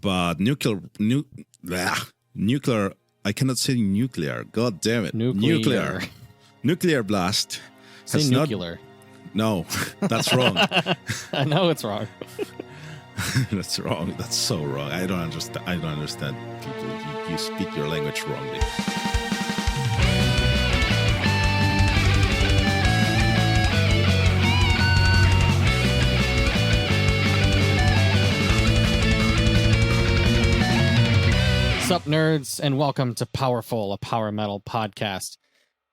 but nuclear. I cannot say nuclear. God damn it! Nuclear blast. Say nuclear. No, that's wrong. I know it's wrong. That's wrong. That's so wrong. I don't understand people. You speak your language wrongly. Sup Nerds, and welcome to Powerful, a power metal podcast.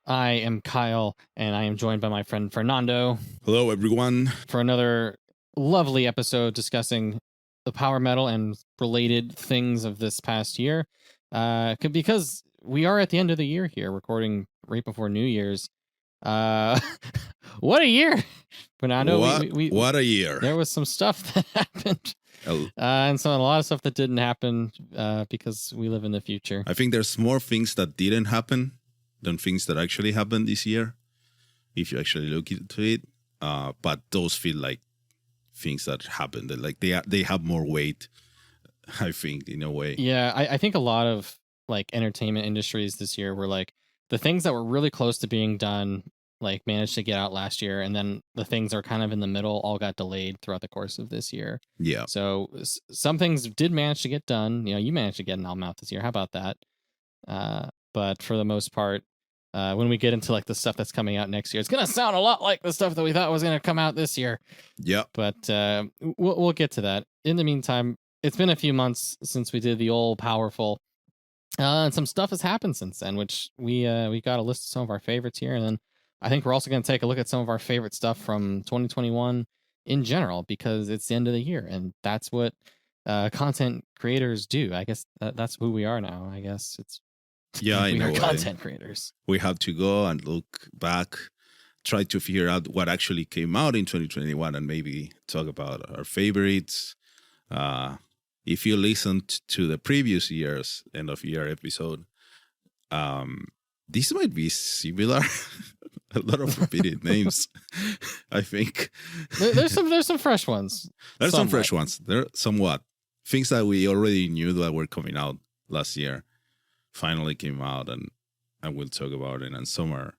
I am Kyle, and I am joined by my friend Fernando. Hello, everyone. For another lovely episode discussing the power metal and related things of this past year. Because we are at the end of the year here, recording right before New Year's. What a year! Fernando, what a year! There was some stuff that happened. And so a lot of stuff that didn't happen because we live in the future. I think there's more things that didn't happen than things that actually happened this year, if you actually look into it. But those feel like things that happened. Like they have more weight, I think, in a way. Yeah, I think a lot of like entertainment industries this year were like the things that were really close to being done like managed to get out last year, and then the things that are kind of in the middle all got delayed throughout the course of this year. Yeah. So some things did manage to get done. You know, you managed to get an album out this year. How about that? But for the most part, when we get into like the stuff that's coming out next year, it's gonna sound a lot like the stuff that we thought was gonna come out this year. Yeah. But we'll get to that. In the meantime, it's been a few months since we did the old Powerful, and some stuff has happened since then. Which we got a list of some of our favorites here, and then I think we're also going to take a look at some of our favorite stuff from 2021 in general, because it's the end of the year, and that's what content creators do. I guess that's who we are now. I guess it's we are content creators. We have to go and look back, try to figure out what actually came out in 2021, and maybe talk about our favorites. If you listened to the previous year's end of year episode, this might be similar. A lot of repeated names, I think. There's some fresh ones. There's some fresh ones. There somewhat things that we already knew that were coming out last year finally came out, and we'll talk about it. And some are,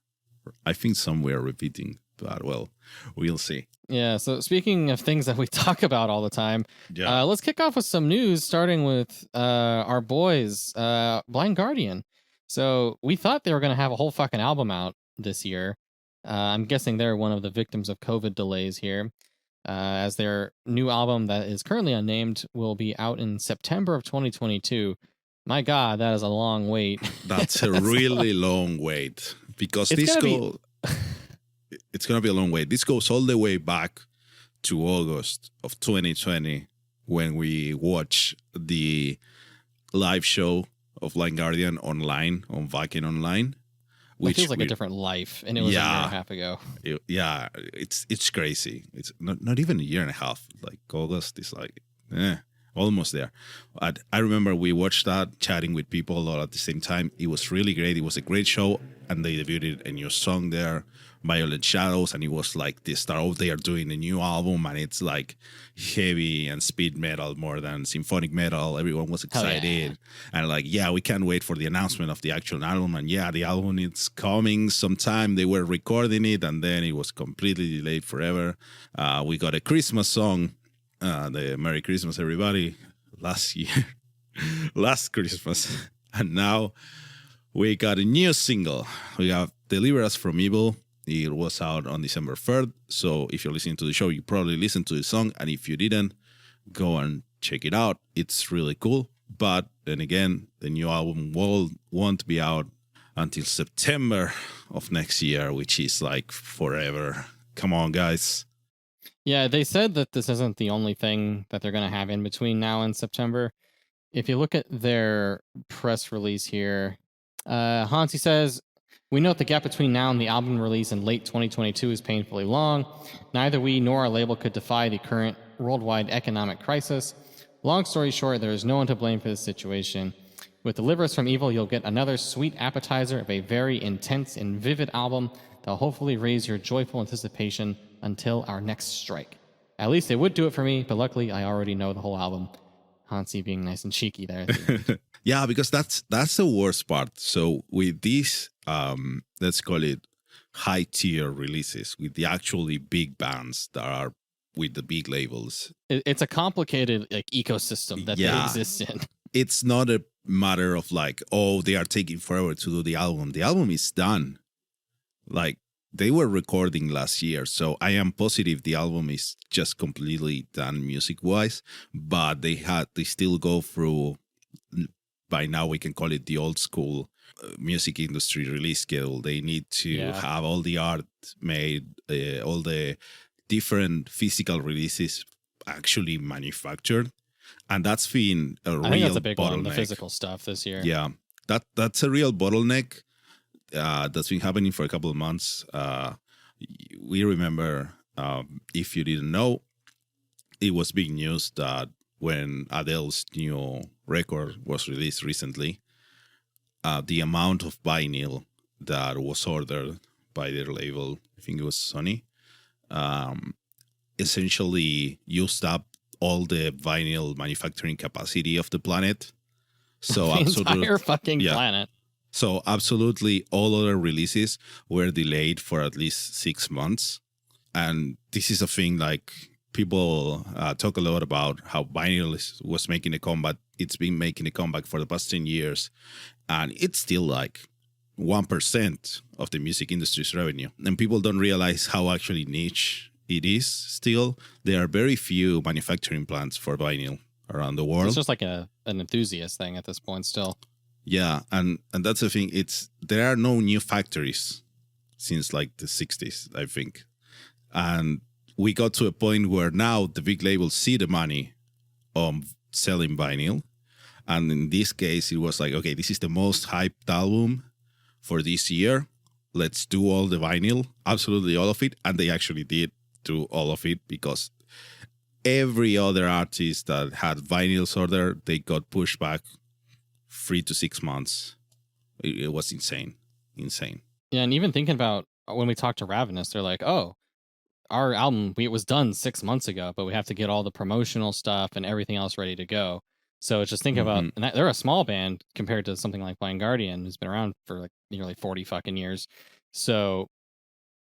I think, some we are repeating, but well, we'll see. Yeah. So speaking of things that we talk about all the time, let's kick off with some news, starting with our boys, Blind Guardian. So we thought they were going to have a whole fucking album out this year. I'm guessing they're one of the victims of COVID delays here, as their new album that is currently unnamed will be out in September of 2022. My God, that is a long wait. That's a really long wait, because it's going to be a long wait. This goes all the way back to August of 2020 when we watched the live show of Blind Guardian online on Viking Online. It feels like a different life, and it was a year and a half ago. It's crazy. It's not even a year and a half. Like August is like, almost there. I remember we watched that, chatting with people all at the same time. It was really great. It was a great show, and they debuted a new song there, Violet Shadows, and it was like the start of they are doing a new album, and it's like heavy and speed metal more than symphonic metal. Everyone was excited, and like, we can't wait for the announcement of the actual album. And the album is coming sometime. They were recording it, and then it was completely delayed forever. We got a Christmas song, the Merry Christmas Everybody, last Christmas, and now we got a new single. We have Deliver Us From Evil. It was out on December 3rd, so if you're listening to the show, you probably listened to the song, and if you didn't, go and check it out. It's really cool, but then again, the new album won't be out until September of next year, which is like forever. Come on, guys. Yeah, they said that this isn't the only thing that they're going to have in between now and September. If you look at their press release here, Hansi says, "We note the gap between now and the album release in late 2022 is painfully long. Neither we nor our label could defy the current worldwide economic crisis. Long story short, there is no one to blame for this situation. With Deliver Us From Evil, you'll get another sweet appetizer of a very intense and vivid album that'll hopefully raise your joyful anticipation until our next strike. At least it would do it for me, but luckily I already know the whole album. Hansi being nice and cheeky there. At the end. Yeah, because that's the worst part. So with these, let's call it high tier releases with the actually big bands that are with the big labels. It's a complicated like ecosystem that they exist in. It's not a matter of like, oh, they are taking forever to do the album. The album is done. Like, they were recording last year, so I am positive the album is just completely done music-wise, but they still go through, by now we can call it the old school music industry release schedule. They need to have all the art made, all the different physical releases actually manufactured, and that's been a real bottleneck. I think that's a big one, the physical stuff this year. Yeah, that's a real bottleneck. That's been happening for a couple of months. We remember, if you didn't know, it was big news that when Adele's new record was released recently, the amount of vinyl that was ordered by their label, I think it was Sony, essentially used up all the vinyl manufacturing capacity of the planet. So the entire fucking planet. So absolutely all other releases were delayed for at least 6 months. And this is a thing like people talk a lot about how vinyl was making a comeback. It's been making a comeback for the past 10 years. And it's still like 1% of the music industry's revenue. And people don't realize how actually niche it is still. There are very few manufacturing plants for vinyl around the world. It's just like an enthusiast thing at this point still. Yeah, and that's the thing. There are no new factories since like the 60s, I think. And we got to a point where now the big labels see the money on selling vinyl. And in this case, it was like, okay, this is the most hyped album for this year. Let's do all the vinyl, absolutely all of it. And they actually did do all of it because every other artist that had vinyls ordered, they got pushed back 3 to 6 months. It was insane. Yeah, and even thinking about when we talked to Ravenous, they're like, oh, our album, it was done 6 months ago, but we have to get all the promotional stuff and everything else ready to go. So it's just thinking about, and they're a small band compared to something like Blind Guardian, who's been around for like nearly 40 fucking years. So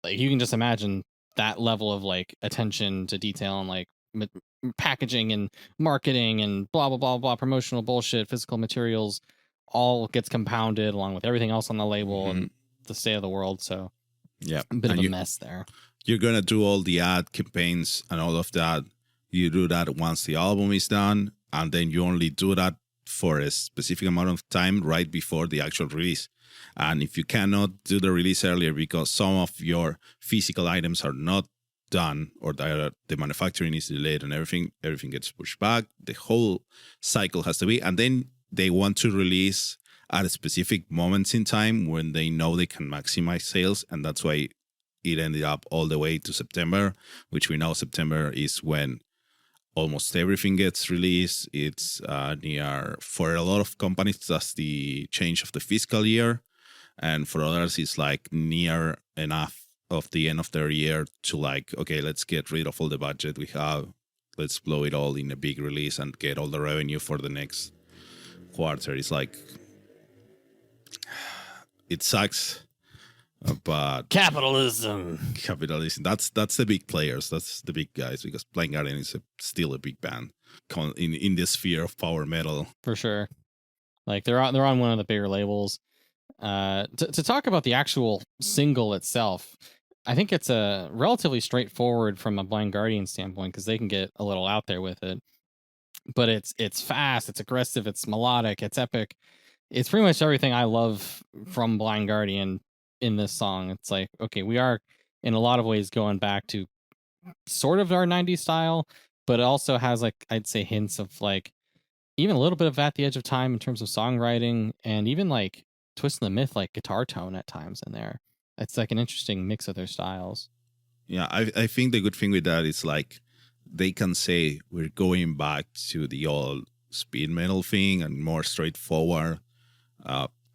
like you can just imagine that level of like attention to detail and like packaging and marketing and blah blah blah blah, promotional bullshit, physical materials, all gets compounded along with everything else on the label and the state of the world. So yeah, a bit of a mess there. You're gonna do all the ad campaigns and all of that. You do that once the album is done, and then you only do that for a specific amount of time right before the actual release. And if you cannot do the release earlier because some of your physical items are not done or the manufacturing is delayed and everything gets pushed back, the whole cycle has to be. And then they want to release at specific moments in time when they know they can maximize sales. And that's why it ended up all the way to September, which we know September is when almost everything gets released. It's near, for a lot of companies, that's the change of the fiscal year. And for others, it's like near enough of the end of their year to like, okay, let's get rid of all the budget we have. Let's blow it all in a big release and get all the revenue for the next quarter. It's like, it sucks. But capitalism. That's the big players. That's the big guys, because Blind Guardian is still a big band in the sphere of power metal. For sure. Like they're on one of the bigger labels. To talk about the actual single itself, I think it's a relatively straightforward from a Blind Guardian standpoint because they can get a little out there with it. But it's fast, it's aggressive, it's melodic, it's epic. It's pretty much everything I love from Blind Guardian in this song. It's like, okay, we are in a lot of ways going back to sort of our 90s style, but it also has like, I'd say, hints of like even a little bit of At the Edge of Time in terms of songwriting, and even like Twist in the Myth, like guitar tone at times in there. It's like an interesting mix of their styles. Yeah, I think the good thing with that is like they can say we're going back to the old speed metal thing and more straightforward,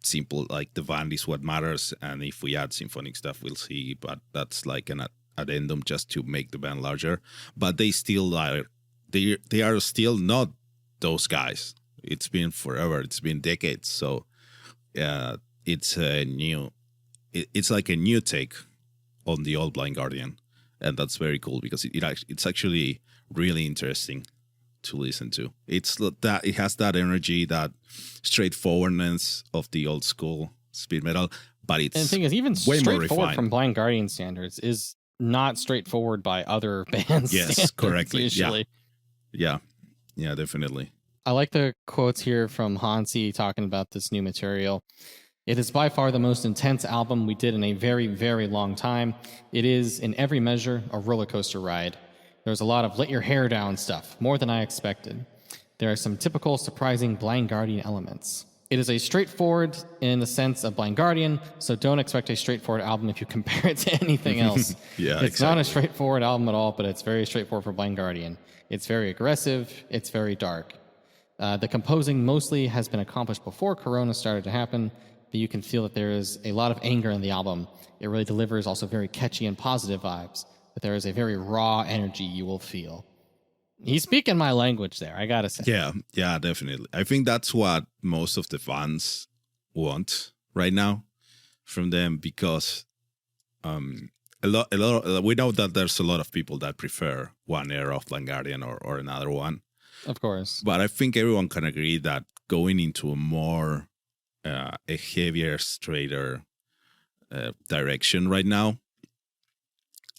simple, like the band is what matters, and if we add symphonic stuff, we'll see. But that's like an addendum just to make the band larger. But they still are, they are still not those guys. It's been forever. It's been decades. So it's a new. It's like a new take on the old Blind Guardian, and that's very cool because it's actually really interesting to listen to. It's that it has that energy, that straightforwardness of the old school speed metal, but it's and the thing is, even way more straightforward refined from Blind Guardian standards is not straightforward by other bands. Yes, standards, correctly. Usually. Yeah, definitely. I like the quotes here from Hansi talking about this new material. It is by far the most intense album we did in a very, very long time. It is, in every measure, a roller coaster ride. There's a lot of let your hair down stuff, more than I expected. There are some typical, surprising Blind Guardian elements. It is a straightforward in the sense of Blind Guardian, so don't expect a straightforward album if you compare it to anything else. It's not a straightforward album at all, but it's very straightforward for Blind Guardian. It's very aggressive. It's very dark. The composing mostly has been accomplished before Corona started to happen, but you can feel that there is a lot of anger in the album. It really delivers also very catchy and positive vibes, but there is a very raw energy you will feel. He's speaking my language there, I gotta say. Yeah, definitely. I think that's what most of the fans want right now from them, because we know that there's a lot of people that prefer one era of Blind Guardian or another one. Of course. But I think everyone can agree that going into a more a heavier, straighter direction right now,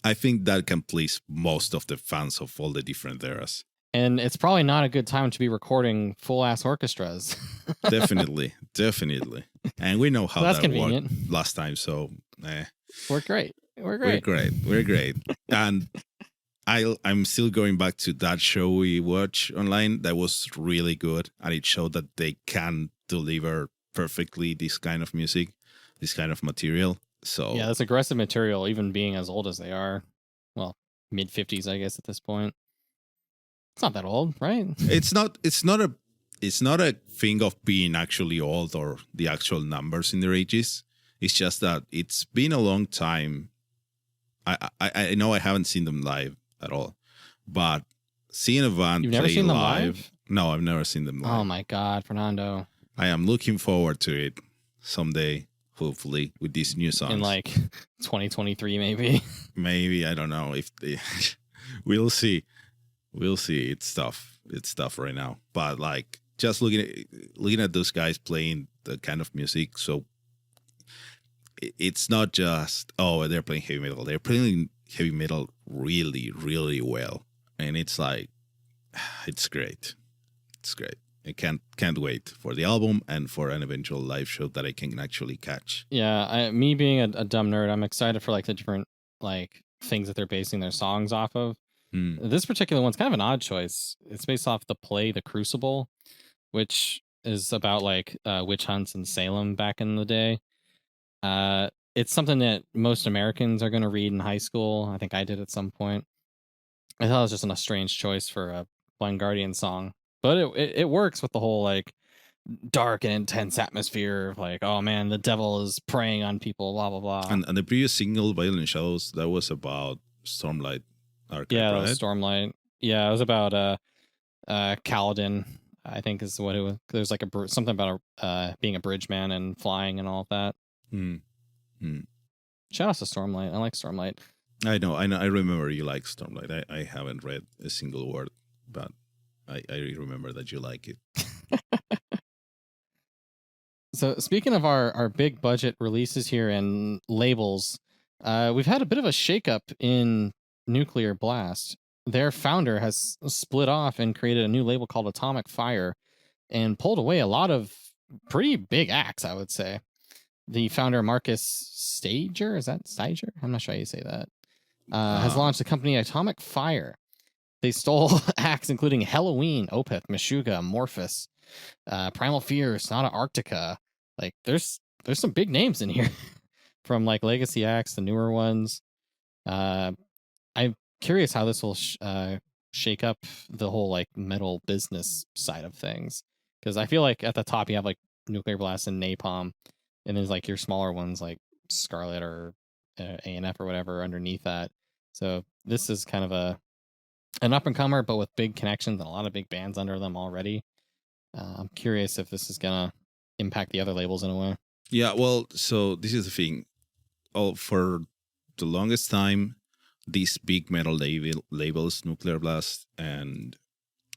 I think that can please most of the fans of all the different eras. And it's probably not a good time to be recording full-ass orchestras. Definitely. And we know how that's that convenient. worked last time, so We're great. We're great. And I'm still going back to that show we watched online. That was really good, and it showed that they can deliver perfectly this kind of music, this kind of material. So yeah, that's aggressive material, even being as old as they are. Well, mid-50s, I guess, at this point. It's not that old, right? It's not a thing of being actually old or the actual numbers in their ages. It's just that it's been a long time. I know I haven't seen them live at all, but seeing a band You've never play seen them live? live? No, I've never seen them live. Oh my God, Fernando. I am looking forward to it someday, hopefully, with these new songs. In like 2023, maybe. Maybe, I don't know if they. We'll see. It's tough right now. But like, just looking at those guys playing the kind of music, so it's not just they're playing heavy metal. They're playing heavy metal really, really well, and it's like it's great. It's great. I can't wait for the album and for an eventual live show that I can actually catch. Yeah, me being a dumb nerd, I'm excited for like the different like things that they're basing their songs off of. This particular one's kind of an odd choice. It's based off the play The Crucible, which is about like witch hunts in Salem back in the day. It's something that most Americans are going to read in high school. I think I did at some point. I thought it was just a strange choice for a Blind Guardian song, but it works with the whole like dark and intense atmosphere of like, oh man, the devil is preying on people, blah blah blah. And the previous single, Violent Shadows, that was about Stormlight Arcane, yeah, right? Stormlight. Yeah, it was about Paladin, I think is what it was. There's like something about being a bridge man and flying and all of that. Shout out to Stormlight. I like Stormlight. I know. I remember you like Stormlight. I haven't read a single word, but I remember that you like it. So speaking of our big budget releases here and labels, we've had a bit of a shakeup in Nuclear Blast. Their founder has split off and created a new label called Atomic Fire and pulled away a lot of pretty big acts, I would say. The founder, Marcus Stager, is that Stager? I'm not sure how you say that. Has launched the company Atomic Fire. They stole acts including Halloween, Opeth, Meshuggah, Morphus, Primal Fear, Sonata Arctica. Like, there's some big names in here from like legacy acts, the newer ones. I'm curious how this will shake up the whole like metal business side of things, because I feel like at the top you have like Nuclear Blast and Napalm, and there's like your smaller ones like Scarlet or A&F or whatever underneath that. So this is kind of an up and comer, but with big connections and a lot of big bands under them already. I'm curious if this is gonna impact the other labels in a way. Yeah, well, so this is the thing. For the longest time, these big metal labels, Nuclear Blast and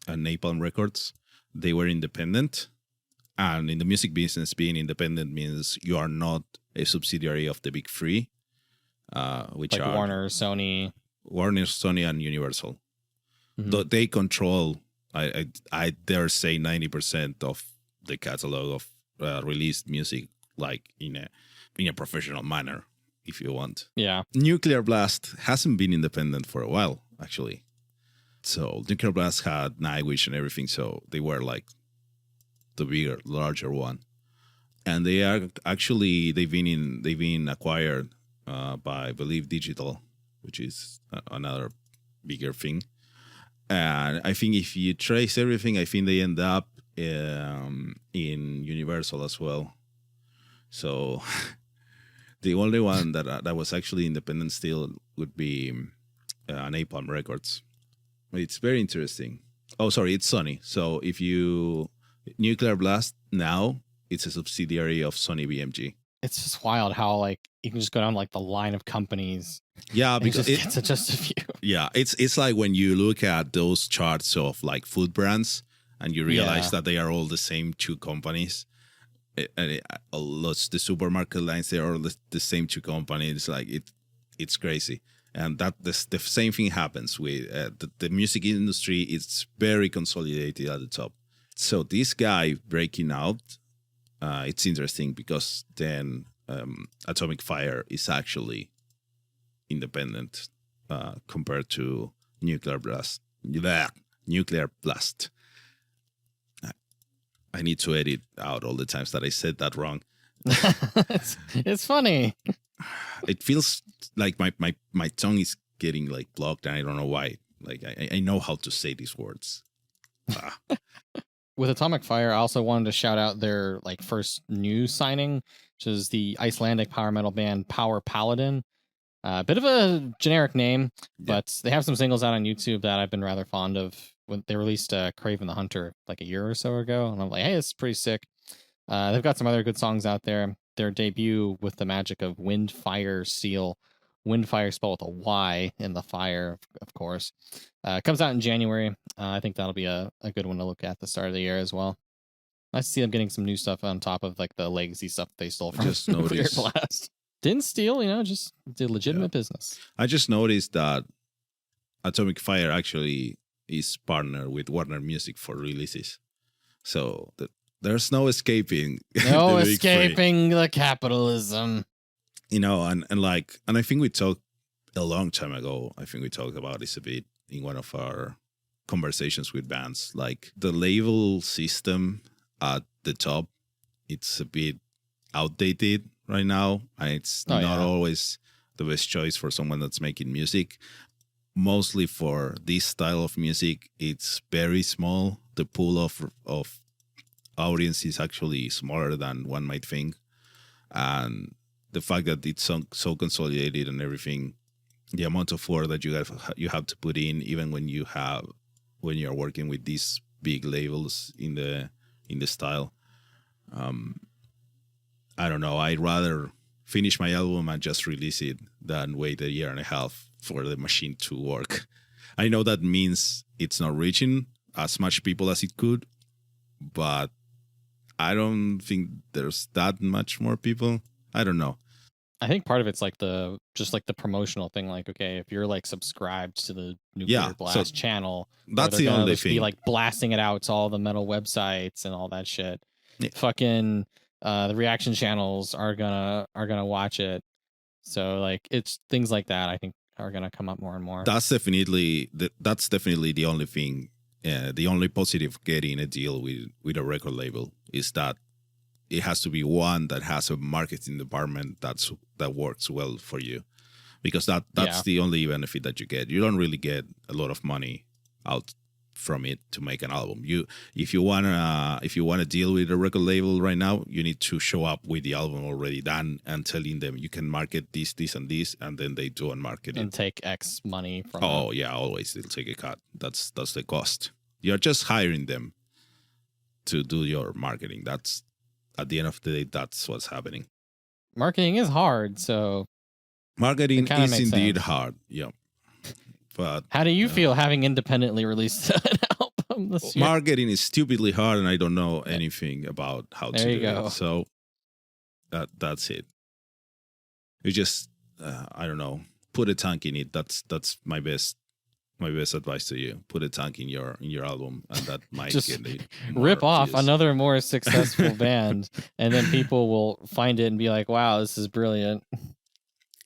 Napalm Records, they were independent. And in the music business, being independent means you are not a subsidiary of the big three, which like are Warner, Sony, and Universal. They control, I dare say, 90% of the catalog of released music, like in a professional manner, if you want. Yeah. Nuclear Blast hasn't been independent for a while, actually. So Nuclear Blast had Nightwish and everything, so they were like the larger one. And they are actually they've been acquired by Believe Digital, which is another bigger thing. And I think if you trace everything, I think they end up in Universal as well. So the only one that was actually independent still would be Napalm Records. It's very interesting. Oh, sorry, it's Sony. So if you Nuclear Blast now, it's a subsidiary of Sony BMG. It's just wild how like you can just go down like the line of companies. Yeah, because it gets to just a few. Yeah, it's like when you look at those charts of like food brands and you realize that they are all the same two companies. Lots the supermarket lines, they are all the same two companies. Like it's crazy. And that the same thing happens with the music industry. It's very consolidated at the top. So this guy breaking out, it's interesting because then Atomic Fire is actually independent compared to Nuclear Blast. Nuclear Blast. I need to edit out all the times that I said that wrong. It's funny. It feels like my tongue is getting like blocked and I don't know why. Like I know how to say these words. With Atomic Fire, I also wanted to shout out their like first new signing, which is the Icelandic power metal band Power Paladin. A bit of a generic name, but they have some singles out on YouTube that I've been rather fond of. When they released Craven the Hunter like a year or so ago, and I'm like, hey, this is pretty sick. They've got some other good songs out there. Their debut with the magic of Windfire Seal. Windfire spelled with a Y in the fire, of course. Comes out in January. I think that'll be a good one to look at the start of the year as well. Nice to see them getting some new stuff on top of like the legacy stuff they stole from Nuclear Blast. Didn't steal, just did legitimate business. I just noticed that Atomic Fire actually is partnered with Warner Music for releases. So there's no escaping. No escaping the capitalism. And I think we talked a long time ago. I think we talked about this a bit in one of our conversations with bands. Like the label system at the top, it's a bit outdated right now, and it's not always the best choice for someone that's making music. Mostly for this style of music, it's very small. The pool of audience is actually smaller than one might think, and the fact that it's so consolidated and everything, the amount of work that you have to put in, even when you're working with these big labels in the style. I don't know. I'd rather finish my album and just release it than wait a year and a half for the machine to work. I know that means it's not reaching as much people as it could, but I don't think there's that much more people. I don't know. I think part of it's like the promotional thing. Like, okay, if you're like subscribed to the Nuclear Blast channel, that's the only thing. Be like blasting it out to all the metal websites and all that shit. Yeah. Fucking the reaction channels are gonna watch it. So like it's things like that I think are gonna come up more and more. That's definitely the only thing. The only positive getting a deal with a record label is that it has to be one that has a marketing department that works well for you, because that's the only benefit that you get. You don't really get a lot of money out from it to make an album. If you wanna deal with a record label right now, you need to show up with the album already done and telling them you can market this, and this, and then they do and market and take X money from. Yeah, always they'll take a cut. That's the cost. You're just hiring them. to do your marketing. That's at the end of the day, that's what's happening. Marketing is hard, so marketing is indeed sense. hard. Yeah. But how do you feel having independently released an album this year? Marketing is stupidly hard, and I don't know anything about how to do it. So that's it. You just I don't know. Put a tank in it. That's my best advice to you. Put a tank in your album, and that might just get it. Rip off another more successful band, and then people will find it and be like, "Wow, this is brilliant."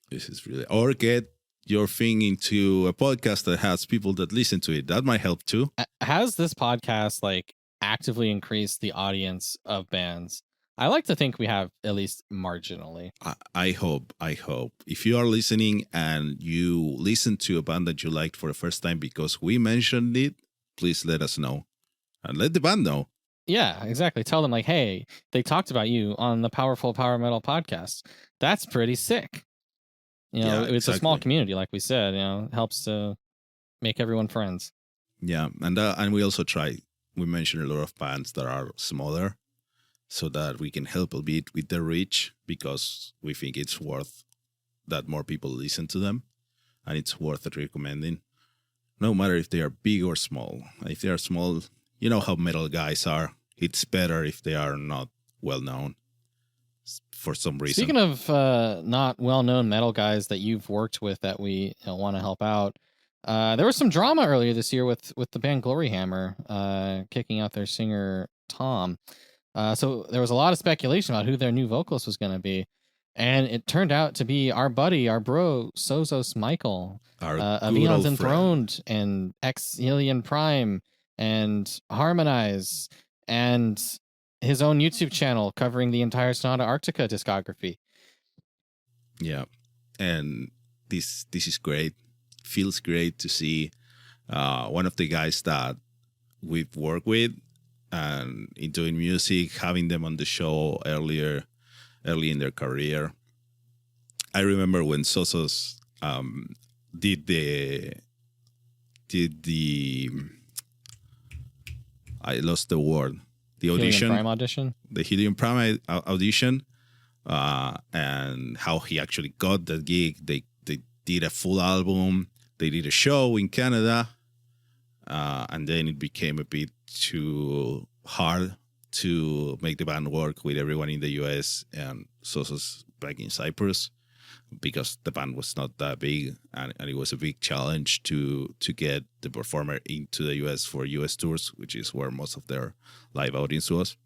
This is really, or get your thing into a podcast that has people that listen to it. That might help too. Has this podcast like actively increased the audience of bands? I like to think we have, at least marginally. I hope. If you are listening and you listen to a band that you liked for the first time because we mentioned it, please let us know. And let the band know. Yeah, exactly. Tell them like, hey, they talked about you on the Powerful Power Metal podcast. That's pretty sick. You know, it's a small community, like we said. You know, it helps to make everyone friends. Yeah, and we also we mentioned a lot of bands that are smaller, so that we can help a bit with the reach, because we think it's worth that more people listen to them, and it's worth recommending, no matter if they are big or small. If they are small, you know how metal guys are. It's better if they are not well known for some reason. Speaking of not well-known metal guys that you've worked with that we want to help out, there was some drama earlier this year with the band Gloryhammer kicking out their singer Tom. So there was a lot of speculation about who their new vocalist was going to be. And it turned out to be our buddy, our bro, Sozos Michael, of Eons Enthroned and Exilian Prime and Harmonize, and his own YouTube channel covering the entire Sonata Arctica discography. Yeah. And this is great. Feels great to see one of the guys that we've worked with and in doing music, having them on the show early in their career. I remember when Sozos did the I lost the word. The audition. Helium Prime audition. The Helium Prime audition, and how he actually got that gig. They did a full album. They did a show in Canada, and then it became a bit too hard to make the band work with everyone in the US and Sozos back in Cyprus, because the band was not that big, and it was a big challenge to get the performer into the US for US tours, which is where most of their live audience was.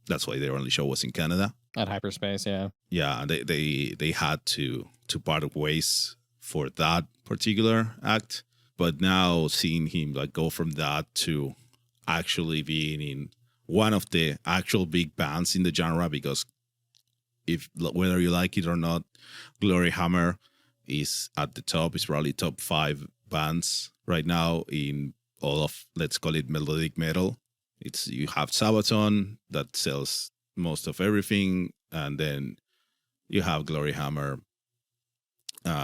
That's why their only show was in Canada. At Hyperspace, yeah. Yeah, and they had to part ways for that particular act. But now seeing him like go from that to actually being in one of the actual big bands in the genre, because whether you like it or not, Gloryhammer is at the top. It's probably top 5 bands right now in all of, let's call it, melodic metal. You have Sabaton that sells most of everything, and then you have Gloryhammer.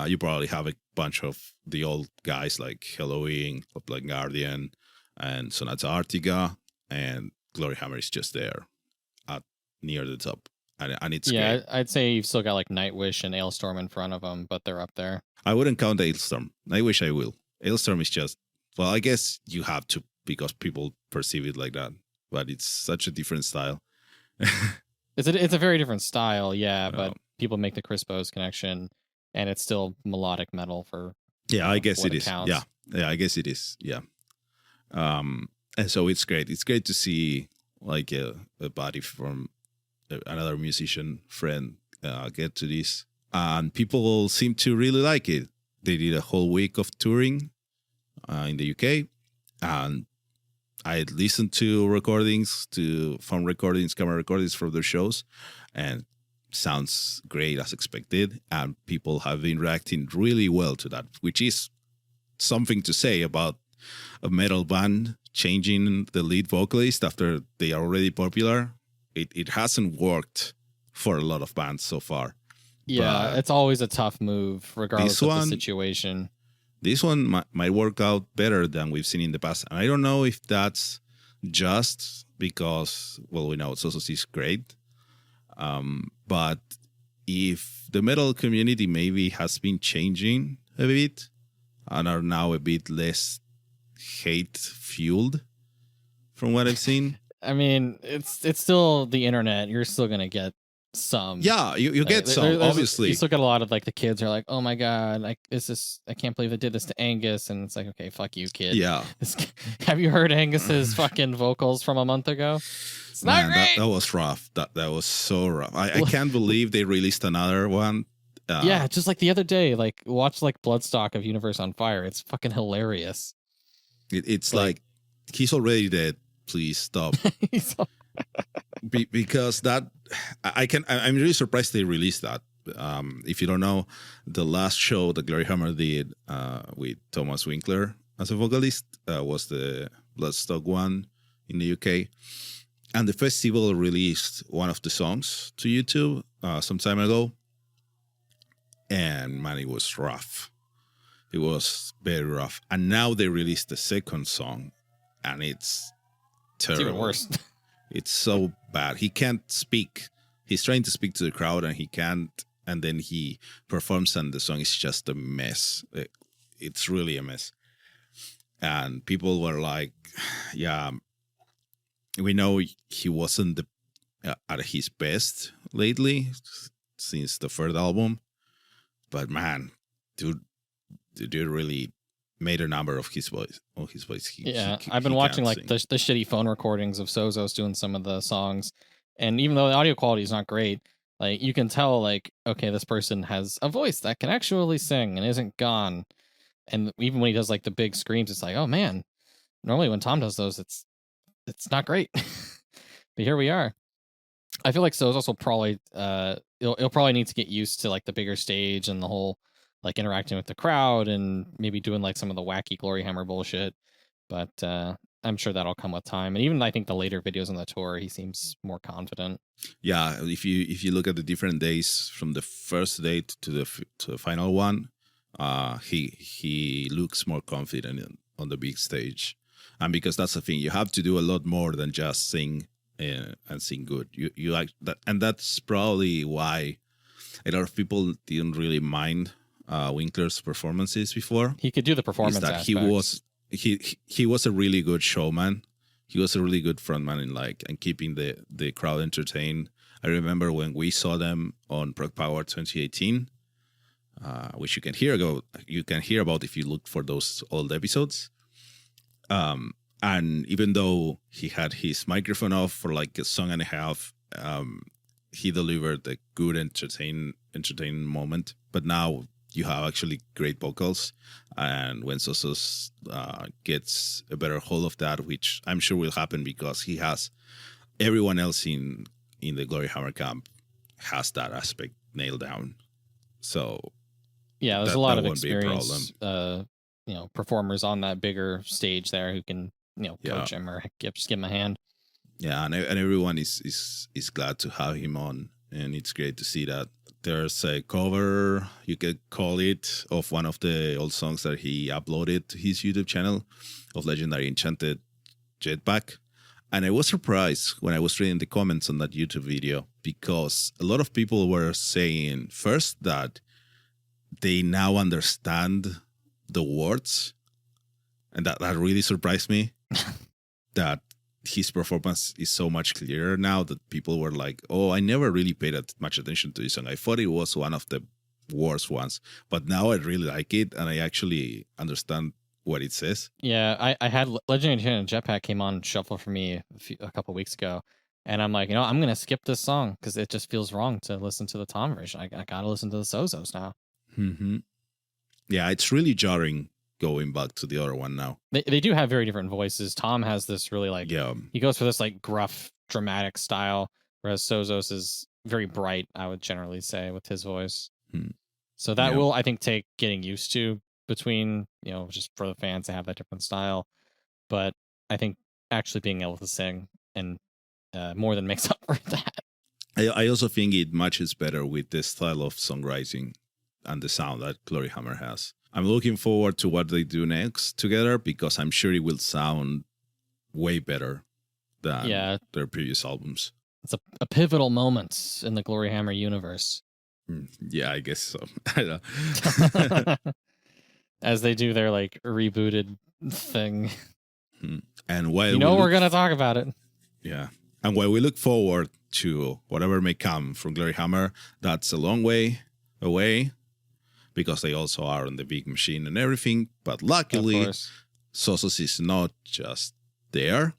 You probably have a bunch of the old guys like Halloween, Black Guardian, and Sonata Arctica, and Gloryhammer is just there at near the top. And it's great. I'd say you've still got like Nightwish and Ailstorm in front of them, but they're up there. I wouldn't count Ailstorm. Nightwish I will. Ailstorm is just, well, I guess you have to, because people perceive it like that, but it's such a different style. It's a very different style, yeah, but people make the Chris Bose connection, and it's still melodic metal for I guess it is. Counts. Yeah, I guess it is. Yeah. And so it's great. It's great to see like a body from another musician friend get to this, and people seem to really like it. They did a whole week of touring in the UK, and I listened to phone recordings, camera recordings from their shows, and sounds great as expected. And people have been reacting really well to that, which is something to say about a metal band changing the lead vocalist after they are already popular. It hasn't worked for a lot of bands so far. Yeah, it's always a tough move, regardless of the situation. This one might work out better than we've seen in the past. And I don't know if that's just because, well, we know Sosos is great. But if the metal community maybe has been changing a bit and are now a bit less hate-fueled from what I've seen. I mean, it's still the internet. You're still going to get some. Yeah, you get some, obviously. You still get a lot of like the kids are like, oh my God, like I can't believe they did this to Angus. And it's like, okay, fuck you, kid. Yeah. Have you heard Angus's fucking vocals from a month ago? It's not great. That was rough. That was so rough. I can't believe they released another one. Yeah, just like the other day, like watch like Bloodstock of Universe on Fire. It's fucking hilarious. It's like he's already dead. Please stop. Because that I'm really surprised they released that. If you don't know, the last show that Gloryhammer did with Thomas Winkler as a vocalist was the Bloodstock one in the UK, and the festival released one of the songs to YouTube some time ago, and man, it was rough. It was very rough, and now they released the second song, and it's terrible. It's even worse. It's so bad. He can't speak. He's trying to speak to the crowd and he can't. And then he performs and the song is just a mess. It's really a mess. And people were like, yeah, we know he wasn't at his best lately since the third album. But man, dude really made a number of his voice. I've been watching like the shitty phone recordings of Sozos doing some of the songs, and even though the audio quality is not great, like you can tell like, okay, this person has a voice that can actually sing and isn't gone. And even when he does like the big screams, it's like, oh man, normally when Tom does those, it's not great. But here we are. I feel like Sozos will probably it'll probably need to get used to like the bigger stage and the whole like interacting with the crowd and maybe doing like some of the wacky Gloryhammer bullshit. But I'm sure that'll come with time. And even I think the later videos on the tour, he seems more confident. Yeah, if you look at the different days from the first date to the final one, he looks more confident on the big stage. And because that's the thing, you have to do a lot more than just sing and sing good. You like that, and that's probably why a lot of people didn't really mind Winkler's performances before. He could do the performance that aspects. He was a really good showman. He was a really good frontman in keeping the crowd entertained. I remember when we saw them on Prog Power 2018, which you can hear about if you look for those old episodes. And even though he had his microphone off for like a song and a half, he delivered a good entertaining moment. But now you have actually great vocals, and when Sosos gets a better hold of that, which I'm sure will happen because he has everyone else in the Gloryhammer camp has that aspect nailed down. So yeah, there's a lot of experienced performers on that bigger stage there who can coach him or just give him a hand. Yeah, and everyone is glad to have him on, and it's great to see that. There's a cover, you could call it, of one of the old songs that he uploaded to his YouTube channel of Legendary Enchanted Jetpack. And I was surprised when I was reading the comments on that YouTube video, because a lot of people were saying first that they now understand the words. And that really surprised me, that his performance is so much clearer now, that people were like, oh, I never really paid that much attention to this song. I thought it was one of the worst ones, but now I really like it and I actually understand what it says. Yeah, I had Legendary Jetpack came on shuffle for me a couple weeks ago, and I'm like, I'm going to skip this song because it just feels wrong to listen to the Tom version. I got to listen to the Sozos now. Mm-hmm. Yeah, it's really jarring going back to the other one now. They do have very different voices. Tom has this really he goes for this like gruff, dramatic style, whereas Sozos is very bright, I would generally say, with his voice. So that will, I think, take getting used to between, just for the fans to have that different style. But I think actually being able to sing and more than makes up for that. I also think it matches better with the style of songwriting and the sound that Gloryhammer has. I'm looking forward to what they do next together, because I'm sure it will sound way better than their previous albums. It's a pivotal moment in the Gloryhammer universe. Yeah, I guess so. I know. As they do their like rebooted thing. And while we're going to talk about it. Yeah. And while we look forward to whatever may come from Gloryhammer, that's a long way away because they also are on the big machine and everything. But luckily, Sosos is not just there.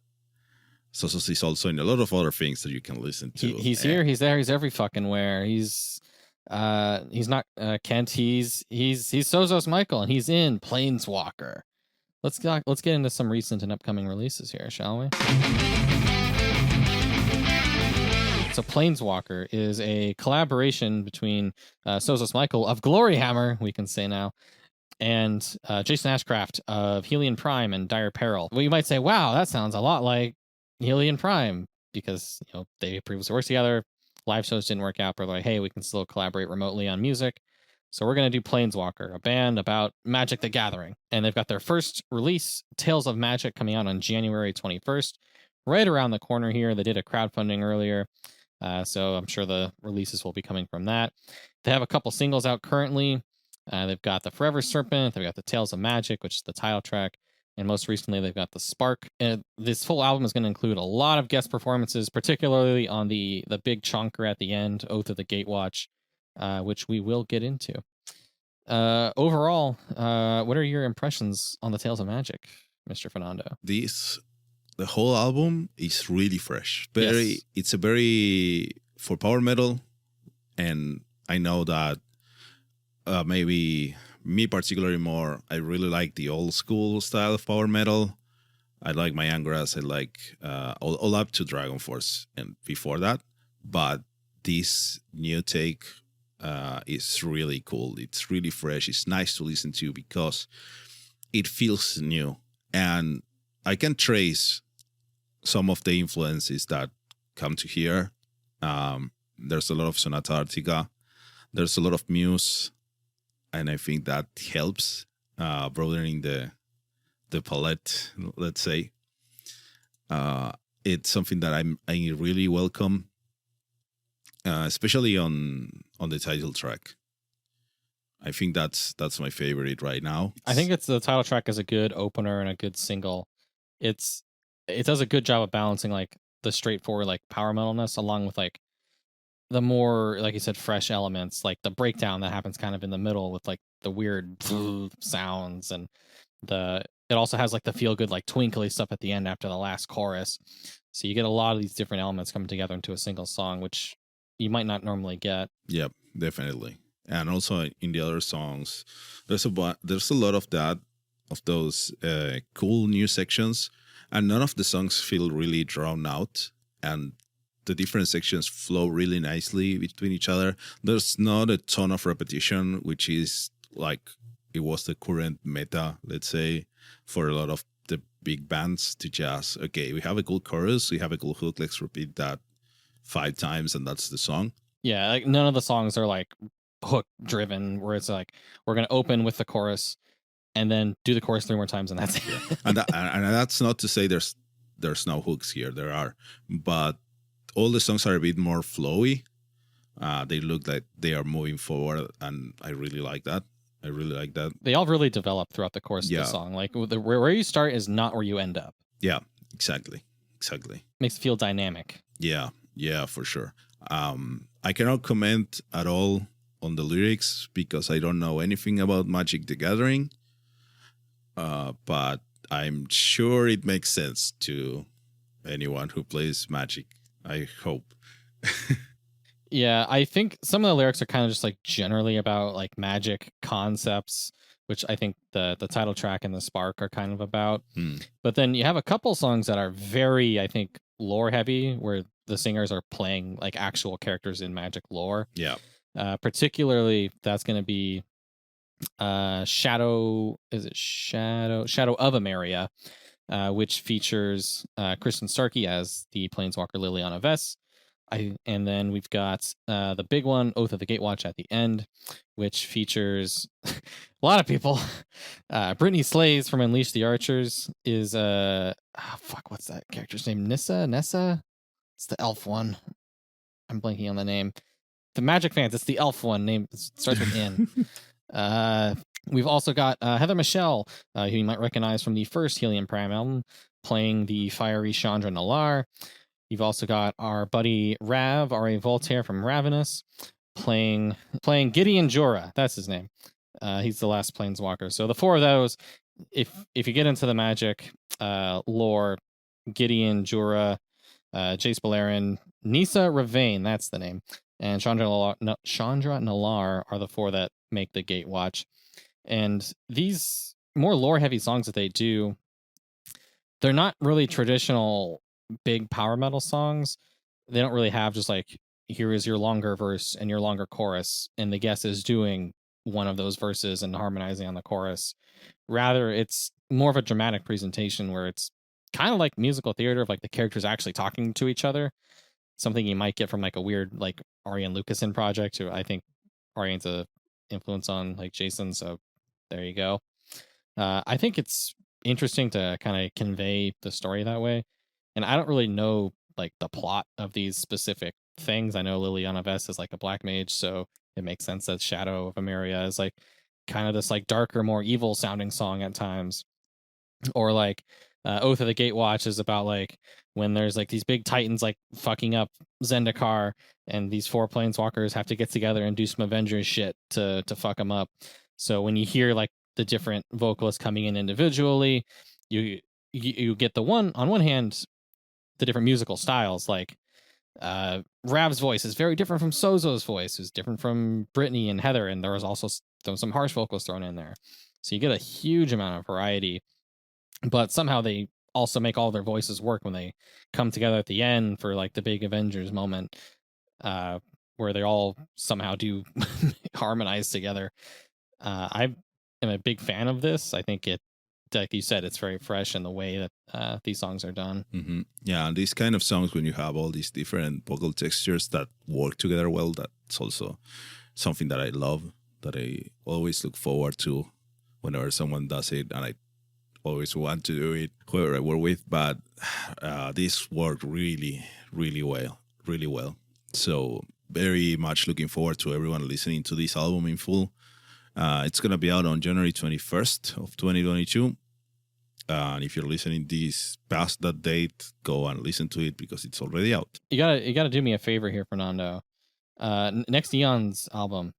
Sosos is also in a lot of other things that you can listen to. He's here, he's there, he's every fucking where. He's not Kent, he's Sosos Michael, and he's in Planeswalker. Let's get into some recent and upcoming releases here, shall we? So Planeswalker is a collaboration between Sosos Michael of Gloryhammer, we can say now, and Jason Ashcraft of Helion Prime and Dire Peril. Well, you might say, wow, that sounds a lot like Helion Prime, because they previously worked together. Live shows didn't work out, but they're like, hey, we can still collaborate remotely on music. So we're going to do Planeswalker, a band about Magic the Gathering. And they've got their first release, Tales of Magic, coming out on January 21st. Right around the corner here. They did a crowdfunding earlier, so I'm sure the releases will be coming from that. They have a couple singles out currently. They've got the Forever Serpent. They've got the Tales of Magic, which is the title track. And most recently, they've got the Spark. And this full album is going to include a lot of guest performances, particularly on the big chonker at the end, Oath of the Gatewatch, which we will get into. Overall, what are your impressions on the Tales of Magic, Mr. Fernando? The whole album is really fresh. It's a very for power metal, and I know that maybe me particularly more, I really like the old school style of power metal. I like my Angras, I like all up to Dragon Force and before that. But this new take is really cool. It's really fresh. It's nice to listen to because it feels new. And I can trace some of the influences that come to here. There's a lot of Sonata Arctica. There's a lot of Muse. And I think that helps broadening the palette, let's say. It's something that I really welcome, especially on the title track. I think that's my favorite right now. I think the title track is a good opener and a good single. It does a good job of balancing like the straightforward like power metalness along with like the more, like you said, fresh elements, like the breakdown that happens kind of in the middle with like the weird sounds, and it also has like the feel good like twinkly stuff at the end after the last chorus. So you get a lot of these different elements coming together into a single song, which you might not normally get. Yep, definitely. And also in the other songs, there's a lot of those cool new sections, and none of the songs feel really drawn out, and the different sections flow really nicely between each other. There's not a ton of repetition, which is like it was the current meta, let's say, for a lot of the big bands to just, okay, we have a cool chorus, we have a cool hook, let's repeat that 5 times and that's the song. Yeah, like none of the songs are like hook driven where it's like we're going to open with the chorus and then do the chorus 3 more times and that's it. Yeah. and that's not to say there's no hooks here. There are, but all the songs are a bit more flowy. They look like they are moving forward, and I really like that. They all really develop throughout the course of the song. Like where you start is not where you end up. Yeah, exactly. Makes it feel dynamic. Yeah, for sure. I cannot comment at all on the lyrics because I don't know anything about Magic the Gathering. But I'm sure it makes sense to anyone who plays Magic. I hope. Yeah, I think some of the lyrics are kind of just like generally about like magic concepts, which I think the title track and the Spark are kind of about. But then you have a couple songs that are very, I think, lore heavy, where the singers are playing like actual characters in Magic lore. Yeah. Particularly, that's going to be Shadow of Emeria, which features Kristen Starkey as the Planeswalker Liliana Vess, And then we've got the big one, Oath of the Gatewatch at the end, which features a lot of people. Brittany Slays from Unleash the Archers is what's that character's name? Nessa? It's the elf one. I'm blanking on the name. The Magic fans, it's the elf one. Name starts with N. We've also got Heather Michelle, who you might recognize from the first Helium Prime album, playing the fiery Chandra Nalaar. You've also got our buddy Rav, R.A. Voltaire from Ravenous, playing Gideon Jura. That's his name. He's the last Planeswalker. So the four of those, if you get into the Magic lore, Gideon Jura, Jace Beleren, Nissa Ravane, that's the name, and Chandra Nalaar are the four that make the Gatewatch. And these more lore-heavy songs that they do, they're not really traditional big power metal songs. They don't really have just like, here is your longer verse and your longer chorus, and the guest is doing one of those verses and harmonizing on the chorus. Rather, it's more of a dramatic presentation where it's kind of like musical theater of like the characters actually talking to each other. Something you might get from like a weird like Ariane Lucasen project, who I think Ariane's a influence on like Jason, so there you go. I think it's interesting to kind of convey the story that way. And I don't really know like the plot of these specific things. I know Liliana Vess is like a black mage, so it makes sense that Shadow of Emeria is like kind of this like darker, more evil sounding song at times. Or like Oath of the Gatewatch is about like when there's like these big titans like fucking up Zendikar, and these four planeswalkers have to get together and do some Avengers shit to fuck them up. So when you hear like the different vocalists coming in individually, you get the one on one hand, the different musical styles. Like Rav's voice is very different from Sozo's voice, who's different from Brittany and Heather, and there was also some harsh vocals thrown in there. So you get a huge amount of variety, but somehow they also make all their voices work when they come together at the end for like the big Avengers moment, where they all somehow do harmonize together. I am a big fan of this. I think it, like you said, it's very fresh in the way that these songs are done. Mm-hmm. Yeah, and these kind of songs, when you have all these different vocal textures that work together well, that's also something that I love, that I always look forward to whenever someone does it, and I always want to do it, whoever I work with. But this worked really, really well. So very much looking forward to everyone listening to this album in full. It's going to be out on January 21st of 2022. And if you're listening this past that date, go and listen to it because it's already out. You gotta do me a favor here, Fernando. Next Eons album,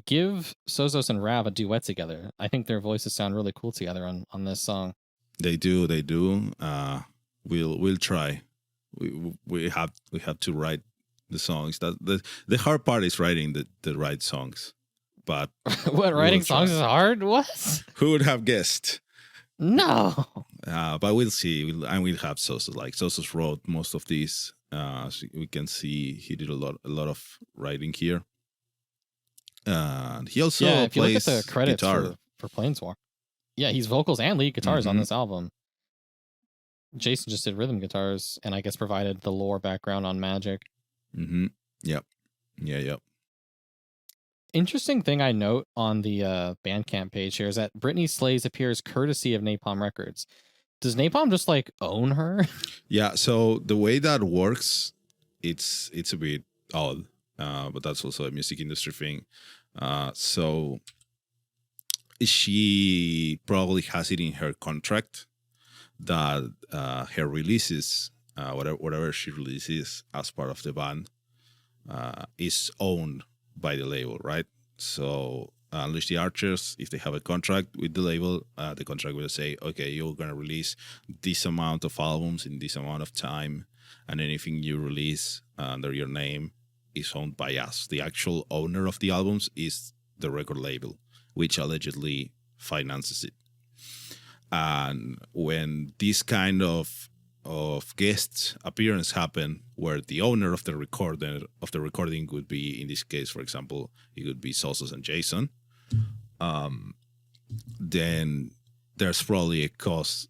give Sozos and Rav a duet together. I think their voices sound really cool together on this song. They do. We'll try. We have to write the songs. That the hard part is writing the right songs. But what, writing songs is hard? What? Who would have guessed? No. But we'll see. We'll have Sosos. Like Sosos wrote most of these. So we can see he did a lot of writing here. He also if you plays look at the credits guitar for Planeswalker. Yeah, he's vocals and lead guitars on this album. Jason just did rhythm guitars, and I guess provided the lore background on Magic. Mm-hmm. Yep. Yep. Interesting thing I note on the Bandcamp page here is that Brittany Slays appears courtesy of Napalm Records. Does Napalm just like own her? Yeah, so the way that works, it's a bit odd, but that's also a music industry thing. So she probably has it in her contract that her releases, whatever she releases as part of the band, is owned by the label, right? So Unleash the Archers, if they have a contract with the label, the contract will say, okay, you're going to release this amount of albums in this amount of time, and anything you release under your name is owned by us. The actual owner of the albums is the record label, which allegedly finances it. And when this kind of guest appearance happen, where the owner of the recording would be, in this case, for example, it would be Sosos and Jason, then there's probably a clause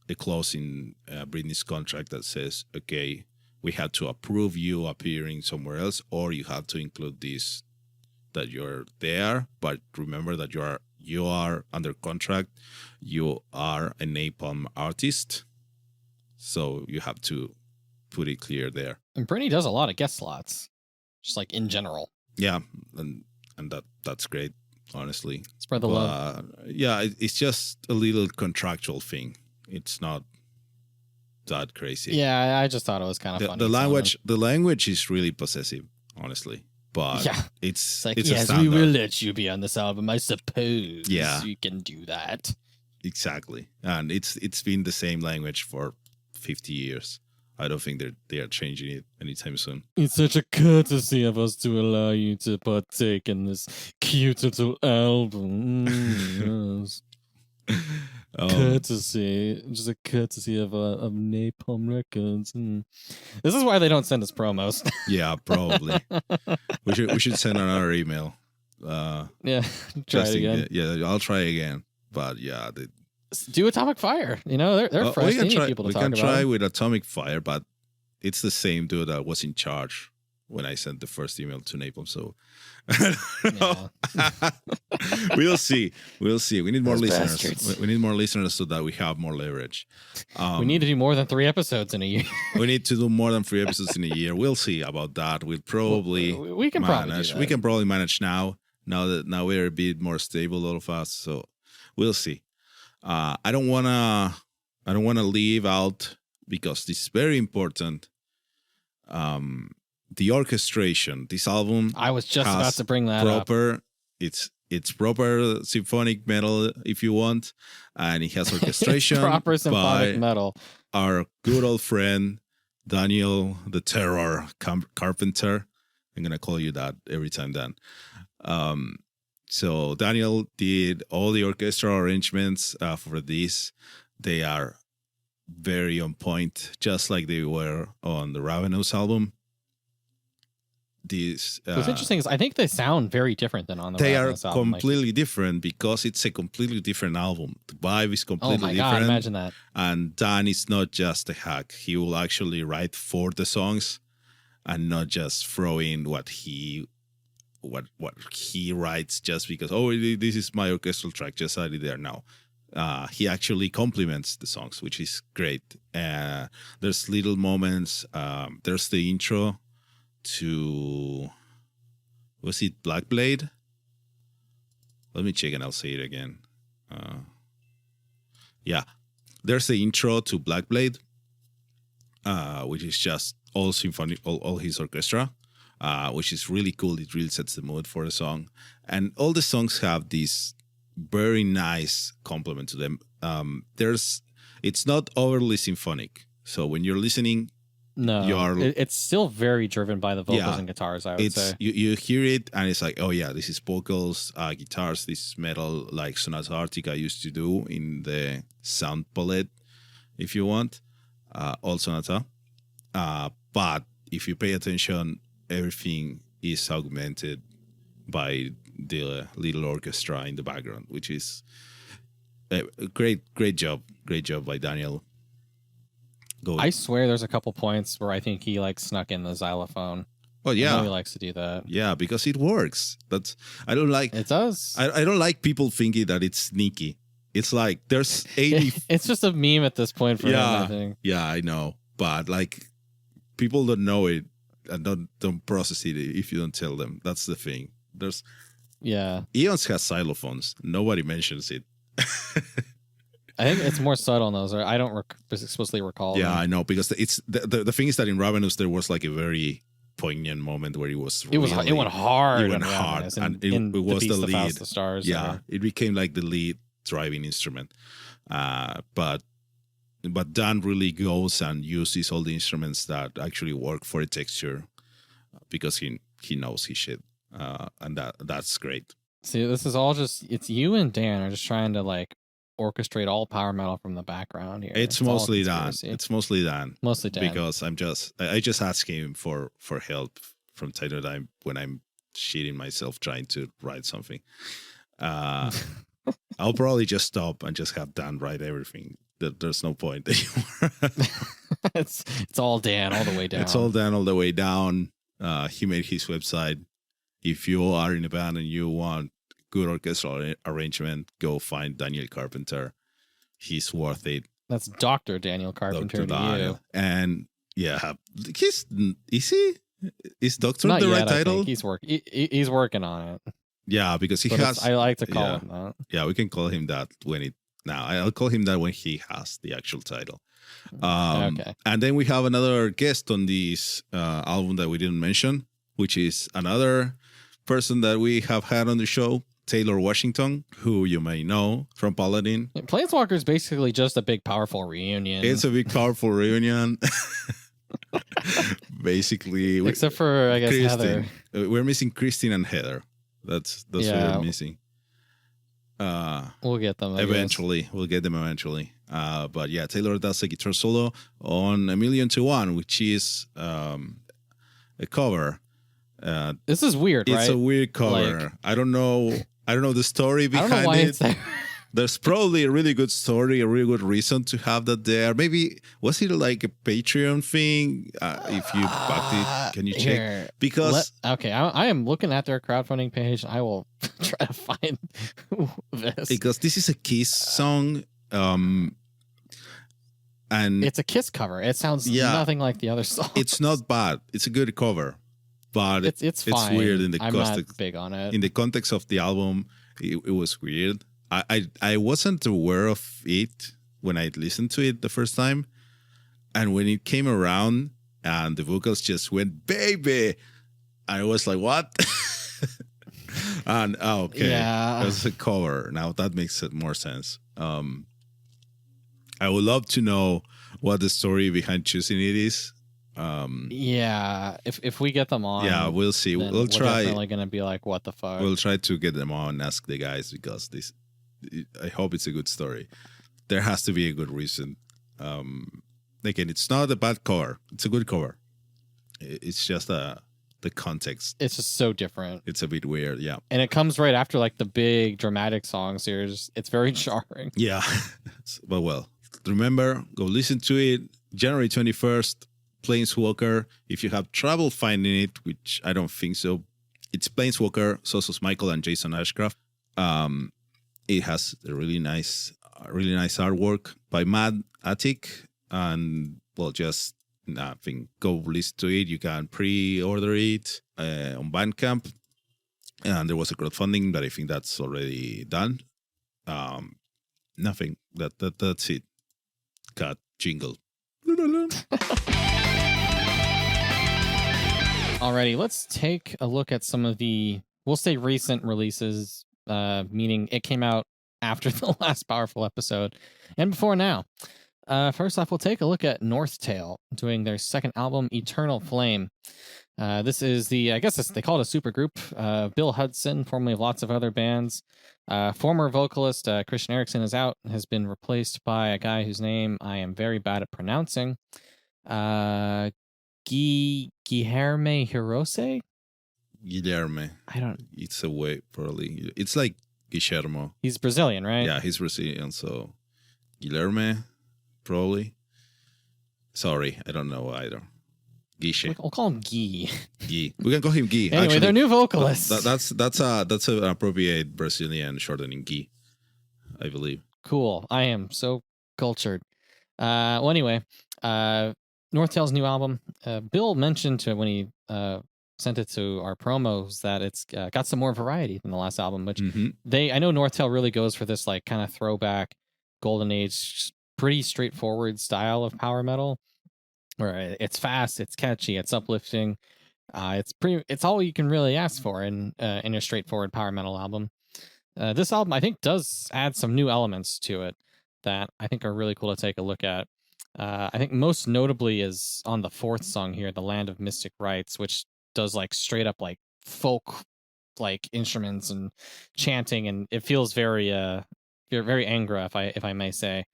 in Britney's contract that says, okay, we had to approve you appearing somewhere else, or you had to include this that you're there, but remember that you are under contract. You are a napalm artist, so you have to put it clear there. And Brittany does a lot of guest slots, just like in general. Yeah, and that's great, honestly. Spread the love. Yeah, it's just a little contractual thing. It's not that crazy. Yeah, I just thought it was kind of funny. The language is really possessive, honestly. But yeah, it's like, it's yes, a we will let you be on this album, I suppose. Yeah, you can do that. Exactly, and it's been the same language for 50 years. I don't think they are changing it anytime soon. It's such a courtesy of us to allow you to partake in this cute little album. Yes. Courtesy, just a courtesy of Napalm Records. This is why they don't send us promos. Yeah, probably. we should send another email. Yeah, try it again. Yeah, I'll try again. But yeah, do Atomic Fire. You know, they're fresh. They need people to talk about. We can try with Atomic Fire, but it's the same dude that was in charge when I sent the first email to Napalm. So we'll see. We need more listeners. Bastards. We need more listeners so that we have more leverage. We need to do more than 3 episodes in a year. We need to do more than 3 episodes in a year. We'll see about that. We'll probably we can manage. Probably do that. We can probably manage now that we're a bit more stable, all of us. So we'll see. I don't wanna leave out, because this is very important. The orchestration. This album, I was just about to bring that up. It's proper symphonic metal, if you want, and it has orchestration. Proper symphonic metal. Our good old friend Daniel the Terror Carpenter. I'm gonna call you that every time, Dan. So Daniel did all the orchestral arrangements for this. They are very on point, just like they were on the Ravenous album. What's interesting is I think they sound very different than on the Ravenous album. They are completely different because it's a completely different album. The vibe is completely different. Oh my God, imagine that. And Dan is not just a hack. He will actually write for the songs and not just throw in what he writes just because, this is my orchestral track, just add it there now. He actually complements the songs, which is great. There's little moments. There's the intro to, was it Black Blade? Let me check and I'll say it again. Yeah, there's the intro to Black Blade, which is just all symphonic, all his orchestra, which is really cool. It really sets the mood for the song. And all the songs have this very nice complement to them. It's not overly symphonic. So when you're listening, it's still very driven by the vocals and guitars, I would say. You hear it and it's like, oh yeah, this is vocals, guitars, this is metal, like Sonata Arctica used to do in the sound palette, if you want, all Sonata. But if you pay attention, everything is augmented by the little orchestra in the background, which is a great job by Daniel. I swear there's a couple points where I think he snuck in the xylophone. Oh yeah, I know he likes to do that. Yeah, because it works. I don't like it. Does I don't like people thinking that it's sneaky. It's like there's 80. It's just a meme at this point for him, I think. Yeah, I know, but people don't know it and don't process it if you don't tell them. That's the thing. Eons has xylophones. Nobody mentions it. I think it's more subtle in those. I don't explicitly recall. Yeah, them. I know, because it's the thing is that in Ravenous there was a very poignant moment where it went hard. It went hard, and it was the lead. The Stars. Yeah, it became the lead driving instrument. But Dan really goes and uses all the instruments that actually work for a texture, because he knows his shit, and that's great. See, this is all it's you and Dan are just trying to orchestrate all power metal from the background here. It's mostly Dan. It's mostly Dan. Mostly Dan. Because I just ask him for help from time to time when I'm shitting myself trying to write something. I'll probably just stop and just have Dan write everything there's no point anymore. it's all Dan all the way down. It's all Dan all the way down. He made his website. If you are in a band and you want good orchestral arrangement, go find Daniel Carpenter. He's worth it. That's Dr. Daniel Carpenter to you. And yeah, is Doctor Not the yet, right title? He's working on it. Yeah, because he has. I like to call him that. Yeah, we can call him that I'll call him that when he has the actual title. Okay. And then we have another guest on this album that we didn't mention, which is another person that we have had on the show, Taylor Washington, who you may know from Paladin. Planeswalker is basically just a big, powerful reunion. It's a big, powerful reunion. Basically. Except for, I guess, Christine. Heather. We're missing Christine and Heather. That's what we're missing. We'll get them eventually. We'll get them eventually. But yeah, Taylor does a guitar solo on A Million to One, which is a cover. This is weird, right? It's a weird cover. I don't know the story behind I don't know why it. it's there. There's probably a really good story, a really good reason to have that there. Maybe was it like a Patreon thing? If you backed it, can you check? Here, Because I am looking at their crowdfunding page. I will try to find this because this is a Kiss song, and it's a Kiss cover. It sounds nothing like the other songs. It's not bad. It's a good cover, but it's fine. Weird in the I'm context. not big on it. In the context of the album, it was weird. I wasn't aware of it when I listened to it the first time. And when it came around and the vocals just went, baby, I was like, what? And okay. Yeah. It was a cover. Now that makes it more sense. I would love to know what the story behind choosing it is. If we get them on, we'll see. We'll try. Definitely gonna be like, what the fuck? We'll try to get them on and ask the guys because I hope it's a good story. There has to be a good reason. Again, it's not a bad cover. It's a good cover. It's just the context. It's just so different. It's a bit weird, yeah. And it comes right after like the big dramatic songs here. It's very jarring. Yeah. But well, remember, go listen to it. January 21st, Planeswalker. If you have trouble finding it, which I don't think so, it's Planeswalker, Sosos Michael and Jason Ashcraft. It has a really nice artwork by Matt Attic, and well, just nothing. Go listen to it. You can pre-order it on Bandcamp, and there was a crowdfunding, but I think that's already done. Nothing. That's it. Cut jingle. Alrighty, let's take a look at some of the, we'll say, recent releases. Meaning it came out after the last powerful episode and before now. First off, we'll take a look at NorthTale doing their second album, Eternal Flame. This is they call it a super group. Bill Hudson, formerly of lots of other bands. Former vocalist Christian Eriksen is out and has been replaced by a guy whose name I am very bad at pronouncing. Guilherme Hirose? Guilherme. I don't. It's a way, probably. It's like Guillermo. He's Brazilian, right? Yeah, he's Brazilian. So Guilherme, probably. Sorry, I don't know either. Guiche. We'll call him Guy. Guy. We can call him Guy. Anyway, actually, they're new vocalists. That's an appropriate Brazilian shortening, Guy, I believe. Cool. I am so cultured. Anyway, NorthTale's new album. Bill mentioned when he sent it to our promos that it's got some more variety than the last album, which I know NorthTale really goes for this like kind of throwback golden age, pretty straightforward style of power metal where it's fast, it's catchy, it's uplifting. It's all you can really ask for in a straightforward power metal album. This album, I think, does add some new elements to it that I think are really cool to take a look at. I think most notably is on the fourth song here, The Land of Mystic Rites, which does like straight up like folk like instruments and chanting, and it feels very Angra, if I may say.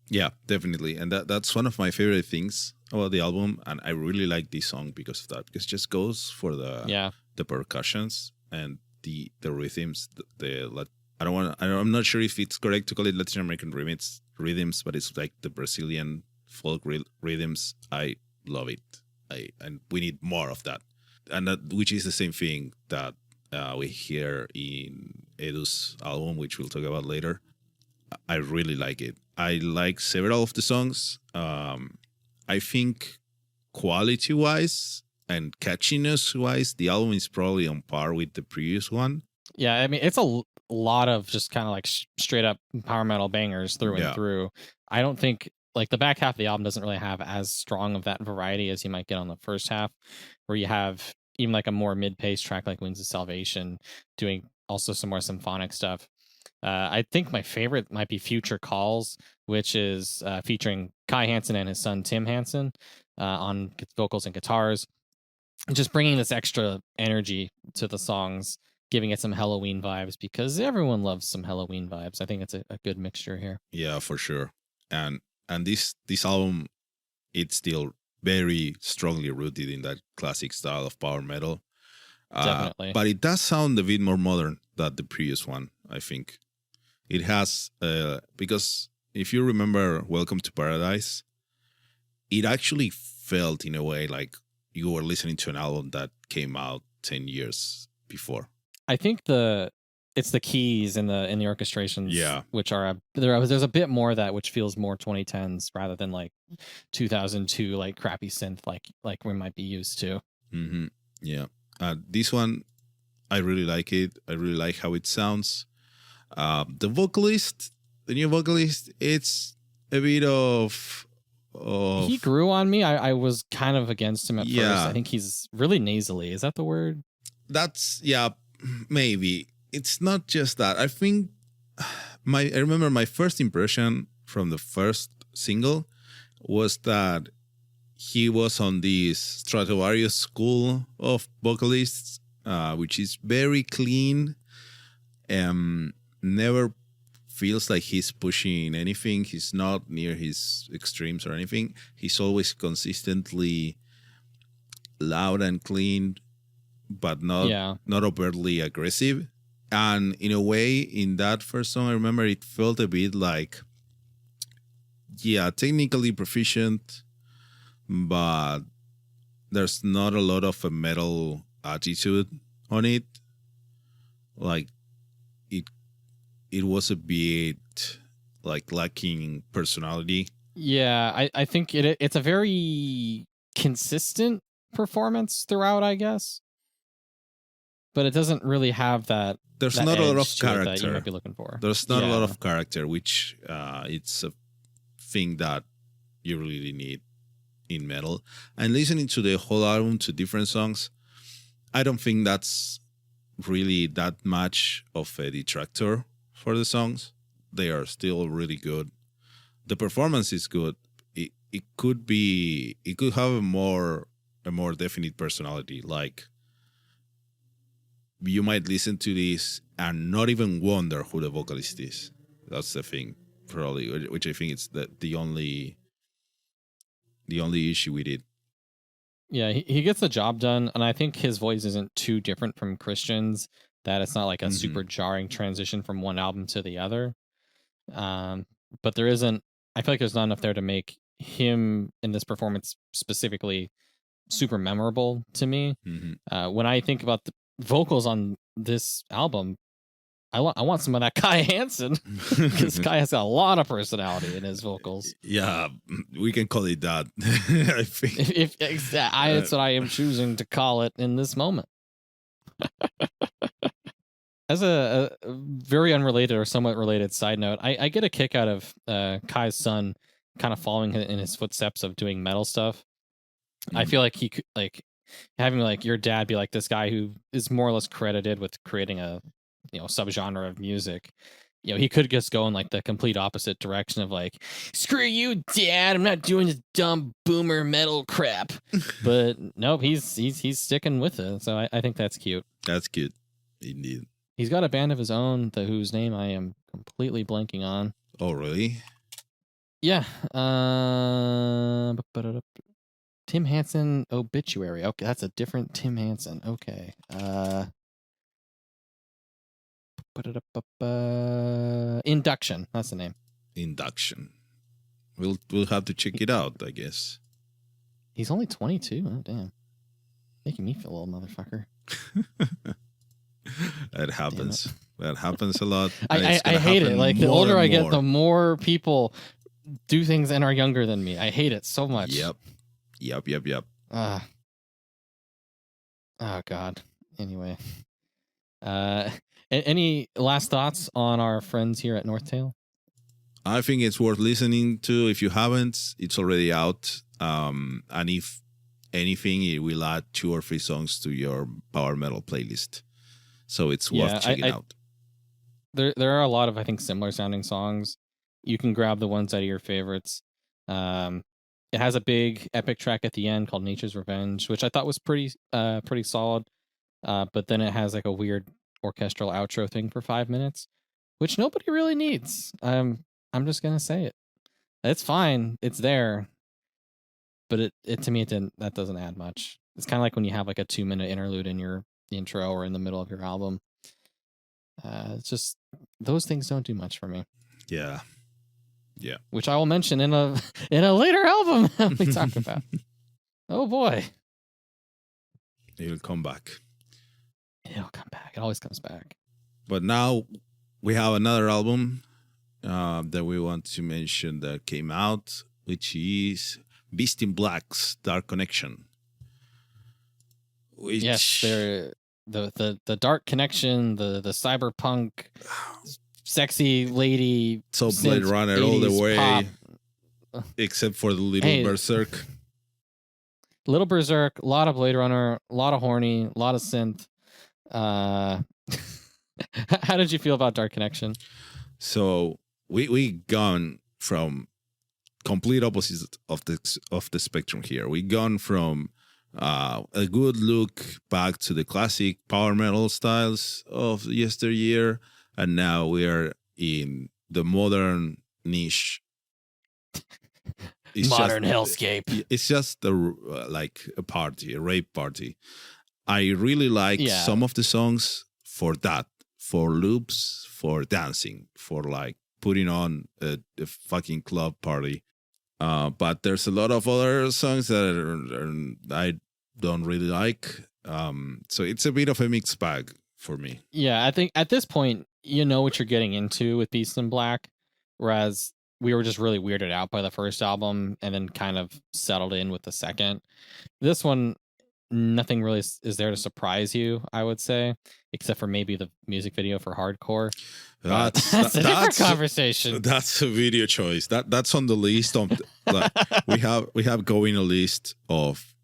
Yeah, definitely. And that's one of my favorite things about the album, and I really like this song because of that, because it just goes for the percussions and the rhythms, the I'm not sure if it's correct to call it Latin American rhythms, but it's like the Brazilian folk rhythms. I love it. And we need more of that. And which is the same thing that we hear in Edu's album, which we'll talk about later. I really like it. I like several of the songs. I think quality-wise and catchiness-wise, the album is probably on par with the previous one. Yeah, I mean, it's a lot of just kind of like straight up power metal bangers through and through. I don't think like the back half of the album doesn't really have as strong of that variety as you might get on the first half, where you have even like a more mid-paced track like Wings of Salvation doing also some more symphonic stuff. I think my favorite might be Future Calls, which is featuring Kai Hansen and his son Tim Hansen on vocals and guitars, just bringing this extra energy to the songs, giving it some Halloween vibes, because everyone loves some Halloween vibes. I think it's a good mixture here. Yeah, for sure. And this album, it's still very strongly rooted in that classic style of power metal. Definitely. But it does sound a bit more modern than the previous one, I think. It has, because if you remember Welcome to Paradise, it actually felt in a way like you were listening to an album that came out 10 years before. I think it's the keys in the orchestrations, which are there's a bit more of that which feels more 2010s rather than like 2002 like crappy synth like we might be used to. Mm-hmm. Yeah, this one I really like it. I really like how it sounds. The new vocalist, it's a bit of he grew on me. I was kind of against him at first. I think he's really nasally. Is that the word? That's maybe. It's not just that. I think I remember my first impression from the first single was that he was on this Stratovarius school of vocalists, which is very clean. Never feels like he's pushing anything. He's not near his extremes or anything. He's always consistently loud and clean, but not overtly aggressive. And in a way, in that first song, I remember it felt a bit like, technically proficient, but there's not a lot of a metal attitude on it. Like, it was a bit like lacking personality. Yeah, I think it's a very consistent performance throughout, I guess. But it doesn't really have that. There's not a lot of character that you might be looking for. There's not a lot of character, which it's a thing that you really need in metal. And listening to the whole album, to different songs, I don't think that's really that much of a detractor for the songs. They are still really good. The performance is good. It could have a more definite personality. Like, you might listen to this and not even wonder who the vocalist is. That's the thing, probably, which I think it's the only issue with it. Yeah, he gets the job done, and I think his voice isn't too different from Christian's, that it's not like a super jarring transition from one album to the other. But there isn't, I feel like there's not enough there to make him in this performance specifically super memorable to me. When I think about the vocals on this album, I want some of that Kai Hansen, because Kai has got a lot of personality in his vocals. Yeah, we can call it that. I think that's what I am choosing to call it in this moment. As a very unrelated or somewhat related side note, I get a kick out of Kai's son kind of following in his footsteps of doing metal stuff. I feel like he could, like, having like your dad be like this guy who is more or less credited with creating a subgenre of music. He could just go in like the complete opposite direction of like, screw you, Dad, I'm not doing this dumb boomer metal crap. But nope, he's sticking with it. So I think that's cute. That's cute, indeed. He's got a band of his own, whose name I am completely blanking on. Oh, really? Yeah. Tim Hansen Obituary. Okay, that's a different Tim Hansen. Okay. Induction. That's the name. Induction. We'll have to check it out, I guess. He's only 22. Oh, damn. Making me feel a little motherfucker. That happens. That happens a lot. I hate it. Like, the older I get, the more people do things and are younger than me. I hate it so much. Yep. Oh, God. Anyway. Any last thoughts on our friends here at NorthTale? I think it's worth listening to. If you haven't, it's already out. And if anything, it will add 2 or 3 songs to your power metal playlist. So it's worth checking out. There are a lot of, I think, similar sounding songs. You can grab the ones out of your favorites. It has a big epic track at the end called Nature's Revenge, which I thought was pretty solid. But then it has like a weird orchestral outro thing for 5 minutes, which nobody really needs. I'm just gonna say it. It's fine. It's there. But it to me, that doesn't add much. It's kind of like when you have like a 2-minute interlude in your intro or in the middle of your album. It's just, those things don't do much for me. Yeah. Which I will mention in a later album we talk about. Oh boy. It'll come back. It'll come back. It always comes back. But now we have another album that we want to mention that came out, which is Beast in Black's Dark Connection. Yes, they're the Dark Connection, the cyberpunk, sexy lady. So Blade Runner all the way, pop. Except for the little Berserk. Little Berserk, a lot of Blade Runner, a lot of horny, a lot of synth. How did you feel about Dark Connection? So we gone from complete opposites of the spectrum here. We gone from a good look back to the classic power metal styles of yesteryear, and now we are in the modern niche. Modern hellscape. It's just like a party, a rave party. I really like some of the songs for that, for loops, for dancing, for like putting on a fucking club party. But there's a lot of other songs that I don't really like. So it's a bit of a mixed bag for me. Yeah, I think at this point, you know what you're getting into with Beast in Black, whereas we were just really weirded out by the first album and then kind of settled in with the second. This one, nothing really is there to surprise you, I would say, except for maybe the music video for Hardcore. That's a different conversation. That's a video choice. That's on the list of like, we have going a list of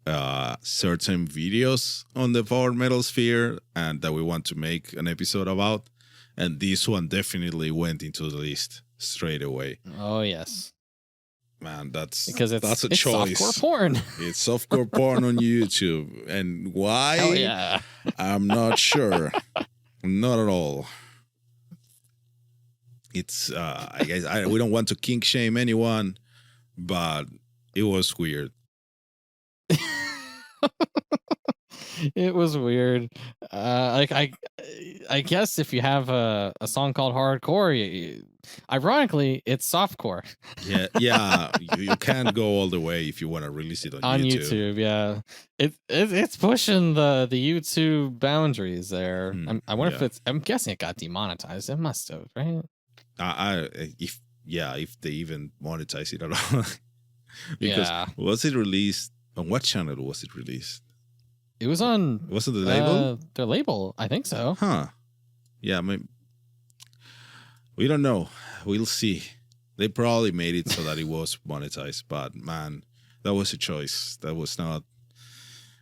certain videos on the power metal sphere and that we want to make an episode about, and this one definitely went into the list straight away. Oh yes, man, that's a choice. Softcore porn. It's softcore porn on YouTube, and why? Oh yeah, I'm not sure. Not at all. It's I guess we don't want to kink shame anyone, but it was weird. It was weird. Like I guess if you have a song called Hardcore, ironically, it's softcore. Yeah. You can't go all the way if you want to release it on YouTube. Yeah, it's pushing the YouTube boundaries there. I wonder if I'm guessing it got demonetized. It must have, right? If they even monetize it at all. Because was it released on what channel was it released? It was on. Was it the label? Their label, I think so. Huh. Yeah, we don't know. We'll see. They probably made it so that it was monetized, but man, that was a choice. That was not.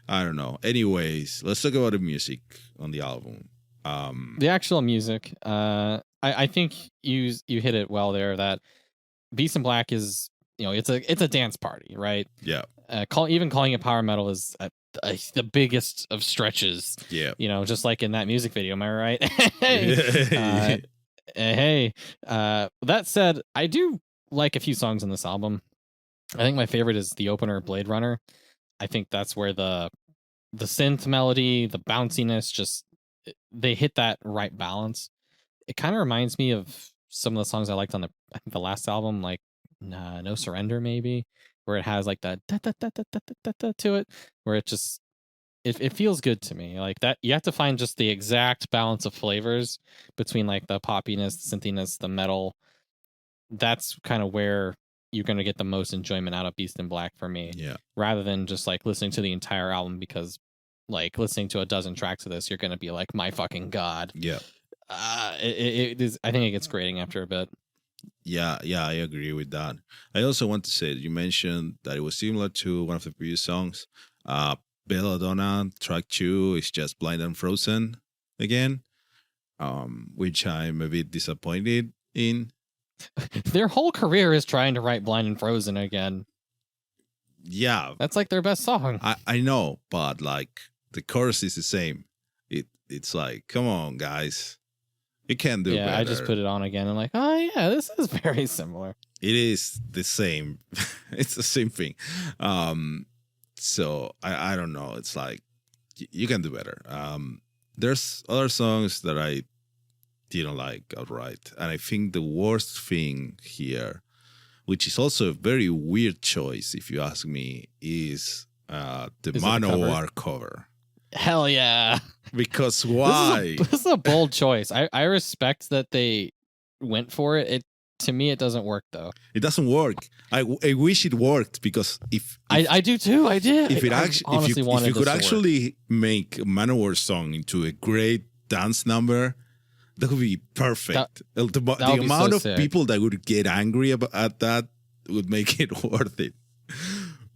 I don't know. Anyways, let's talk about the music on the album. The actual music. I think you hit it well there. That Beast in Black is, it's a dance party, right? Yeah. Even calling it power metal is the biggest of stretches. Yeah. Just like in that music video. Am I right? Hey. That said, I do like a few songs on this album. I think my favorite is the opener, Blade Runner. I think that's where the synth melody, the bounciness, just they hit that right balance. it kind of reminds me of some of the songs I liked on the last album, like No Surrender, maybe, where it has like that to it, where it just it feels good to me. Like that, you have to find just the exact balance of flavors between like the poppiness, the synthiness, the metal. That's kind of where you're going to get the most enjoyment out of Beast in Black for me. Yeah. Rather than just like listening to the entire album, because like listening to a dozen tracks of this, you're going to be like, my fucking God. Yeah. It is. I think it gets grating after a bit. Yeah, I agree with that. I also want to say, you mentioned that it was similar to one of the previous songs. Belladonna, track 2 is just Blind and Frozen again, which I'm a bit disappointed in. Their whole career is trying to write Blind and Frozen again. Yeah. That's like their best song. I know, but like the chorus is the same. It's like, come on, guys. You can do better. I just put it on again and like, oh yeah, this is very similar. It is the same. It's the same thing. So I don't know. It's like you can do better. There's other songs that I didn't like outright, and I think the worst thing here, which is also a very weird choice if you ask me, is the Manowar cover. Hell yeah. Because why? This is a bold choice. I respect that they went for it. To me, it doesn't work though. It doesn't work. I wish it worked, because if I do too. I did. If you could actually make Manowar song into a great dance number, that would be perfect. The amount of people that would get angry at that would make it worth it.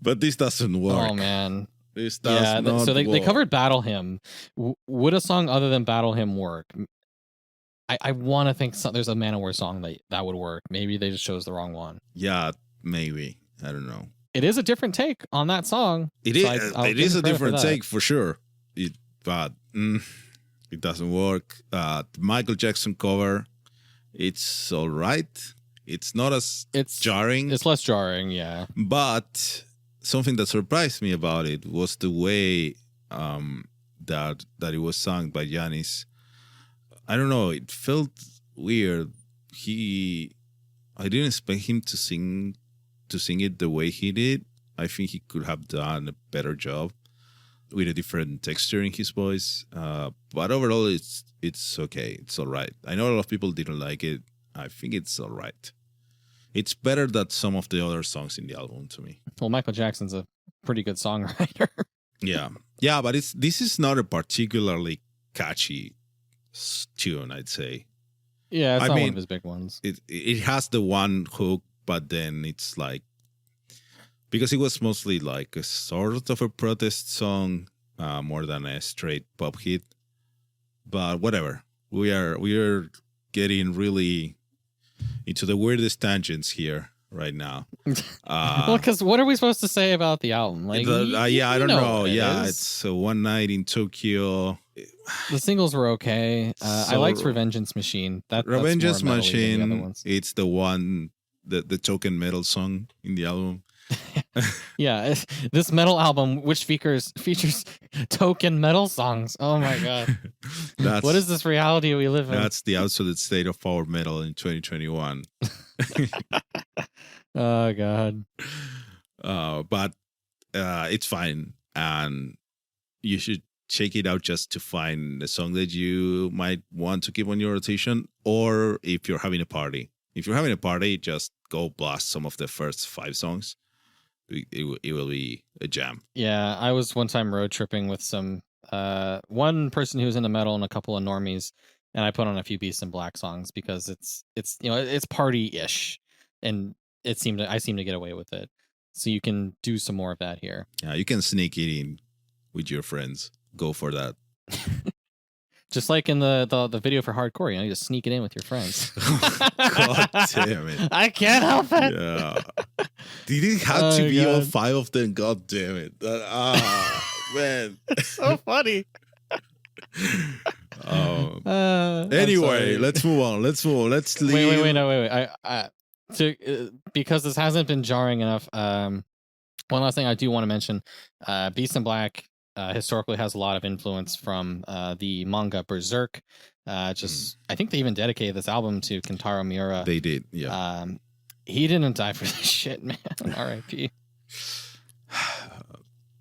But this doesn't work. Oh man. This does not so they work. covered Battle Hymn. Would a song other than Battle Hymn work? I want to think there's a Manowar song that would work. Maybe they just chose the wrong one. Yeah, maybe. I don't know. It is a different take on that song. It is a different take for sure. But it doesn't work. The Michael Jackson cover, it's all right. It's not as jarring. It's less jarring, yeah. But something that surprised me about it was the way that it was sung by Giannis. I don't know. It felt weird. I didn't expect him to sing it the way he did. I think he could have done a better job with a different texture in his voice. But overall, it's okay. It's all right. I know a lot of people didn't like it. I think it's all right. It's better than some of the other songs in the album to me. Well, Michael Jackson's a pretty good songwriter. Yeah, but this is not a particularly catchy tune, I'd say. Yeah, it's not one of his big ones. It has the one hook, but then it's like, because it was mostly like a sort of a protest song, more than a straight pop hit. But whatever, we are getting really into the weirdest tangents here right now. Well, because what are we supposed to say about the album? Like, I don't know. It's One Night in Tokyo. The singles were okay. I liked Revengeance Machine. Revengeance Machine. It's the one, the token metal song in the album. Yeah, this metal album, which features token metal songs. Oh my God. What is this reality we live in? That's the absolute state of power metal in 2021. Oh God. But it's fine, and you should check it out just to find a song that you might want to keep on your rotation, or if you're having a party. If you're having a party, just go blast some of the first 5 songs. It will be a jam. Yeah, I was one time road tripping with some one person who was into metal and a couple of normies, and I put on a few Beast in Black songs because it's it's party-ish, and I seem to get away with it. So you can do some more of that here. Yeah, you can sneak it in with your friends. Go for that. Just like in the video for Hardcore, you just sneak it in with your friends. God damn it. I can't help it. Yeah. Did it have to be all 5 of them? God damn it. Man. So funny. Anyway, let's move on. Let's leave. Wait. Because this hasn't been jarring enough, one last thing I do want to mention, Beast in Black historically has a lot of influence from the manga Berserk. I think they even dedicated this album to Kentaro Miura. They did, yeah. He didn't die for this shit, man. R.I.P.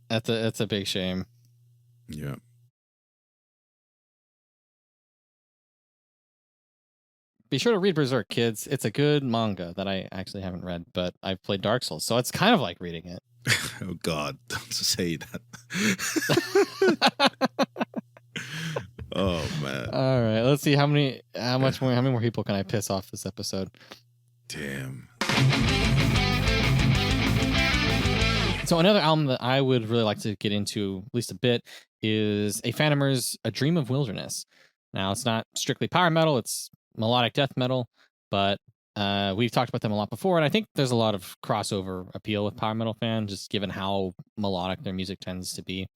That's a big shame. Yeah. Be sure to read Berserk, kids. It's a good manga that I actually haven't read, but I've played Dark Souls, so it's kind of like reading it. Oh God, don't say that. Oh man. All right, let's see how many more people can I piss off this episode? Damn. So another album that I would really like to get into at least a bit is Aephanemer's A Dream of Wilderness. Now, it's not strictly power metal, it's melodic death metal, but we've talked about them a lot before, and I think there's a lot of crossover appeal with power metal fans, just given how melodic their music tends to be.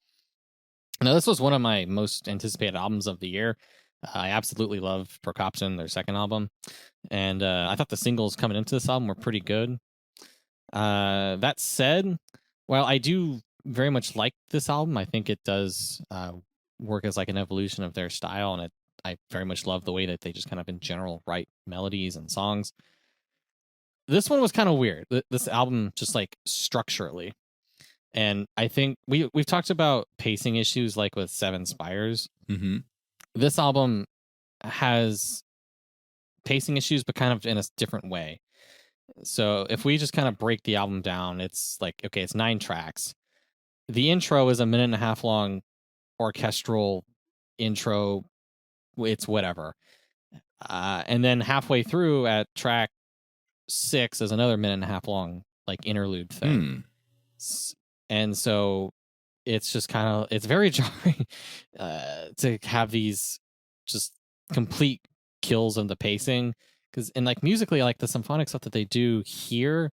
Now, this was one of my most anticipated albums of the year. I absolutely love Procopton, their second album, and I thought the singles coming into this album were pretty good. That said, while I do very much like this album, I think it does work as like an evolution of their style, and I very much love the way that they just kind of in general write melodies and songs. This one was kind of weird. This album, just like structurally, and I think we've talked about pacing issues like with Seven Spires. Mm-hmm. This album has pacing issues, but kind of in a different way. So if we just kind of break the album down, it's like, okay, it's 9 tracks. The intro is a 1.5 minute long orchestral intro. It's whatever. And then halfway through at track 6 is another 1.5 minute long like interlude thing. And so it's just kind of, it's very jarring to have these just complete kills of the pacing. And like musically, like the symphonic stuff that they do here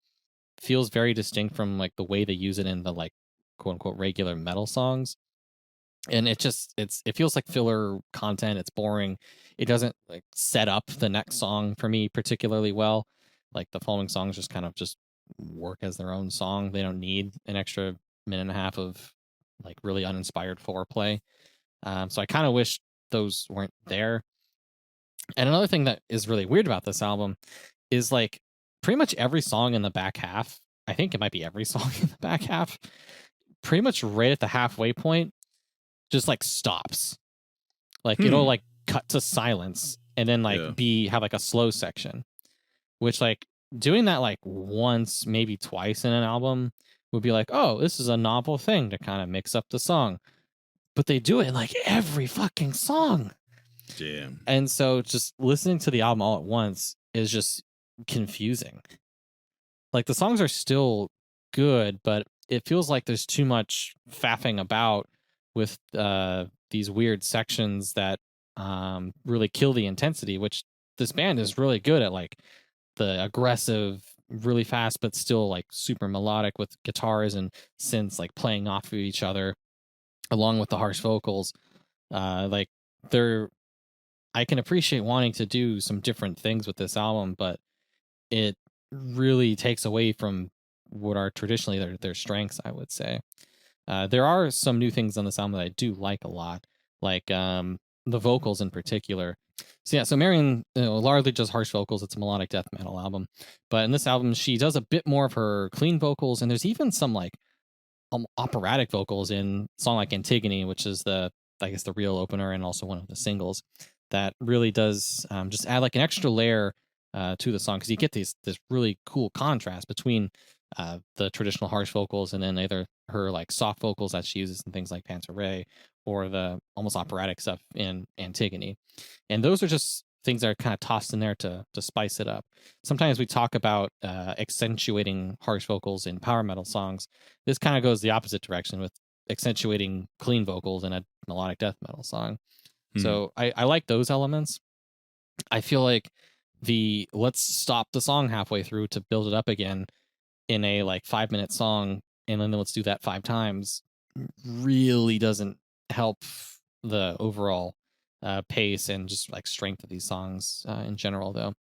feels very distinct from like the way they use it in the like quote unquote regular metal songs. And it feels like filler content. It's boring. It doesn't like set up the next song for me particularly well. Like the following songs just kind of just work as their own song. They don't need an extra 1.5 minutes of like really uninspired foreplay. So I kind of wish those weren't there. And another thing that is really weird about this album is like pretty much every song in the back half, I think it might be every song in the back half, pretty much right at the halfway point, just like stops. Like it'll like cut to silence and then like have like a slow section, which like doing that like once, maybe twice in an album would be like, oh, this is a novel thing to kind of mix up the song. But they do it in like every fucking song. Damn. And so just listening to the album all at once is just confusing. Like the songs are still good, but it feels like there's too much faffing about with these weird sections that really kill the intensity, which this band is really good at, like the aggressive, really fast, but still like super melodic with guitars and synths like playing off of each other along with the harsh vocals. Like I can appreciate wanting to do some different things with this album, but it really takes away from what are traditionally their strengths, I would say. There are some new things on this album that I do like a lot, like the vocals in particular. So Marion largely just harsh vocals. It's a melodic death metal album. But in this album, she does a bit more of her clean vocals, and there's even some like operatic vocals in a song like Antigone, which is the real opener and also one of the singles. That really does just add like an extra layer to the song, because you get this really cool contrast between the traditional harsh vocals and then either her like soft vocals that she uses in things like Pantaray or the almost operatic stuff in Antigone. And those are just things that are kind of tossed in there to spice it up. Sometimes we talk about accentuating harsh vocals in power metal songs. This kind of goes the opposite direction with accentuating clean vocals in a melodic death metal song. So I like those elements. I feel like let's stop the song halfway through to build it up again in a like 5-minute song, and then let's do that 5 times really doesn't help the overall pace and just like strength of these songs in general, though.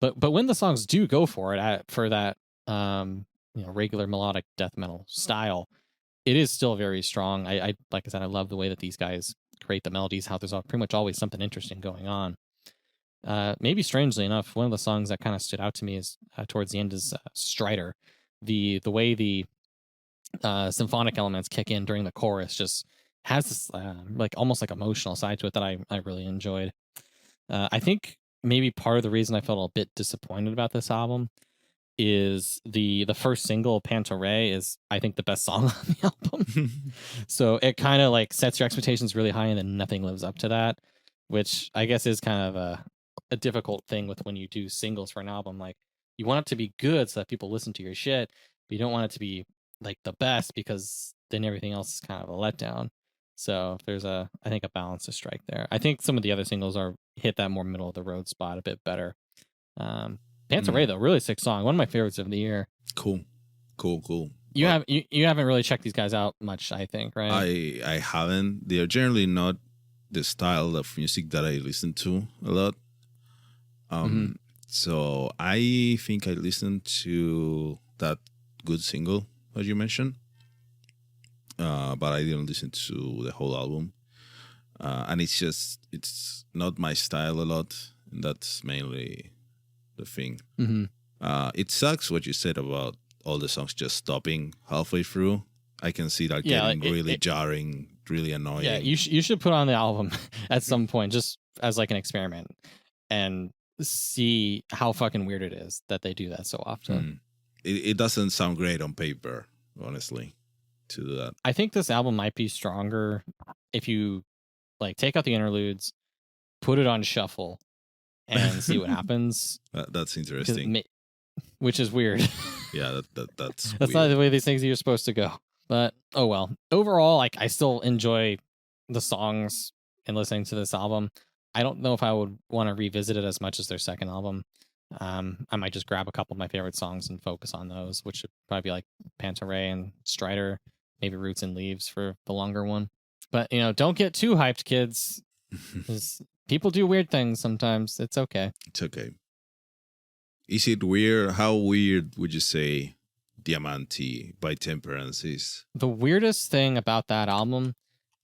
But when the songs do go for it for that regular melodic death metal style, it is still very strong. I like I said, I love the way that these guys create the melodies, how there's pretty much always something interesting going on. Maybe strangely enough, one of the songs that kind of stood out to me is towards the end is Strider. The way the symphonic elements kick in during the chorus just has this like almost like emotional side to it that I really enjoyed. I think maybe part of the reason I felt a bit disappointed about this album is the first single, Pantoray, is I think the best song on the album. So it kind of like sets your expectations really high and then nothing lives up to that, which I guess is kind of a difficult thing with when you do singles for an album. Like you want it to be good so that people listen to your shit, but you don't want it to be like the best because then everything else is kind of a letdown. So there's I think a balance to strike there. I think some of the other singles are hit that more middle of the road spot a bit better. Pantoray though, really sick song. One of my favorites of the year. Cool. You haven't really checked these guys out much, I think, right? I haven't. They are generally not the style of music that I listen to a lot. So I think I listened to that good single that you mentioned, but I didn't listen to the whole album. And it's not my style a lot, and that's mainly the thing. It sucks what you said about all the songs just stopping halfway through. I can see that getting really jarring, really annoying. Yeah, you should put on the album at some point just as like an experiment and see how fucking weird it is that they do that so often. It doesn't sound great on paper, honestly, to do that. I think this album might be stronger if you like take out the interludes, put it on shuffle, and see what happens. That's interesting. Which is weird. Yeah, that's weird. Not the way these things are supposed to go. But oh well. Overall, like I still enjoy the songs and listening to this album. I don't know if I would want to revisit it as much as their second album. I might just grab a couple of my favorite songs and focus on those, which would probably be like Pantoray and Strider, maybe Roots and Leaves for the longer one. But don't get too hyped, kids. People do weird things sometimes. It's okay. It's okay. Is it weird? How weird would you say Diamanti by Temperance is? The weirdest thing about that album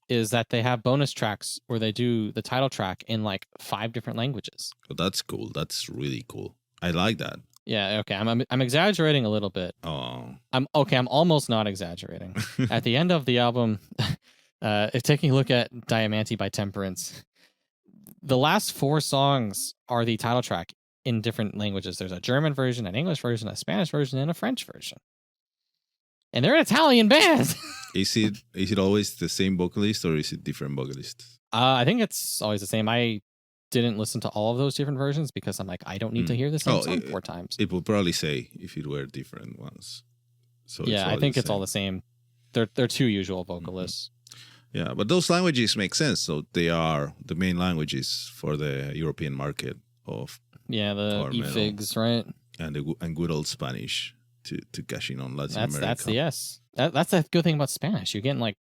is that they have bonus tracks where they do the title track in like 5 different languages. Oh, that's cool. That's really cool. I like that. Yeah, okay. I'm exaggerating a little bit. Oh. I'm almost not exaggerating. At the end of the album, taking a look at Diamanti by Temperance, the last 4 songs are the title track in different languages. There's a German version, an English version, a Spanish version, and a French version. And they're an Italian band. Is it always the same vocalist or is it different vocalists? I think it's always the same. I didn't listen to all of those different versions because I'm like, I don't need to hear the same song 4 times. It will probably say if it were different ones. So yeah, I think it's all the same. They're 2 usual vocalists. Yeah, but those languages make sense. So they are the main languages for the European market of the e-figs, right? And good old Spanish to cash in on Latin America. That's the yes. That's the good thing about Spanish. You're getting like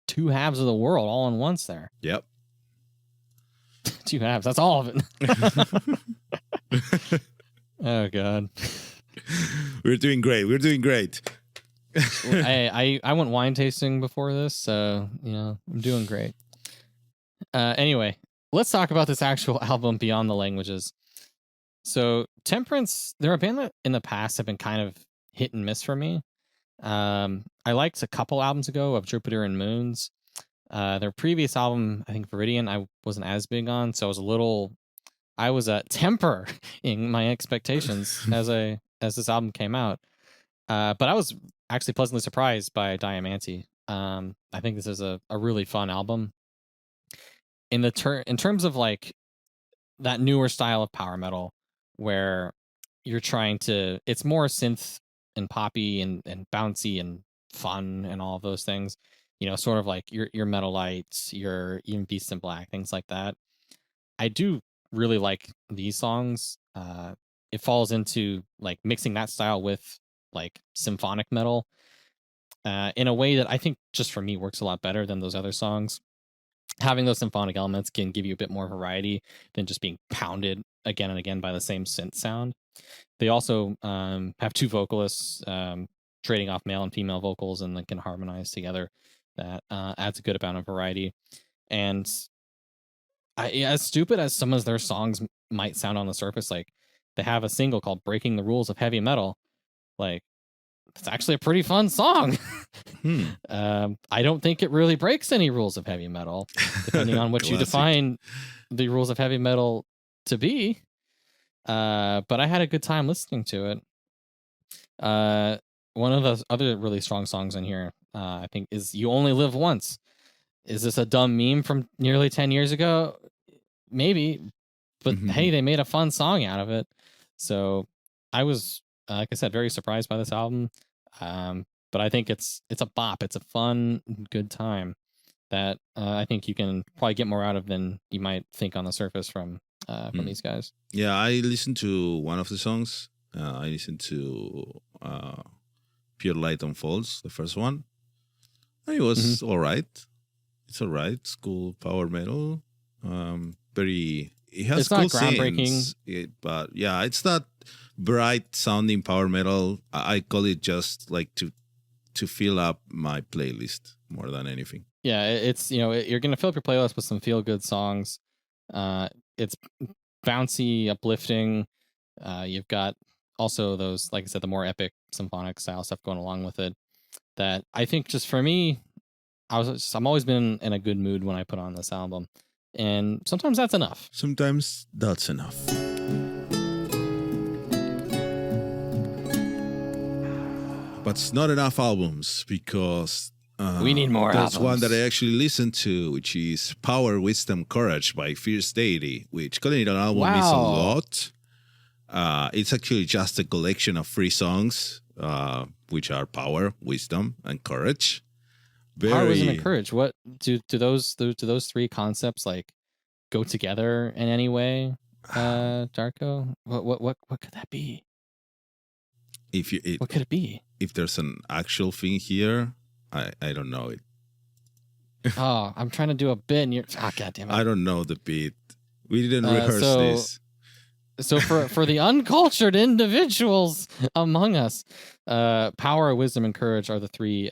2 halves of the world all in once there. Yep. 2 halves. That's all of it. Oh God. We're doing great. I went wine tasting before this, so I'm doing great. Anyway, let's talk about this actual album beyond the languages. So Temperance, they're a band that in the past have been kind of hit and miss for me. I liked a couple albums ago of Jupiter and Moons. Their previous album, I think Viridian, I wasn't as big on, so I was tempering my expectations as this album came out. But I was actually pleasantly surprised by Diamanti. I think this is a really fun album. In terms of like that newer style of power metal, where you're trying to, it's more synth and poppy and bouncy and fun and all of those things. Sort of like your Metal Lights, your even Beast in Black, things like that. I do really like these songs. It falls into like mixing that style with like symphonic metal in a way that I think just for me works a lot better than those other songs. Having those symphonic elements can give you a bit more variety than just being pounded again and again by the same synth sound. They also have 2 vocalists, trading off male and female vocals and then can harmonize together. That adds a good amount of variety. And as stupid as some of their songs might sound on the surface, like they have a single called "Breaking the Rules of Heavy Metal." Like, it's actually a pretty fun song. I don't think it really breaks any rules of heavy metal, depending on what you define the rules of heavy metal to be. But I had a good time listening to it. One of the other really strong songs in here, I think, is "You Only Live Once." Is this a dumb meme from nearly 10 years ago? Maybe. But hey, they made a fun song out of it. So I was, like I said, very surprised by this album. But I think it's a bop. It's a fun, good time that I think you can probably get more out of than you might think on the surface from these guys. Yeah, I listened to one of the songs. I listened to Pure Light Unfolds, the first one. And it was all right. It's all right. It's cool power metal. It has cool scenes, but yeah, it's not bright sounding power metal. I call it just like to fill up my playlist more than anything. Yeah, it's, you're gonna fill up your playlist with some feel good songs. It's bouncy, uplifting. You've got also those, like I said, the more epic symphonic style stuff going along with it. That I think, just for me, I'm always been in a good mood when I put on this album, and sometimes that's enough. Sometimes that's enough. But it's not enough albums, because we need more there's albums. One that I actually listened to, which is Power, Wisdom, Courage by Fierce Deity, which calling it an album is a lot. It's actually just a collection of 3 songs, which are Power, Wisdom, and Courage. Power, Wisdom, and Courage. What do those 3 concepts like go together in any way, Darko? What could that be? What could it be? If there's an actual thing here, I don't know it. Oh, I'm trying to do a bit, and you're God damn it! I don't know the beat. We didn't rehearse this. So for the uncultured individuals among us, Power, Wisdom, and Courage are the 3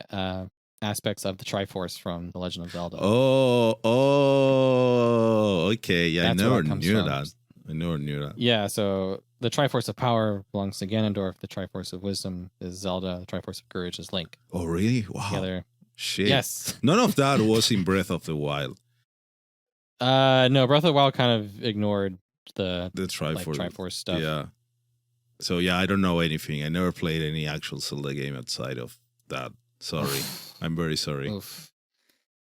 aspects of the Triforce from The Legend of Zelda. Okay. Yeah, I never knew that. Yeah, so the Triforce of Power belongs to Ganondorf. The Triforce of Wisdom is Zelda. The Triforce of Courage is Link. Oh, really? Wow. Together. Shit. Yes. None of that was in Breath of the Wild. No, Breath of the Wild kind of ignored the Triforce stuff. Yeah. So yeah, I don't know anything. I never played any actual Zelda game outside of that. Sorry. I'm very sorry. Oof.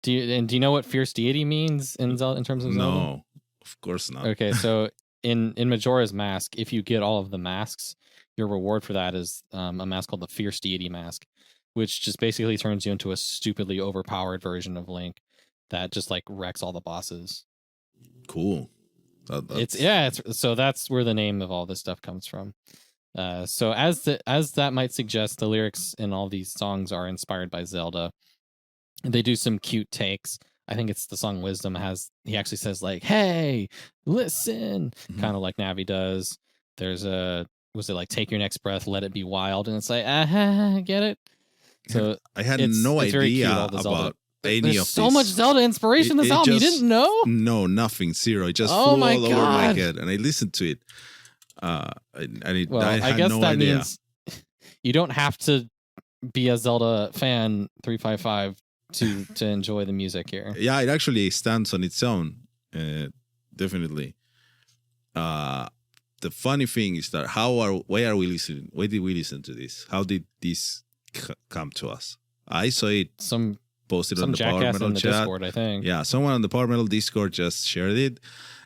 Do you know what Fierce Deity means in terms of Zelda? No, of course not. Okay, so in Majora's Mask, if you get all of the masks, your reward for that is a mask called the Fierce Deity mask, which just basically turns you into a stupidly overpowered version of Link that just like wrecks all the bosses. Cool. So that's where the name of all this stuff comes from. So as that might suggest, the lyrics in all these songs are inspired by Zelda. They do some cute takes. I think it's the song Wisdom he actually says like, "Hey, listen," kind of like Navi does. There's was it like "Take your next breath, let it be wild," and it's like, get it? So I had no idea about any There's of so this. much Zelda inspiration in this album. You didn't know? No, nothing. Zero. It just flew all over my head, and I listened to it. I guess no that idea. means you don't have to be a Zelda fan 355 to enjoy the music here. Yeah, it actually stands on its own. Definitely. The funny thing is that why are we listening? Why did we listen to this? How did this come to us? I saw it posted on the Power Metal in the chat. Discord, I think. Yeah, someone on the Power Metal Discord just shared it,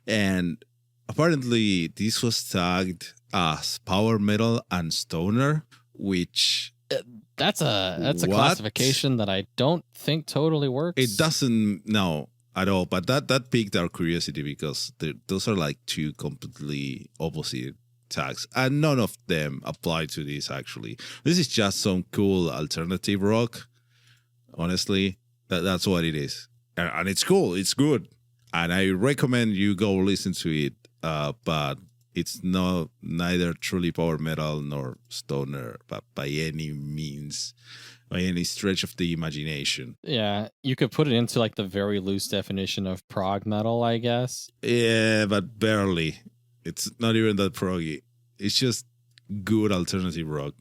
and apparently this was tagged as Power Metal and Stoner, which that's a classification that I don't think totally works. It doesn't at all, but that piqued our curiosity because those are like 2 completely opposite tags, and none of them apply to this. Actually, this is just some cool alternative rock. Honestly, that's what it is, and it's cool. It's good, and I recommend you go listen to it. But It's neither truly power metal nor stoner, but by any means, by any stretch of the imagination. Yeah, you could put it into like the very loose definition of prog metal, I guess. Yeah, but barely. It's not even that proggy. It's just good alternative rock.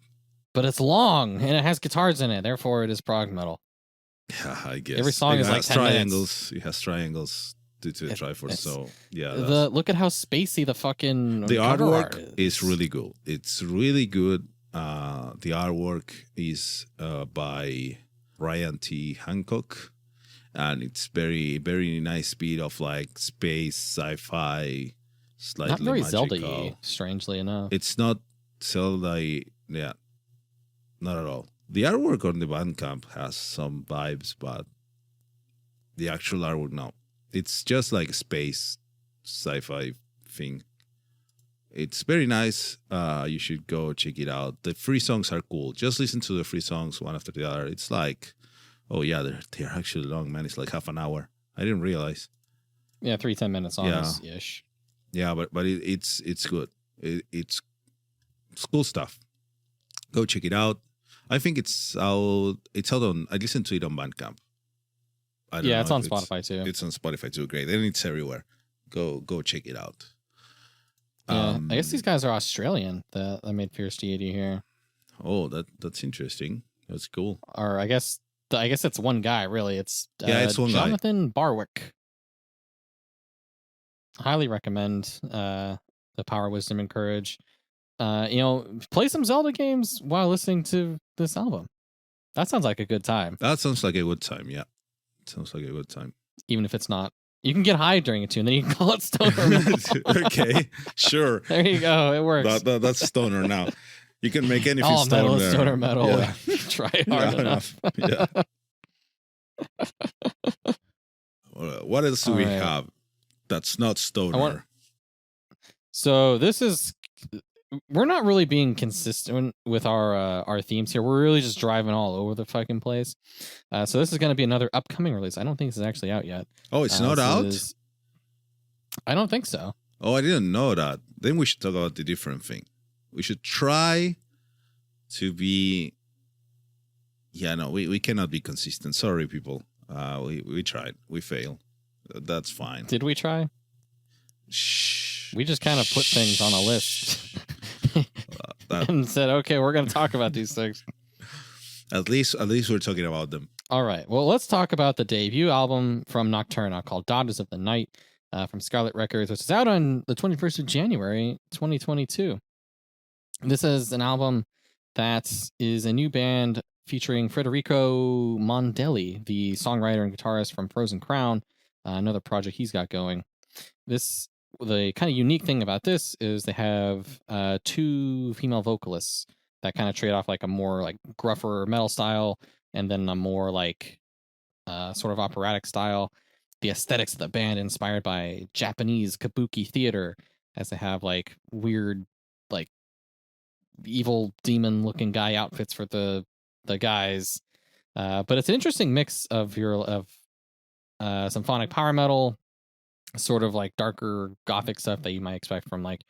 But it's long and it has guitars in it, therefore it is prog metal. Yeah, I guess Every song is like 10 triangles. minutes. It has triangles to Triforce. So yeah, look at how spacey the fucking the cover artwork art is really good. It's really good. The artwork is by Ryan T. Hancock, and it's very, very nice beat of like space, sci-fi, slightly not very magical. Zelda-y, strangely enough. It's not Zelda-y, yeah, not at all. The artwork on the Bandcamp has some vibes, but the actual artwork, no. It's just like a space sci-fi thing. It's very nice. You should go check it out. The free songs are cool. Just listen to the free songs one after the other. It's like, oh yeah, they're actually long, man. It's like half an hour. I didn't realize. Yeah, 3 10-minute songs ish. Yeah, but it's good. It's cool stuff. Go check it out. I think it's out. It's out on. I listened to it on Bandcamp. Yeah, it's on Spotify too. It's on Spotify too. Great, and it's everywhere. Go check it out. Yeah, I guess these guys are Australian that made Fierce Deity here. Oh, that's interesting. That's cool. Or I guess it's one guy. Really, it's it's one guy. Jonathan Barwick. Highly recommend the Power, Wisdom, and Courage. Play some Zelda games while listening to this album. That sounds like a good time. That sounds like a good time. Yeah, sounds like a good time. Even if it's not, you can get high during it too, and then you can call it stoner metal. Okay, sure. There you go. It works. That's stoner now. You can make anything stoner. All metal is stoner metal. Yeah. Try hard enough. Yeah. What else do we have that's not stoner? So this is. We're not really being consistent with our themes here. We're really just driving all over the fucking place. So this is going to be another upcoming release. I don't think this is actually out yet. Oh, it's not out? I don't think so. Oh, I didn't know that. Then we should talk about the different thing. We should try to be... Yeah, no, we cannot be consistent. Sorry, people. We tried. We failed. That's fine. Did we try? Shh. We just kind of put things on a list. And said, okay, we're going to talk about these things. At least we're talking about them. All right. Well, let's talk about the debut album from Nocturna called Daughters of the Night from Scarlet Records, which is out on the 21st of January, 2022. This is an album that is a new band featuring Federico Mondelli, the songwriter and guitarist from Frozen Crown, another project he's got going. The kind of unique thing about this is they have 2 female vocalists that kind of trade off like a more like gruffer metal style and then a more like sort of operatic style. The aesthetics of the band inspired by Japanese kabuki theater, as they have like weird like evil demon looking guy outfits for the guys. But it's an interesting mix of symphonic power metal, sort of like darker gothic stuff that you might expect from like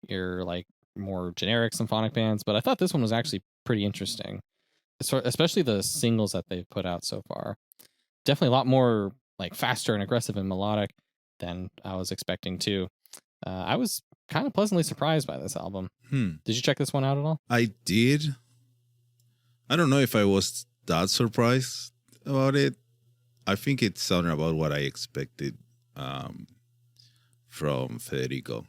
your like more generic symphonic bands. But I thought this one was actually pretty interesting, especially the singles that they've put out so far. Definitely a lot more like faster and aggressive and melodic than I was expecting too. I was kind of pleasantly surprised by this album. Did you check this one out at all? I did. I don't know if I was that surprised about it. I think it sounded about what I expected from Federico,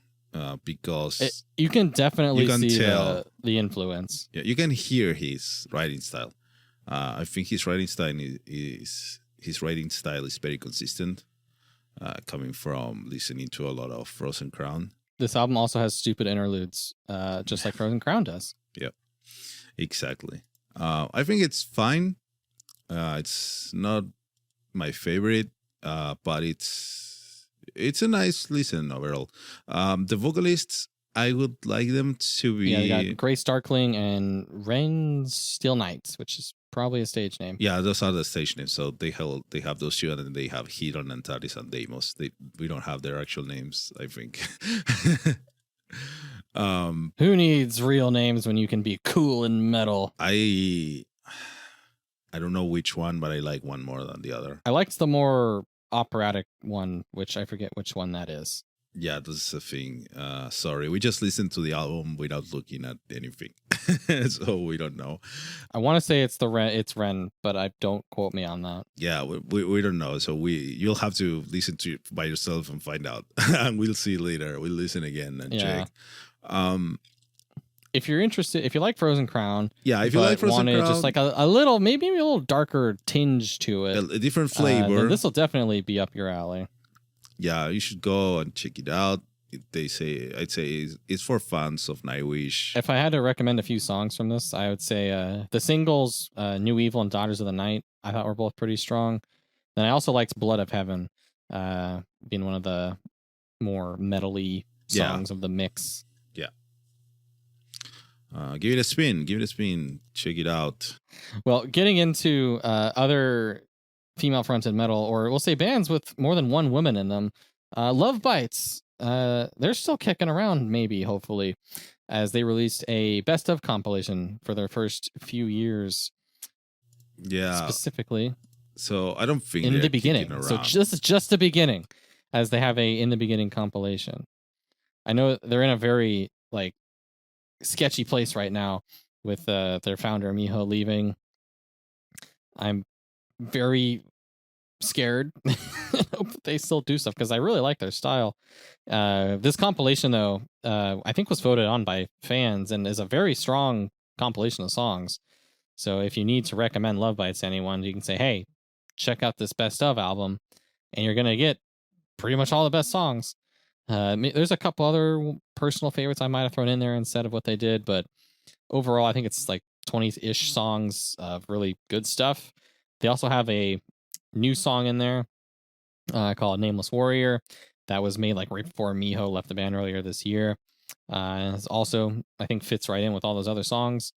because you can definitely see the influence. Yeah, you can hear his writing style. I think his writing style is very consistent, coming from listening to a lot of Frozen Crown. This album also has stupid interludes, just like Frozen Crown does. Yeah, exactly. I think it's fine. It's not my favorite, but it's a nice listen overall. The vocalists, I would like them to be... Yeah, they got Grace Darkling and Ren Steel Knight, which is probably a stage name. Yeah, those are the stage names. So they have those two, and then they have Hiron and Taris and Deimos. We don't have their actual names, I think. Who needs real names when you can be cool in metal? I don't know which one, but I like one more than the other. I liked the more operatic one, which I forget which one that is. Yeah, that's the thing. Sorry, we just listened to the album without looking at anything, so we don't know. I want to say it's Ren, but I don't quote me on that. Yeah, we don't know. So you'll have to listen to it by yourself and find out, and we'll see later. We'll listen again and check. If you're interested, if you like Frozen Crown, if you like Frozen Crown, just like a little, maybe a little darker tinge to it, a different flavor, this will definitely be up your alley. Yeah, you should go and check it out. I'd say it's for fans of Nightwish. If I had to recommend a few songs from this, I would say the singles, New Evil and Daughters of the Night, I thought were both pretty strong. Then I also liked Blood of Heaven, being one of the more metal-y songs of the mix. Yeah. Give it a spin. Check it out. Well, getting into other female-fronted metal, or we'll say bands with more than one woman in them, Lovebites. They're still kicking around, maybe, hopefully, as they released a best of compilation for their first few years. Yeah. Specifically. So I don't think in the beginning. So this is just the beginning, as they have a in the beginning compilation. I know they're in a very sketchy place right now with their founder Miho leaving. I'm very scared. I hope that they still do stuff because I really like their style. This compilation, though, I think was voted on by fans and is a very strong compilation of songs. So if you need to recommend Lovebites to anyone, you can say, hey, check out this best of album, and you're going to get pretty much all the best songs. There's a couple other personal favorites I might have thrown in there instead of what they did, but overall, I think it's like 20-ish songs of really good stuff. They also have a new song in there called Nameless Warrior that was made right before Miho left the band earlier this year. It's also, I think, fits right in with all those other songs.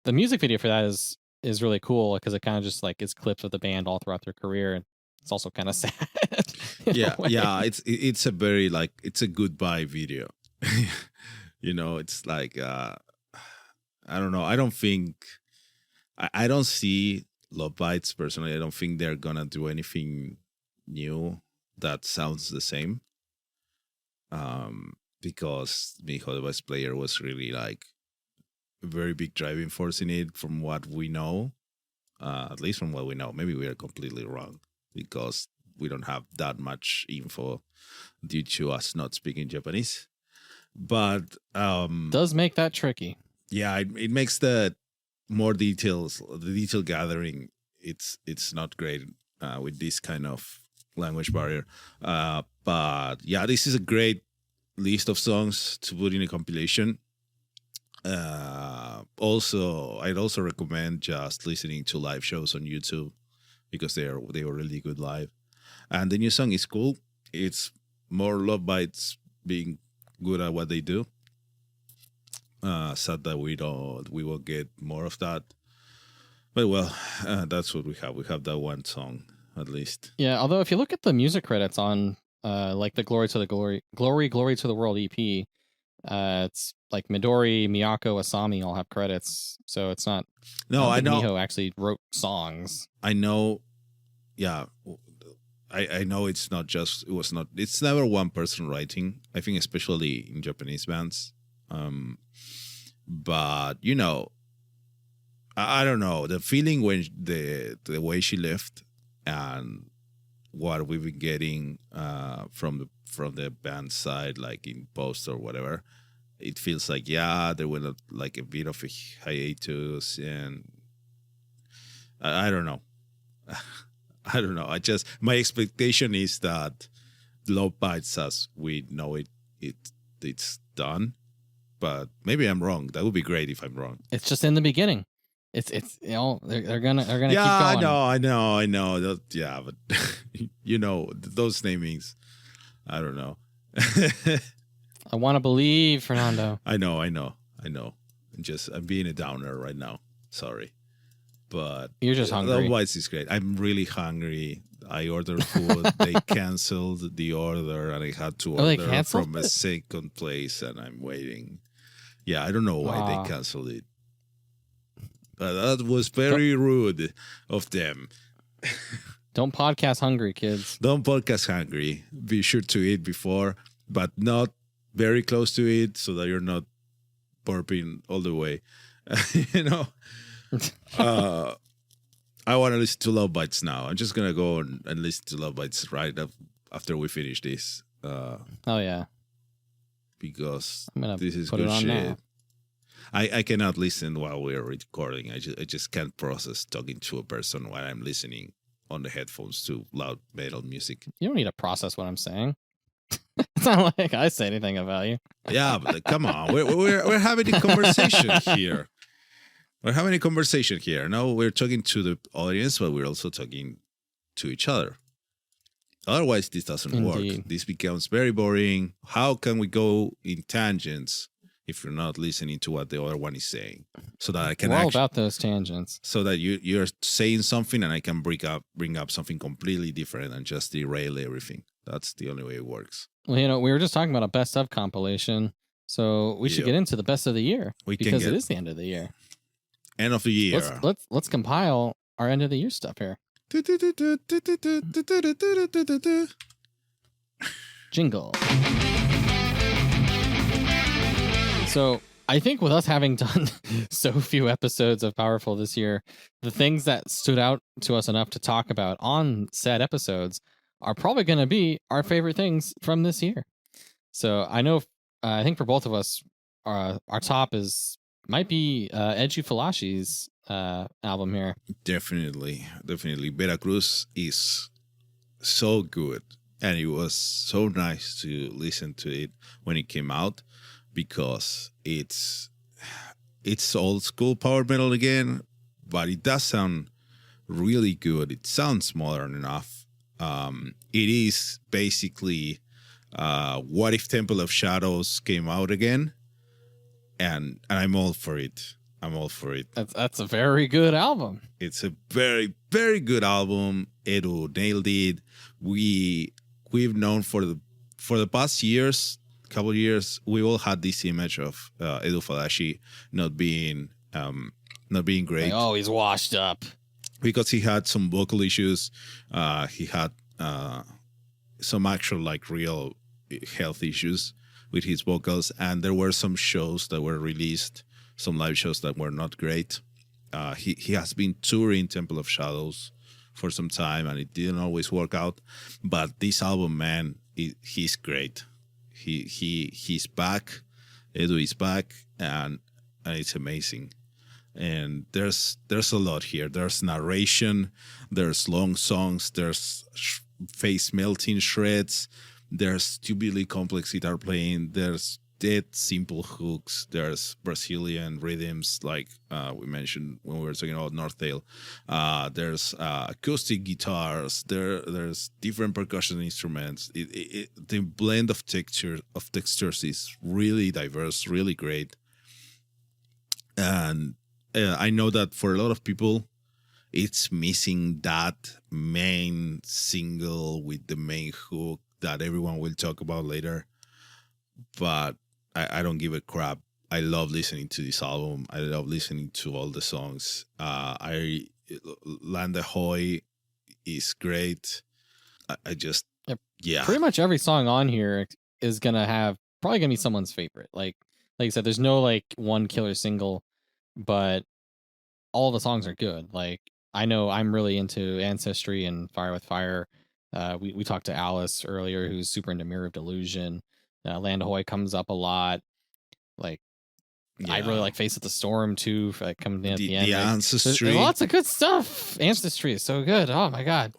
The music video for that is really cool because it kind of just is clips of the band all throughout their career, and it's also kind of sad. Yeah. It's a very it's a goodbye video. It's I don't know. I don't think I don't see Lovebites personally. I don't think they're gonna do anything new that sounds the same. Because Miho, the bass player, was really a very big driving force in it from what we know. At least from what we know. Maybe we are completely wrong because we don't have that much info due to us not speaking Japanese. But does make that tricky. Yeah, it makes the more details, the detail gathering, it's not great with this kind of language barrier. But yeah, this is a great list of songs to put in a compilation. I'd also recommend just listening to live shows on YouTube because they were really good live. And the new song is cool. It's more Lovebites being good at what they do. Sad that we will get more of that. But well, that's what we have. We have that one song at least. Yeah, although if you look at the music credits on the Glory to the World EP, it's Midori, Miyako, Asami all have credits. So it's not. No, I know. Miho actually wrote songs. I know. Yeah. I know it's never one person writing. I think especially in Japanese bands. But I don't know, the feeling when the way she left and what we've been getting from the band side, in post or whatever, it feels there went a bit of a hiatus, and I don't know. I don't know. My expectation is that Lovebites as we know it's done. But maybe I'm wrong. That would be great if I'm wrong. It's just in the beginning. It's they're gonna keep going. I know. Yeah, but those namings, I don't know. I want to believe, Fernando. I know. I'm being a downer right now. Sorry. But you're just hungry. Otherwise, it's great. I'm really hungry. I ordered food. They canceled the order, and I had to order from a second place, and I'm waiting. Yeah, I don't know why Wow. they canceled it. But that was very rude of them. Don't podcast hungry, kids. Don't podcast hungry. Be sure to eat before, but not very close to it so that you're not burping all the way. You know? I want to listen to Lovebites now. I'm just going to go and listen to Lovebites right after we finish this. Oh, yeah. Because I'm gonna this is put good it on shit. now. I cannot listen while we're recording. I just can't process talking to a person while I'm listening on the headphones to loud metal music. You don't need to process what I'm saying. It's not like I say anything of value. Yeah, but come on. We're having a conversation here. We're having a conversation here. Now we're talking to the audience, but we're also talking to each other. Otherwise, this doesn't Indeed. work. This becomes very boring. How can we go in tangents if you're not listening to what the other one is saying? So that I can We're all about those tangents. so that you're saying something and I can bring up something completely different and just derail everything. That's the only way it works. Well, you know, we were just talking about a best of compilation, so we should Yeah. get into the best of the year We can because get it is the end of the year. end of the year. Let's compile our end of the year stuff here. Jingle. So I think with us having done so few episodes of Powerful this year, the things that stood out to us enough to talk about on said episodes are probably going to be our favorite things from this year. So I know, I think for both of us, our top might be Edu Falaschi's album here. Definitely. Vera Cruz is so good, and it was so nice to listen to it when it came out because it's old school power metal again, but it does sound really good. It sounds modern enough. It is basically what if Temple of Shadows came out again, and I'm all for it. That's a very good album. It's a very, very good album. Edu nailed it. We've known for the past couple of years, we all had this image of Edu Falaschi not being great. Like, oh, he's washed up. Because he had some vocal issues. He had some actual real health issues with his vocals, and there were some shows that were released, some live shows that were not great. He has been touring Temple of Shadows for some time, and it didn't always work out. But this album, man, he's great. He's back. Edu is back, and it's amazing. And there's a lot here. There's narration, there's long songs, there's face melting shreds, there's stupidly complex guitar playing, there's dead simple hooks, there's Brazilian rhythms like we mentioned when we were talking about NorthTale. There's acoustic guitars, there's different percussion instruments. The blend of textures is really diverse, really great. And I know that for a lot of people, it's missing that main single with the main hook that everyone will talk about later. But I don't give a crap. I love listening to this album. I love listening to all the songs. Land Ahoy is great. I just, Yep. yeah. Pretty much every song on here is probably gonna be someone's favorite. Like you said, there's no one killer single, but all the songs are good. Like I know I'm really into Ancestry and Fire with Fire. We talked to Alice earlier, who's super into Mirror of Delusion. Land Ahoy comes up a lot. I really like Face of the Storm too. Coming in at the end. The Ancestry. There's lots of good stuff. Ancestry is so good. Oh my god.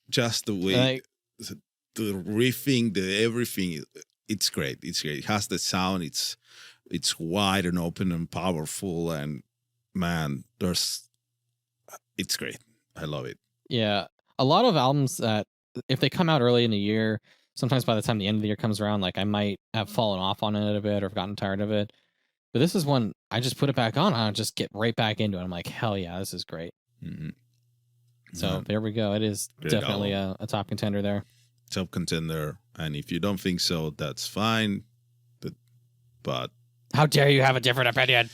Just the way the riffing, the everything. It's great. It's great. It has the sound. It's wide and open and powerful, and man, it's great. I love it. Yeah, a lot of albums that if they come out early in the year, sometimes by the time the end of the year comes around, I might have fallen off on it a bit or gotten tired of it. But this is one I just put it back on and I just get right back into it. I'm like, hell yeah, this is great. Mm-hmm. So there we go. It is Great definitely a top contender there. Top contender, and if you don't think so, that's fine. But How dare you have a different opinion?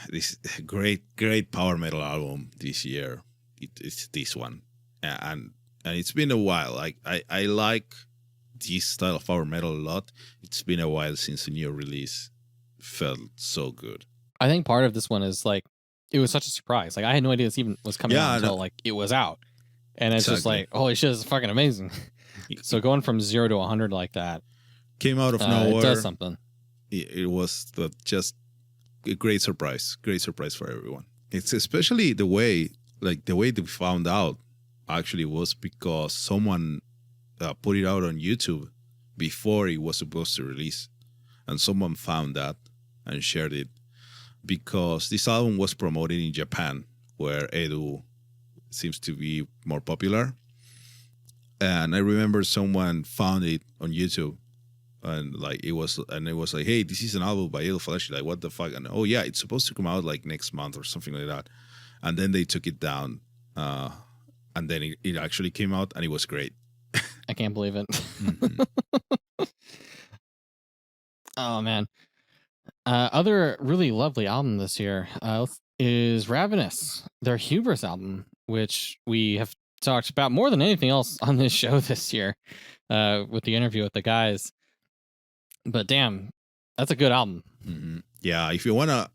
This great power metal album this year. It's this one, and it's been a while. Like I like this style of power metal a lot. It's been a while since a new release felt so good. I think part of this one is like it was such a surprise. Like I had no idea this even was coming out until like it was out, and it's just like holy shit, it's fucking amazing. So going from 0 to 100 like that came out of nowhere. It does something. It was just a great surprise for everyone. It's especially the way that we found out actually was because someone put it out on YouTube before it was supposed to release, and someone found that and shared it because this album was promoted in Japan, where Edu seems to be more popular. And I remember someone found it on YouTube. And it was like, hey, this is an album by Edu Falaschi. Like, what the fuck? And oh yeah, it's supposed to come out like next month or something like that. And then they took it down, and then it actually came out, and it was great. I can't believe it. Mm-hmm. Oh man, other really lovely album this year is Ravenous, their Hubris album, which we have talked about more than anything else on this show this year, with the interview with the guys. But damn, that's a good album. Mm-hmm. Yeah, if you want to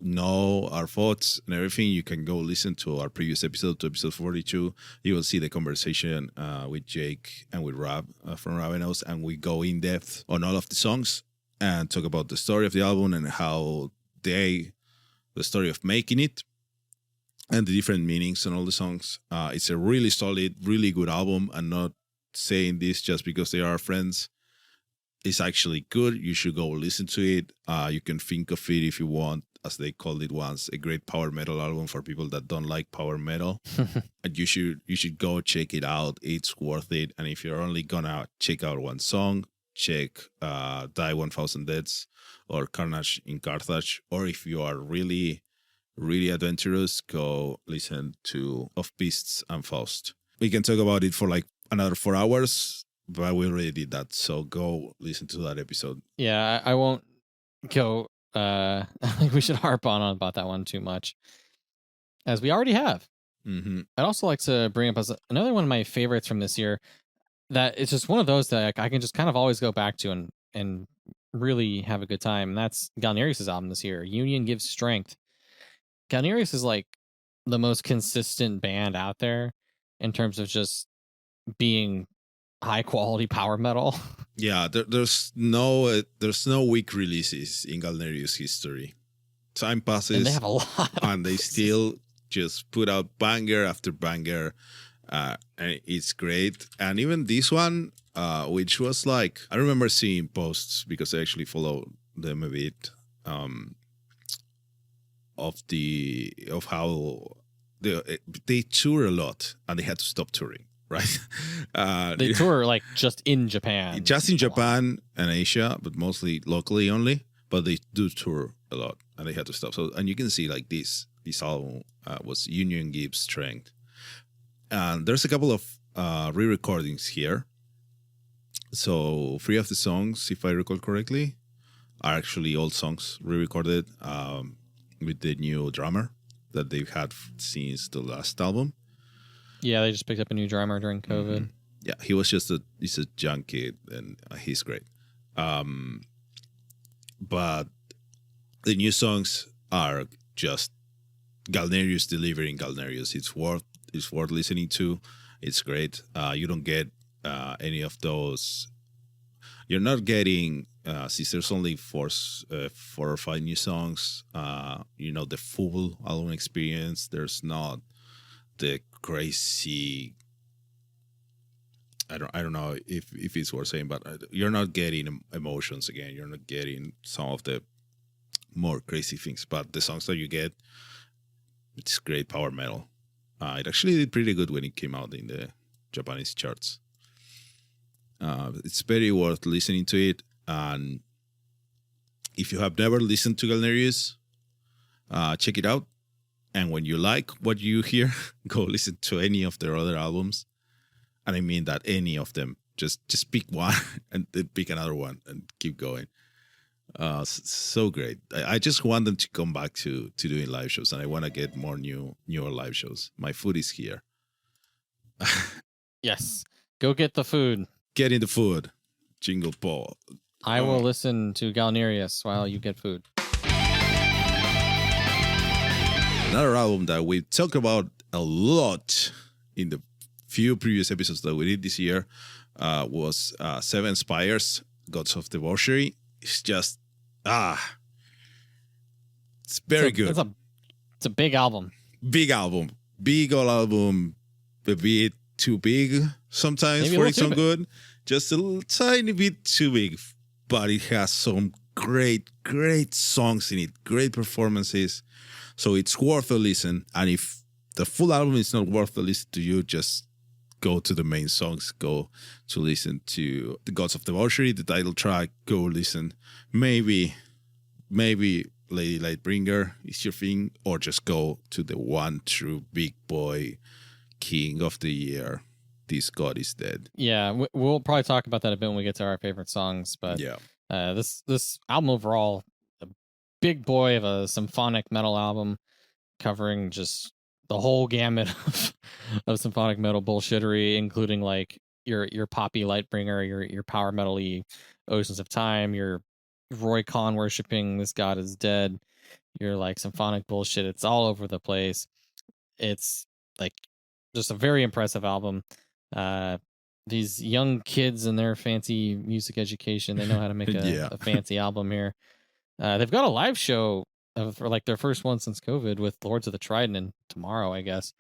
know our thoughts and everything, you can go listen to our previous episode, to episode 42. You will see the conversation with Jake and with Rob from Ravenous, and we go in depth on all of the songs and talk about the story of the album and how the story of making it and the different meanings on all the songs. It's a really solid, really good album. I'm not saying this just because they are our friends. It's actually good. You should go listen to it. You can think of it, if you want, as they called it once, a great power metal album for people that don't like power metal. And you should go check it out. It's worth it. And if you're only gonna check out one song, check Die 1000 Deaths or Carnage in Carthage. Or if you are really, really adventurous, go listen to Of Beasts and Faust. We can talk about it for like another 4 hours, but we already did that. So go listen to that episode. Yeah, I won't go. I think we should harp on about that one too much, as we already have. Mm-hmm. I'd also like to bring up as another one of my favorites from this year, that it's just one of those that I can just kind of always go back to and really have a good time. And that's Galneryus' album this year, Union Gives Strength. Galneryus is like the most consistent band out there in terms of just being high quality power metal. Yeah, there's no weak releases in Galneryus history. Time passes, and they have a lot, and they still just put out banger after banger. And it's great. And even this one, which was like, I remember seeing posts because I actually follow them a bit, of how they tour a lot and they had to stop touring. Right, they tour like just in Japan and Asia, but mostly locally only. But they do tour a lot, and they had to stop. So, and you can see like this album was Union Gives Strength, and there's a couple of re-recordings here. So 3 of the songs, if I recall correctly, are actually old songs re-recorded with the new drummer that they've had since the last album. Yeah, they just picked up a new drummer during COVID. Mm-hmm. Yeah, he was he's a young kid, and he's great. But the new songs are just Galneryus delivering Galneryus. It's worth listening to. It's great. You don't get any of those. You're not getting, since there's only 4 or 5 new songs, the full album experience. There's not the crazy, I don't know if it's worth saying, but you're not getting emotions again. You're not getting some of the more crazy things, but the songs that you get, it's great power metal. It actually did pretty good when it came out in the Japanese charts. It's very worth listening to it, and if you have never listened to Galneryus, check it out. And when you like what you hear, go listen to any of their other albums. And I mean that any of them. Just pick one and then pick another one and keep going. So great. I just want them to come back to doing live shows, and I want to get more newer live shows. My food is here. Yes. Go get the food. Getting the food. Jingle ball. I will listen to Galneryus while you get food. Another album that we talked about a lot in the few previous episodes that we did this year was Seven Spires, Gods of Debauchery. It's just, it's very good. It's a big album. Big album. Big old album. A bit too big sometimes for its own good. Just a little tiny bit too big. But it has some great songs in it. Great performances. So it's worth a listen. And if the full album is not worth a listen to you, just go to the main songs. Go to listen to the Gods of Debauchery, the title track. Go listen. Maybe Lady Lightbringer is your thing. Or just go to the one true big boy king of the year. This God is Dead. Yeah, we'll probably talk about that a bit when we get to our favorite songs. But yeah, this album overall, a big boy of a symphonic metal album covering just the whole gamut of symphonic metal bullshittery, including like your poppy Lightbringer, your power metal-y Oceans of Time, your Roy Khan worshipping This God is Dead, your like symphonic bullshit. It's all over the place. It's like just a very impressive album. These young kids and their fancy music education, they know how to make a fancy album here. They've got a live show for like their first one since COVID with Lords of the Trident tomorrow, I guess.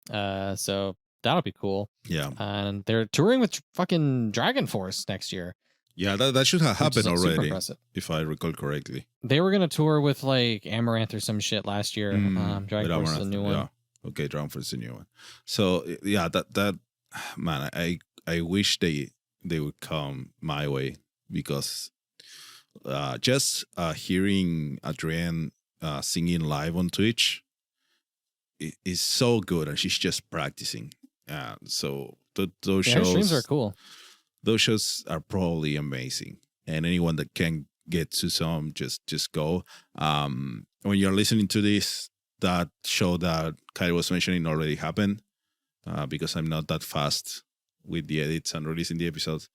So that'll be cool. Yeah. And they're touring with fucking Dragon Force next year. Yeah, that should have happened already, if I recall correctly. They were going to tour with like Amaranth or some shit last year. Dragon Force is a new one. Yeah. Okay, Dragon Force is a new one. So yeah, that man, I wish they would come my way, because just hearing Adrienne singing live on Twitch is so good, and she's just practicing. So those shows, streams are cool. Those shows are probably amazing, and anyone that can get to some, just go. When you're listening to this, that show that Kyle was mentioning already happened, because I'm not that fast with the edits and releasing the episodes.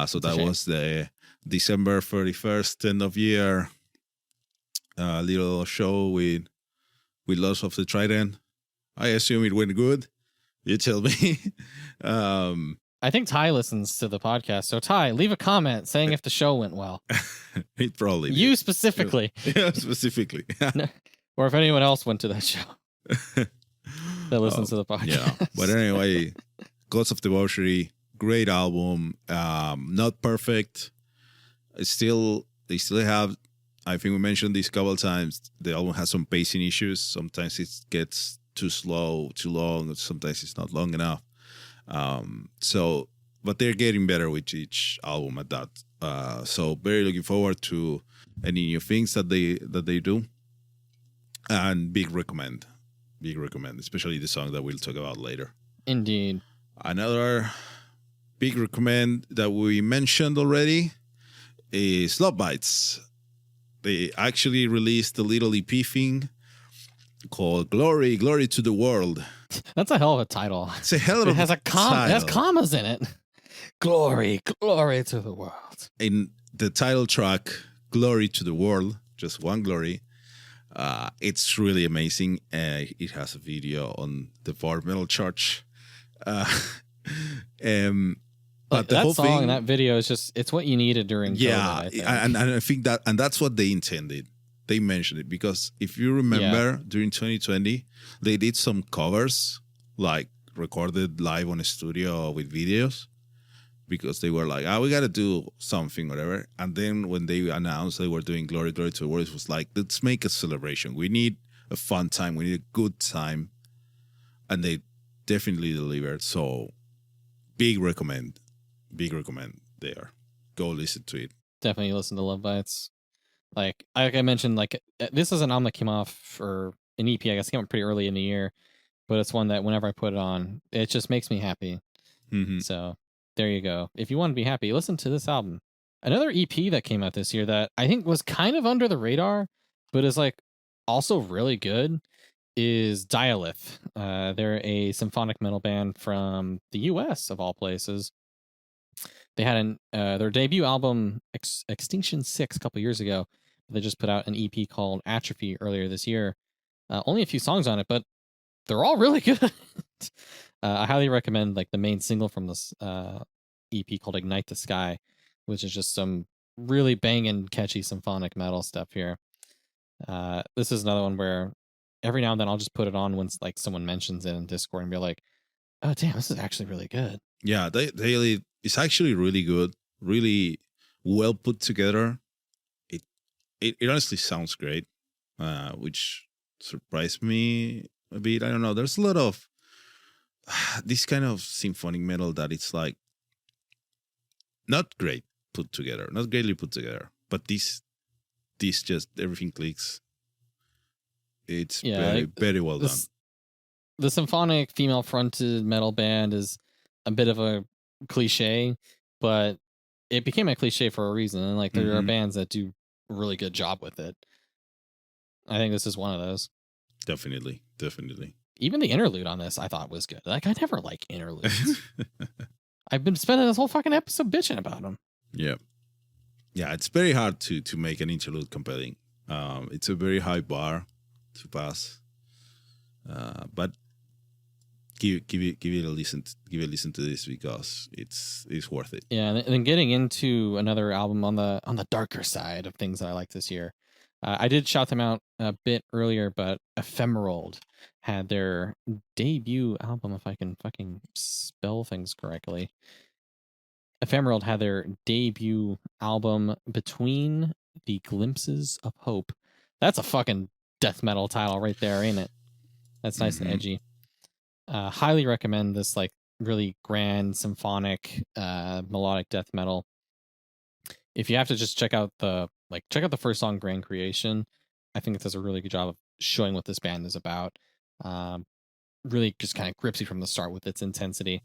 So that was the December 31st end of year little show with Lords of the Trident. I assume it went good. You tell me. I think Ty listens to the podcast. So Ty, leave a comment saying if the show went well. It probably did. You specifically. Yeah, specifically. Or if anyone else went to that show that listens to the podcast. Yeah. But anyway, Gods of Debauchery, great album. Not perfect. They still have, I think we mentioned this a couple of times, the album has some pacing issues. Sometimes it gets too slow, too long. Sometimes it's not long enough. But they're getting better with each album at that. So very looking forward to any new things that they do. And big recommend, especially the song that we'll talk about later. Indeed. Another big recommend that we mentioned already is Lovebites. They actually released a little EP thing called Glory to the World. That's a hell of a title. It's a hell of a title. It has commas in it. Glory to the world. In the title track, Glory to the World, just one glory. It's really amazing. It has a video on the Var Metal Church. But the whole song thing, and that video is just, it's what you needed during COVID, and I think that's what they intended. They mentioned it because if you remember, during 2020, they did some covers, like recorded live on a studio with videos, because they were like, we got to do something, whatever. And then when they announced they were doing Glory to the World, it was like, let's make a celebration. We need a fun time. We need a good time. And they definitely delivered. So big recommend there. Go listen to it. Definitely listen to Lovebites. Like I mentioned, like this is an album that came off for an EP, I guess, came out pretty early in the year, but it's one that whenever I put it on, it just makes me happy. Mm-hmm. So there you go. If you want to be happy, listen to this album. Another EP that came out this year that I think was kind of under the radar, but is like also really good is Dialith. They're a symphonic metal band from the US of all places. They had their debut album Extinction 6 a couple years ago. They just put out an EP called Atrophy earlier this year. Only a few songs on it, but they're all really good. I highly recommend like the main single from this EP called Ignite the Sky, which is just some really banging, catchy symphonic metal stuff here. This is another one where every now and then I'll just put it on when like someone mentions it in Discord and be like, oh damn, this is actually really good. Yeah, it's actually really good, really well put together. It honestly sounds great, which surprised me a bit. I don't know. There's a lot of this kind of symphonic metal that it's like not great put together, not greatly put together, but this just everything clicks. It's very well done. The symphonic female-fronted metal band is a bit of a cliche, but it became a cliche for a reason. And like there are bands that do a really good job with it. I think this is one of those. Definitely. Even the interlude on this I thought was good. Like I never like interludes. I've been spending this whole fucking episode bitching about them. Yeah, it's very hard to make an interlude compelling. It's a very high bar to pass. But give it a listen. Give a listen to this because it's worth it. Yeah, and then getting into another album on the darker side of things that I like this year. I did shout them out a bit earlier, but Ephemerald had their debut album, if I can fucking spell things correctly. Ephemerald had their debut album Between the Glimpses of Hope. That's a fucking death metal title right there, ain't it? That's nice and edgy. Highly recommend this like really grand symphonic melodic death metal. If you have to just check out the first song, Grand Creation. I think it does a really good job of showing what this band is about. Really just kind of grips you from the start with its intensity.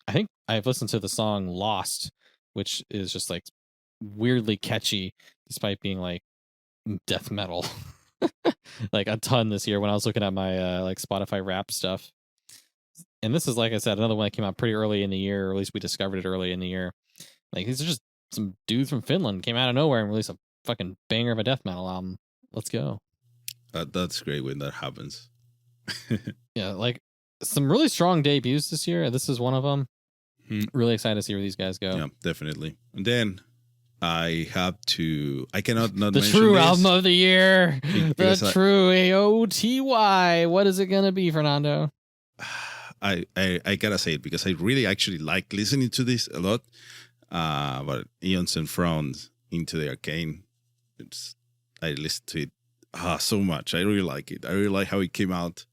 I think I've listened to the song Lost, which is just like weirdly catchy despite being like death metal. Like a ton this year when I was looking at my like Spotify rap stuff. And this is, like I said, another one that came out pretty early in the year, or at least we discovered it early in the year. Like these are just some dudes from Finland came out of nowhere and released a fucking banger of a death metal album. Let's go. That's great when that happens. Yeah, like some really strong debuts this year. This is one of them. Really excited to see where these guys go. Yeah, definitely. And then I cannot not the mention true this album of the year. The true AOTY. What is it going to be, Fernando? I gotta say it because I really actually like listening to this a lot. But Eons Enthroned into the Arcane. I listened to it so much. I really like it. I really like how it came out.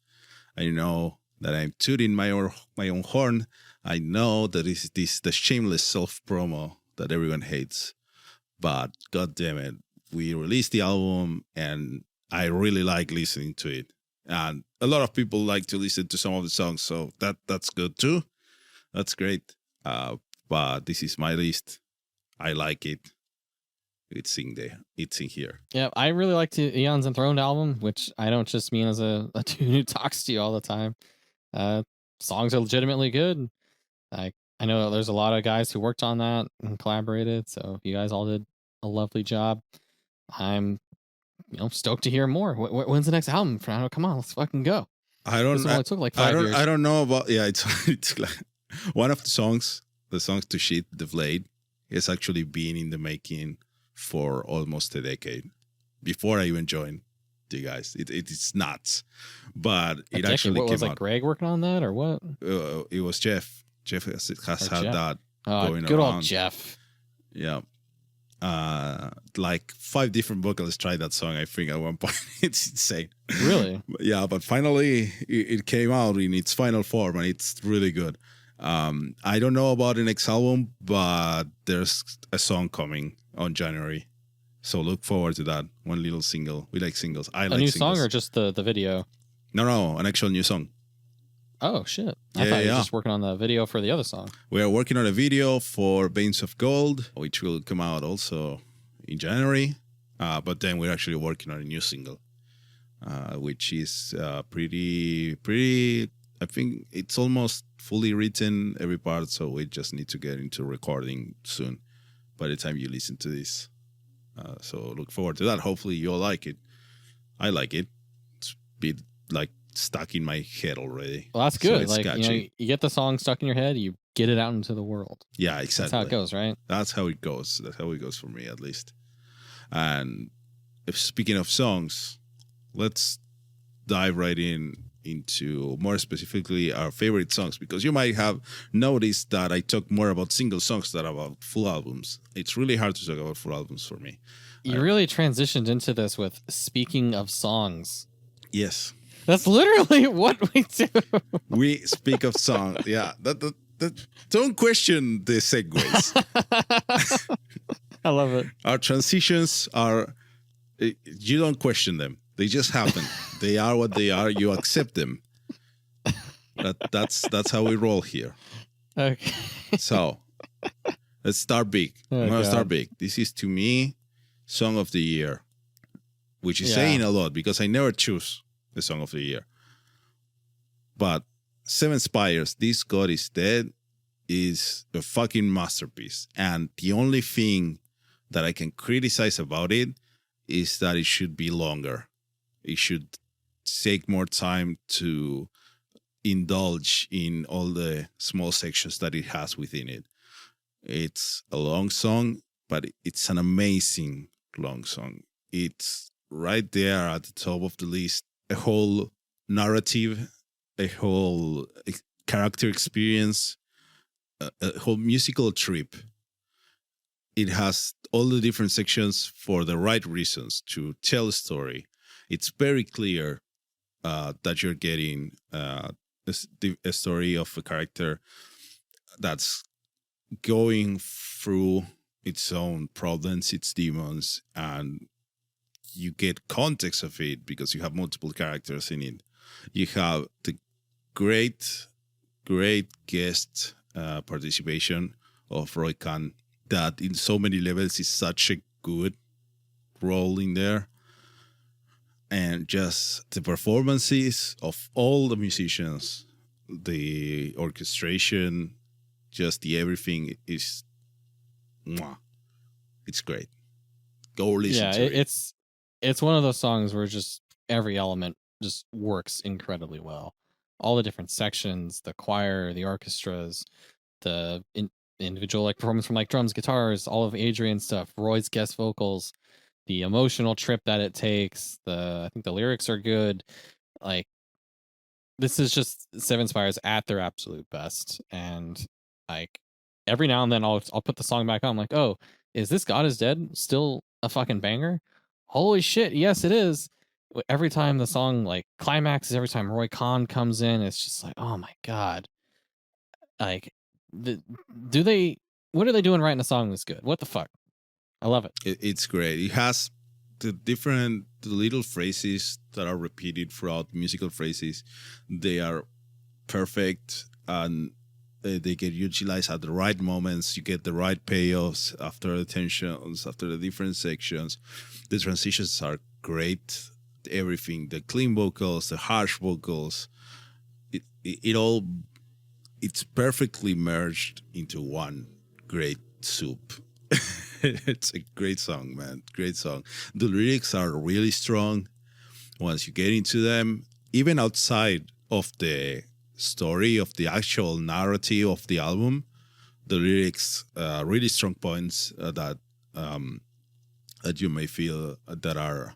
I know that I'm tooting my own horn. I know that this is the shameless self-promo that everyone hates. But god damn it, we released the album and I really like listening to it. And a lot of people like to listen to some of the songs, so that's good too. That's great. But this is my list. I like it. It's in there. It's in here. Yeah, I really like the Eons Enthroned album, which I don't just mean as a dude who talks to you all the time. Songs are legitimately good. I know there's a lot of guys who worked on that and collaborated, so you guys all did a lovely job. I'm stoked to hear more. When's the next album, Fernando? Come on, let's fucking go. It took like 5 years. I don't know about it's like one of the songs to Sheath the Blade has actually been in the making for almost a decade before I even joined you guys. It's nuts, but it actually came out. Was Greg working on that or what? It was Jeff. Jeff has had that going good around. Old Jeff. Yeah. Like 5 different vocalists tried that song, I think, at one point. It's insane. Really? Yeah, but finally it came out in its final form and it's really good. I don't know about the next album, but there's a song coming on January. So look forward to that. One little single. We like singles. I like singles. A new song or just the video? No, an actual new song. Oh shit! Yeah, I thought you yeah. were just working on the video for the other song. We are working on a video for Veins of Gold, which will come out also in January. But then we're actually working on a new single, which is pretty. I think it's almost fully written, every part, so we just need to get into recording soon by the time you listen to this. So look forward to that. Hopefully you'll like it. I like it. It's been like stuck in my head already. Well, that's So good. it's Like, catchy. you get the song stuck in your head, you get it out into the world. Yeah, exactly. That's how it goes, right? That's how it goes. That's how it goes for me, at least. And if speaking of songs, let's dive right into more specifically our favorite songs, because you might have noticed that I talk more about single songs than about full albums. It's really hard to talk about full albums for me. You really transitioned into this with speaking of songs. Yes. That's literally what we do. We speak of songs. Yeah. Don't question the segues. I love it. Our transitions are, you don't question them. They just happen. They are what they are. You accept them. That's how we roll here. Okay. So let's start big. I'm going to start big. This is, to me, Song of the Year, which is saying a lot because I never choose the Song of the Year. But Seven Spires, This God is Dead, is a fucking masterpiece. And the only thing that I can criticize about it is that it should be longer. It should take more time to indulge in all the small sections that it has within it. It's a long song, but it's an amazing long song. It's right there at the top of the list. A whole narrative, a whole character experience, a whole musical trip. It has all the different sections for the right reasons to tell a story. It's very clear that you're getting a story of a character that's going through its own problems, its demons, and you get context of it because you have multiple characters in it. You have the great guest participation of Roy Khan that in so many levels is such a good role in there. And just the performances of all the musicians, the orchestration, just the everything is, mwah. It's great. Go listen to it. It's one of those songs where just every element just works incredibly well. All the different sections, the choir, the orchestras, the individual like performance from like drums, guitars, all of Adrian's stuff, Roy's guest vocals, the emotional trip that it takes. I think the lyrics are good. Like, this is just Seven Spires at their absolute best. And like every now and then I'll put the song back on. I'm like, oh, is this God is Dead still a fucking banger? Holy shit, yes it is. Every time the song like climaxes, every time Roy Khan comes in, it's just like, oh my god. Like, what are they doing right in a song that's good? What the fuck? I love it. It's great. It has the little phrases that are repeated throughout, musical phrases. They are perfect and they get utilized at the right moments. You get the right payoffs after the tensions, after the different sections. The transitions are great. Everything, the clean vocals, the harsh vocals, it all, it's perfectly merged into one great soup. It's a great song, man. Great song. The lyrics are really strong once you get into them, even outside of the story, of the actual narrative of the album. The lyrics, really strong points that you may feel that are,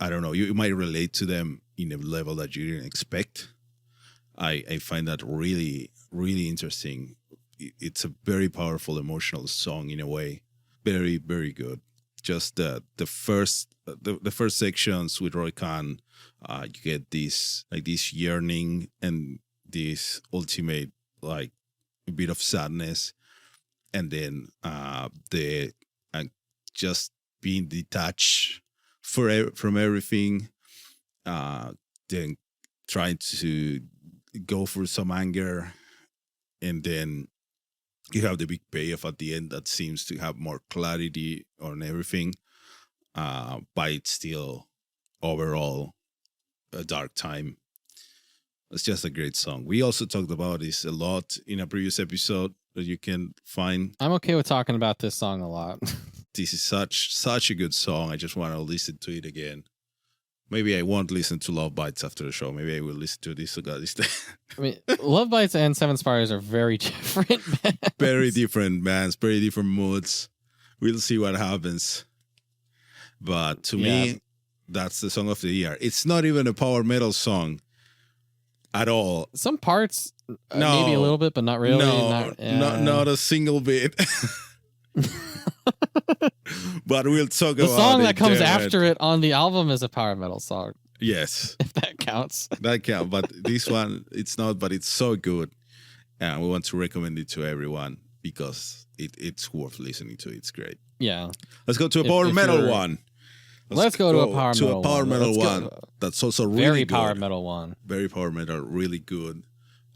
I don't know, you might relate to them in a level that you didn't expect. I find that really, really interesting. It's a very powerful emotional song in a way. Very, very good. Just the first sections with Roy Khan, you get this yearning and this ultimate like a bit of sadness, and then the just being detached from everything, then trying to go for some anger, and then you have the big payoff at the end that seems to have more clarity on everything. But it's still overall a dark time. It's just a great song. We also talked about this a lot in a previous episode that you can find. I'm okay with talking about this song a lot. This is such a good song. I just want to listen to it again. Maybe I won't listen to Lovebites after the show. Maybe I will listen to this. I mean, Lovebites and Seven Spires are very different bands. Very different bands, very different moods. We'll see what happens. But to me, that's the song of the year. It's not even a power metal song at all. Some parts, maybe a little bit, but not really. Not a single bit. But we'll talk about it. The song that comes after it on the album is a power metal song. Yes. If that counts. That counts. But this one, it's not, but it's so good. And we want to recommend it to everyone because it's worth listening to. It's great. Yeah. Let's go to a power metal one. Let's go to a power metal one. That's also really very good. Power metal one. Very power metal, really good.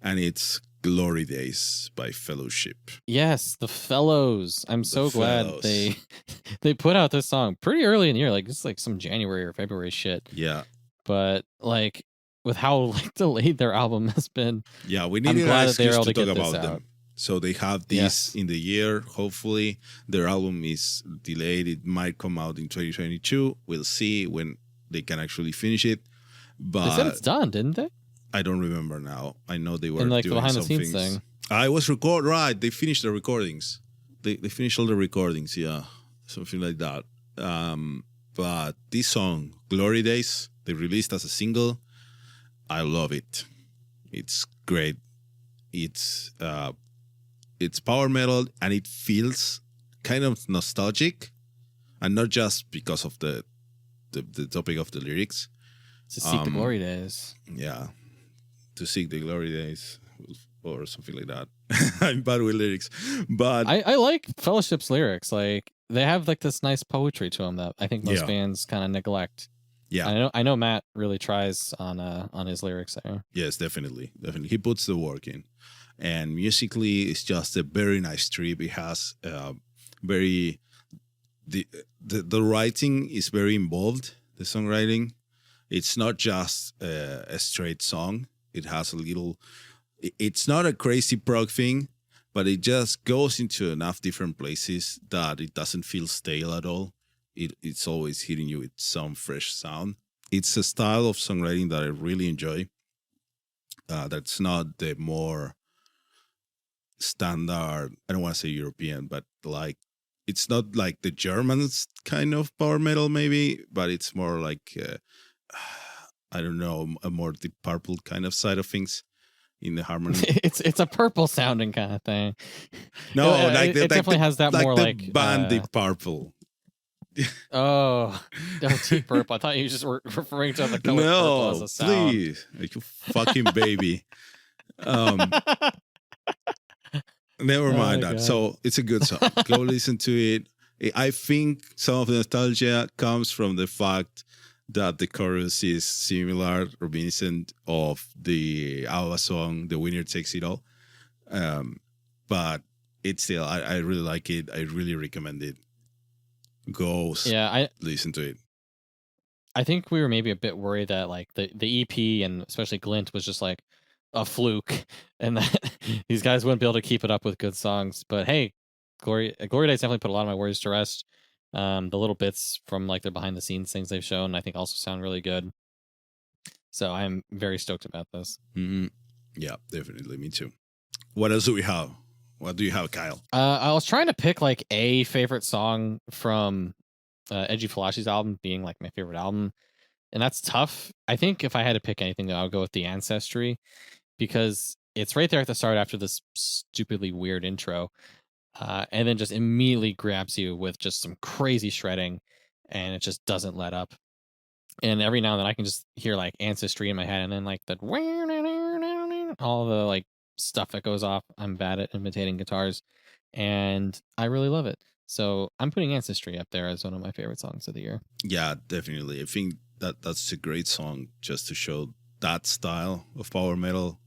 And it's Glory Days by Fellowship. Yes, the Fellows. I'm so glad they put out this song pretty early in the year, like it's like some January or February shit. Yeah. But like with how like delayed their album has been. Yeah, we need an excuse to talk about them. So they have this in the year. Hopefully, their album is delayed. It might come out in 2022. We'll see when they can actually finish it. But they said it's done, didn't they? I don't remember now. I know they were like doing the behind some the scenes things. thing. I was right. They finished the recordings. They finished all the recordings. Yeah, something like that. But this song, Glory Days, they released as a single. I love it. It's great. It's power metal and it feels kind of nostalgic, and not just because of the topic of the lyrics. To seek the glory days. Yeah, to seek the glory days or something like that. I'm bad with lyrics, but I like Fellowship's lyrics. Like they have like this nice poetry to them that I think most bands kind of neglect. Yeah, I know Matt really tries on his lyrics there. Yes, definitely. He puts the work in. And musically, it's just a very nice trip. It has the writing is very involved. The songwriting, it's not just a straight song. It has a little. It's not a crazy prog thing, but it just goes into enough different places that it doesn't feel stale at all. It's always hitting you with some fresh sound. It's a style of songwriting that I really enjoy. That's not the more standard, I don't want to say European, but like it's not like the Germans kind of power metal maybe, but it's more like I don't know, a more Deep Purple kind of side of things in the harmony. It's a purple sounding kind of thing. No, it definitely has that more like band Deep Purple. Oh, Deep Purple. I thought you just were referring to the color purple as a sound. Please, like you fucking baby. Never mind that. God. So it's a good song. Go listen to it. I think some of the nostalgia comes from the fact that the chorus is similar, reminiscent of the ABBA song, The Winner Takes It All. But it's still, I really like it. I really recommend it. Go listen to it. I think we were maybe a bit worried that like the EP and especially Glint was just like a fluke and that these guys wouldn't be able to keep it up with good songs. But hey, Glory Days definitely put a lot of my worries to rest. The little bits from like their behind the scenes things they've shown I think also sound really good. So I'm very stoked about this. Mm-hmm. Yeah, definitely. Me too. What else do we have? What do you have, Kyle? I was trying to pick like a favorite song from Edu Falaschi's album being like my favorite album. And that's tough. I think if I had to pick anything, I would go with The Ancestry because it's right there at the start after this stupidly weird intro. And then just immediately grabs you with just some crazy shredding and it just doesn't let up. And every now and then I can just hear like Ancestry in my head and then like the all the like stuff that goes off. I'm bad at imitating guitars and I really love it. So I'm putting Ancestry up there as one of my favorite songs of the year. Yeah, definitely. I think that's a great song just to show that style of power metal.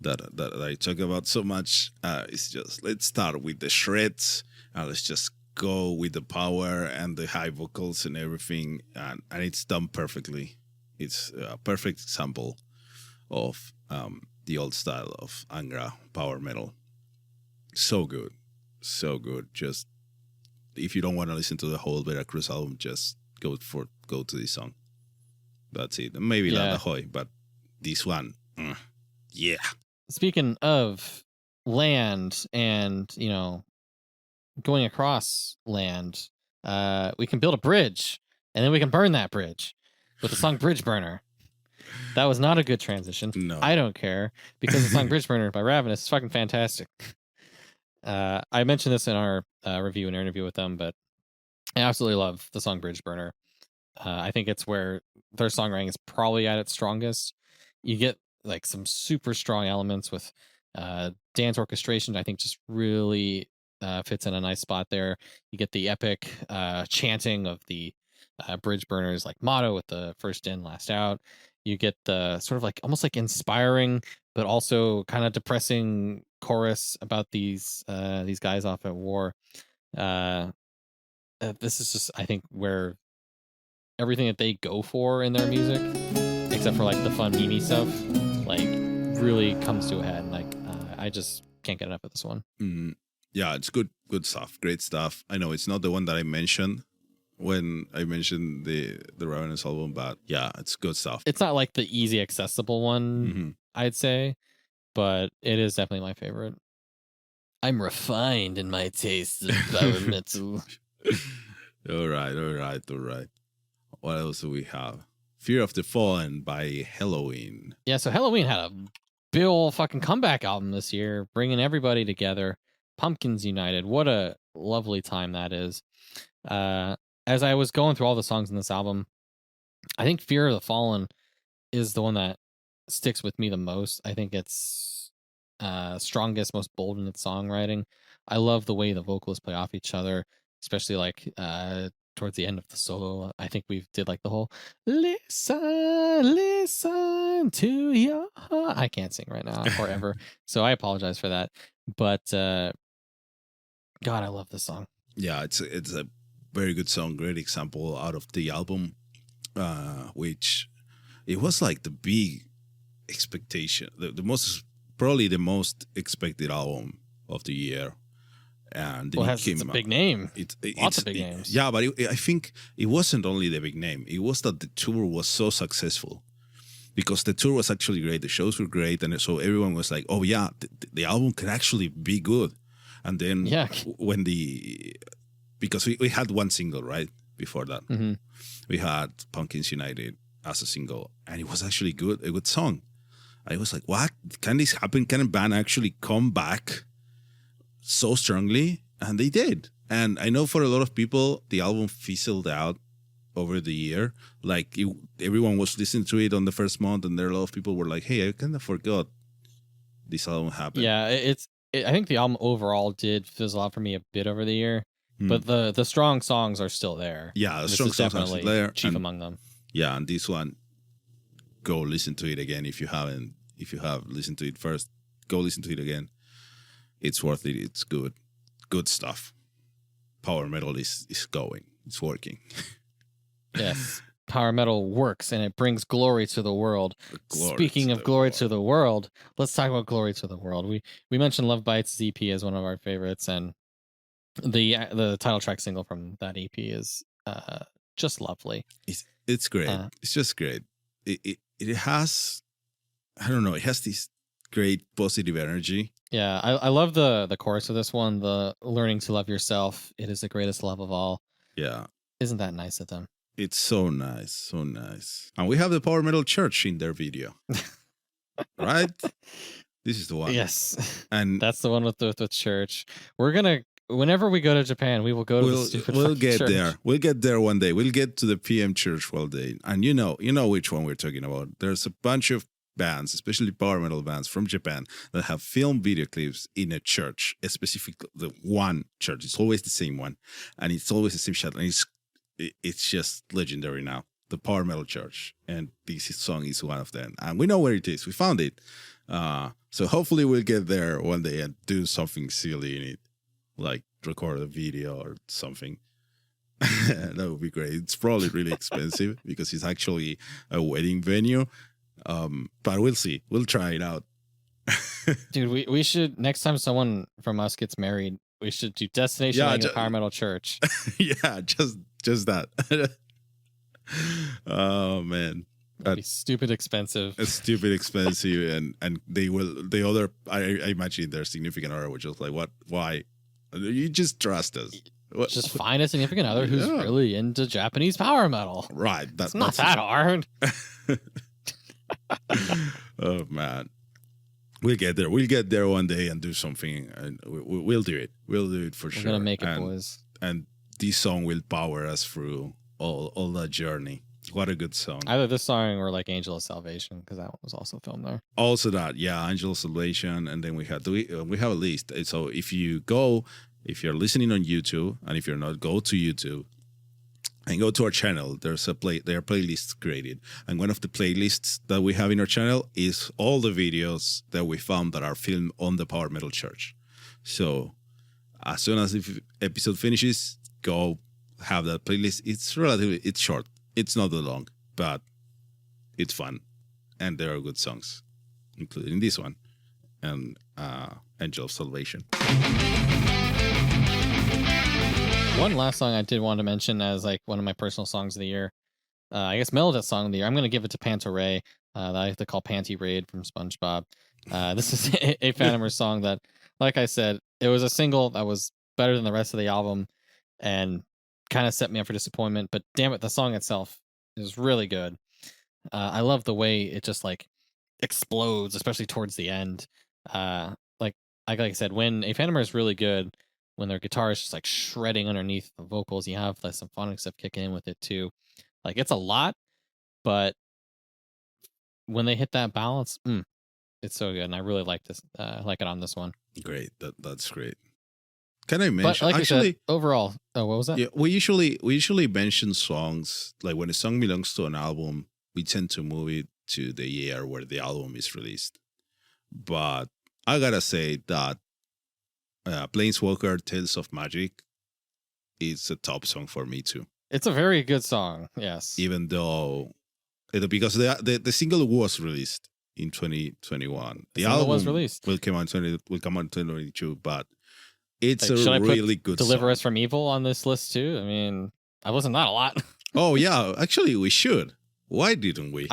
that I talk about so much. It's just, let's start with the shreds and let's just go with the power and the high vocals and everything, and it's done perfectly. It's a perfect example of the old style of Angra power metal. So good, so good. Just if you don't want to listen to the whole Vera Cruz album, just go to this song. That's it. Maybe La La Hoy, but this one, yeah. Speaking of land and, going across land, we can build a bridge and then we can burn that bridge with the song Bridge Burner. That was not a good transition. No. I don't care, because the song Bridge Burner by Ravenous is fucking fantastic. I mentioned this in our review and interview with them, but I absolutely love the song Bridge Burner. I think it's where their songwriting is probably at its strongest. You get like some super strong elements with dance orchestration. I think just really fits in a nice spot there. You get the epic chanting of the Bridge Burners like motto with the first in, last out. You get the sort of like almost like inspiring, but also kind of depressing chorus about these guys off at war. This is just, I think, where everything that they go for in their music, except for like the fun meme stuff, like really comes to a head. Like I just can't get enough of this one. Yeah, it's good stuff, great stuff. I know it's not the one that I mentioned when I mentioned the Ravenous album, but yeah, it's good stuff. It's not like the easy accessible one, I'd say, but it is definitely my favorite. I'm refined in my taste of power metal. All right. What else do we have? Fear of the Fallen by Halloween. Yeah, so Halloween had a big ol' fucking comeback album this year, bringing everybody together. Pumpkins United. What a lovely time that is. As I was going through all the songs in this album, I think Fear of the Fallen is the one that sticks with me the most. I think it's strongest, most bold in its songwriting. I love the way the vocalists play off each other, especially like towards the end of the solo. I think we did like the whole listen to your heart. I can't sing right now or ever, so I apologize for that. But God, I love this song. Yeah, it's a very good song, great example out of the album, which it was like the big expectation, probably the most expected album of the year. And then it's a big name. Lots of big names. Yeah, but I think it wasn't only the big name. It was that the tour was so successful, because the tour was actually great. The shows were great, and so everyone was like, "Oh yeah, the album can actually be good." And then because we had one single right before that, we had Pumpkins United as a single, and it was actually a good song. I was like, "What? Can this happen? Can a band actually come back so strongly?" And they did. And I know for a lot of people, the album fizzled out over the year. Like everyone was listening to it on the first month, and there are a lot of people were like, "Hey, I kind of forgot this album happened." Yeah, I think the album overall did fizzle out for me a bit over the year, but the strong songs are still there. Yeah, the strong songs are still there. Chief among them. Yeah, and this one, go listen to it again if you haven't. If you have listened to it first, go listen to it again. It's worth it. It's good stuff. Power metal is going. It's working. Yes, power metal works, and it brings glory to the world. Speaking of glory to the world, let's talk about glory to the world. We mentioned Lovebites' EP as one of our favorites, and the title track single from that EP is just lovely. It's great. It's just great. It has, I don't know, it has this great positive energy. Yeah, I love the chorus of this one, the learning to love yourself. It is the greatest love of all. Yeah. Isn't that nice of them? It's so nice, so nice. And we have the Power Metal Church in their video. Right? This is the one. Yes. And that's the one with the church. We're going to, whenever we go to Japan, we will go to the stupid We'll get church. there. We'll get there one day. We'll get to the PM Church one day. And you know which one we're talking about. There's a bunch of bands, especially power metal bands from Japan, that have filmed video clips in a church, specifically the one church. It's always the same one, and it's always the same shot, and it's just legendary now. The Power Metal Church, and this song is one of them. And we know where it is. We found it, So hopefully we'll get there one day and do something silly in it, like record a video or something. That would be great. It's probably really expensive because it's actually a wedding venue. But we'll see. We'll try it out. Dude, we should, next time someone from us gets married, we should do Destination Wedding at Power Metal Church. Yeah, just that. Oh man. That'd be stupid expensive. It's stupid expensive, and they will. The other, I imagine their significant other, which is like, what? Why? You just trust us. Just find a significant other who's really into Japanese power metal. Right. It's not that hard. Oh man, we'll get there. We'll get there one day and do something, and we'll do it. We'll do it for sure. We're gonna make it, boys. And this song will power us through all that journey. What a good song. Either this song or like Angel of Salvation, because that one was also filmed there. Also that, yeah, Angel of Salvation, and then we have a list. So if you're listening on YouTube, and if you're not, go to YouTube and go to our channel. There are playlists created, and one of the playlists that we have in our channel is all the videos that we found that are filmed on the Power Metal Church. So as soon as the episode finishes, go have that playlist. It's short. It's not that long, but it's fun, and there are good songs, including this one and Angel of Salvation. One last song I did want to mention as like one of my personal songs of the year. I guess Melodist Song of the Year. I'm going to give it to Panta Ray, that I have to call Panty Raid from SpongeBob. This is Aephanemer's song that, like I said, it was a single that was better than the rest of the album and kind of set me up for disappointment. But damn it, the song itself is really good. I love the way it just like explodes, especially towards the end. Like I said, when Aephanemer is really good, when their guitar is just like shredding underneath the vocals, you have the symphonic stuff kicking in with it too. Like it's a lot, but when they hit that balance, it's so good. And I really like this, like it on this one. Great, that's great. Can I mention? But like actually, said, overall, what was that? Yeah, we usually mention songs like when a song belongs to an album, we tend to move it to the year where the album is released. But I gotta say that Planeswalker Tales of Magic is a top song for me too. It's a very good song, yes. Even though, because the single was released in 2021, the album was released. will come on 2022, but it's a really good Deliver song. Us from Evil on this list too. I mean, I wasn't that a lot. Oh yeah, actually we should. Why didn't we?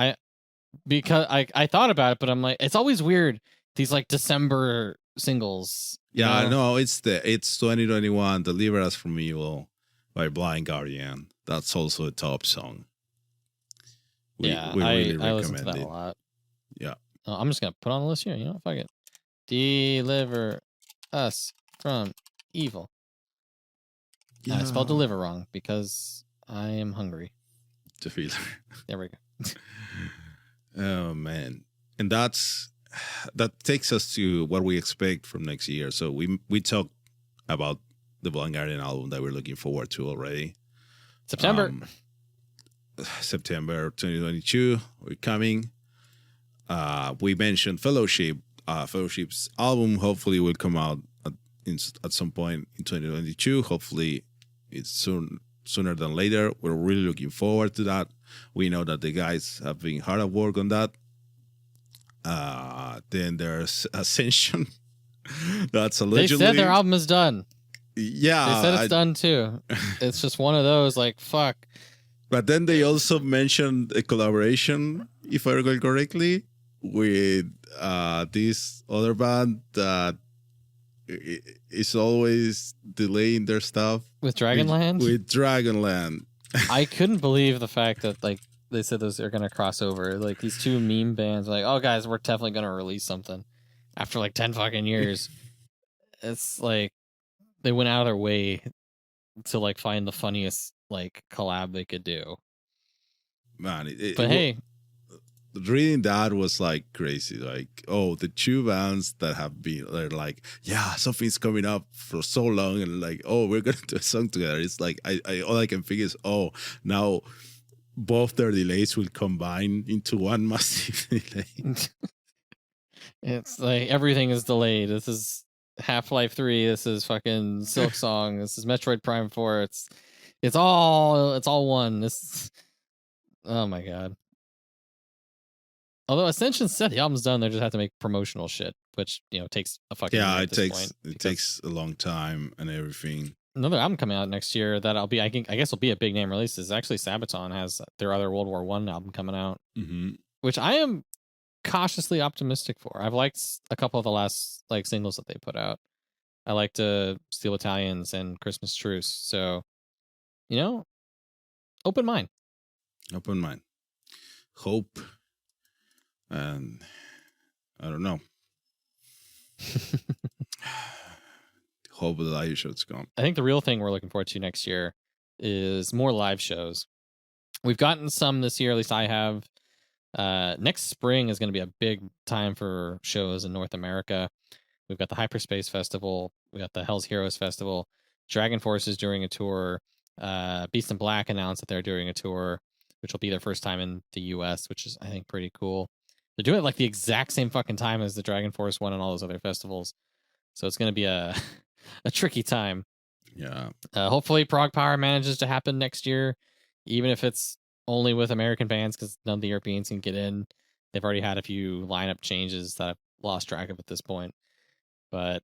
Because I thought about it, but I'm like, it's always weird, these like December singles. Yeah, no, it's 2021, Deliver Us from Evil by Blind Guardian. That's also a top song. We really recommend listen to that it. a lot. Yeah. I'm just gonna put on the list here. Fuck it. Deliver Us from Evil. Yeah. I spelled deliver wrong because I am hungry. The feeler. There we go. Oh man, and that takes us to what we expect from next year. So we talked about the Blind Guardian album that we're looking forward to already. September 2022, we're coming. We mentioned Fellowship. Fellowship's album hopefully will come out at some point in 2022. Hopefully it's sooner than later. We're really looking forward to that. We know that the guys have been hard at work on that. Then there's Ascension. That's allegedly. They said their album is done. Yeah. They said it's done too. It's just one of those like, fuck. But then they also mentioned a collaboration, if I recall correctly, with this other band that is always delaying their stuff. With Dragonland? With Dragonland. I couldn't believe the fact that like they said those are going to cross over. Like these two meme bands, like, oh guys, we're definitely going to release something after like 10 fucking years. It's like they went out of their way to like find the funniest like collab they could do. Man, hey, reading that was like crazy. Like, oh, the two bands that have been, they're like, yeah, something's coming up for so long, and like, oh, we're gonna do a song together. It's like I all I can figure is, oh, now both their delays will combine into one massive delay. It's like everything is delayed. This is Half-Life 3. This is fucking Silk Song. This is Metroid Prime 4. It's all one. Oh my god. Although Ascension said the album's done, they just have to make promotional shit, which takes a fucking year at this point. It takes a long time and everything. Another album coming out next year that I guess will be a big name release is actually Sabaton has their other World War I album coming out, which I am cautiously optimistic for. I've liked a couple of the last singles that they put out. I liked Steel Battalions and Christmas Truce. So, open mind. Open mind. Hope. And I don't know. Hope the live shows come. I think the real thing we're looking forward to next year is more live shows. We've gotten some this year, at least I have. Next spring is going to be a big time for shows in North America. We've got the Hyperspace Festival. We got the Hell's Heroes Festival. Dragon Force is doing a tour. Beast in Black announced that they're doing a tour, which will be their first time in the U.S., which is, I think, pretty cool. They're doing it the exact same fucking time as the Dragon Force one and all those other festivals. So it's going to be a tricky time. Yeah. Hopefully Prague Power manages to happen next year, even if it's only with American bands, because none of the Europeans can get in. They've already had a few lineup changes that I've lost track of at this point. But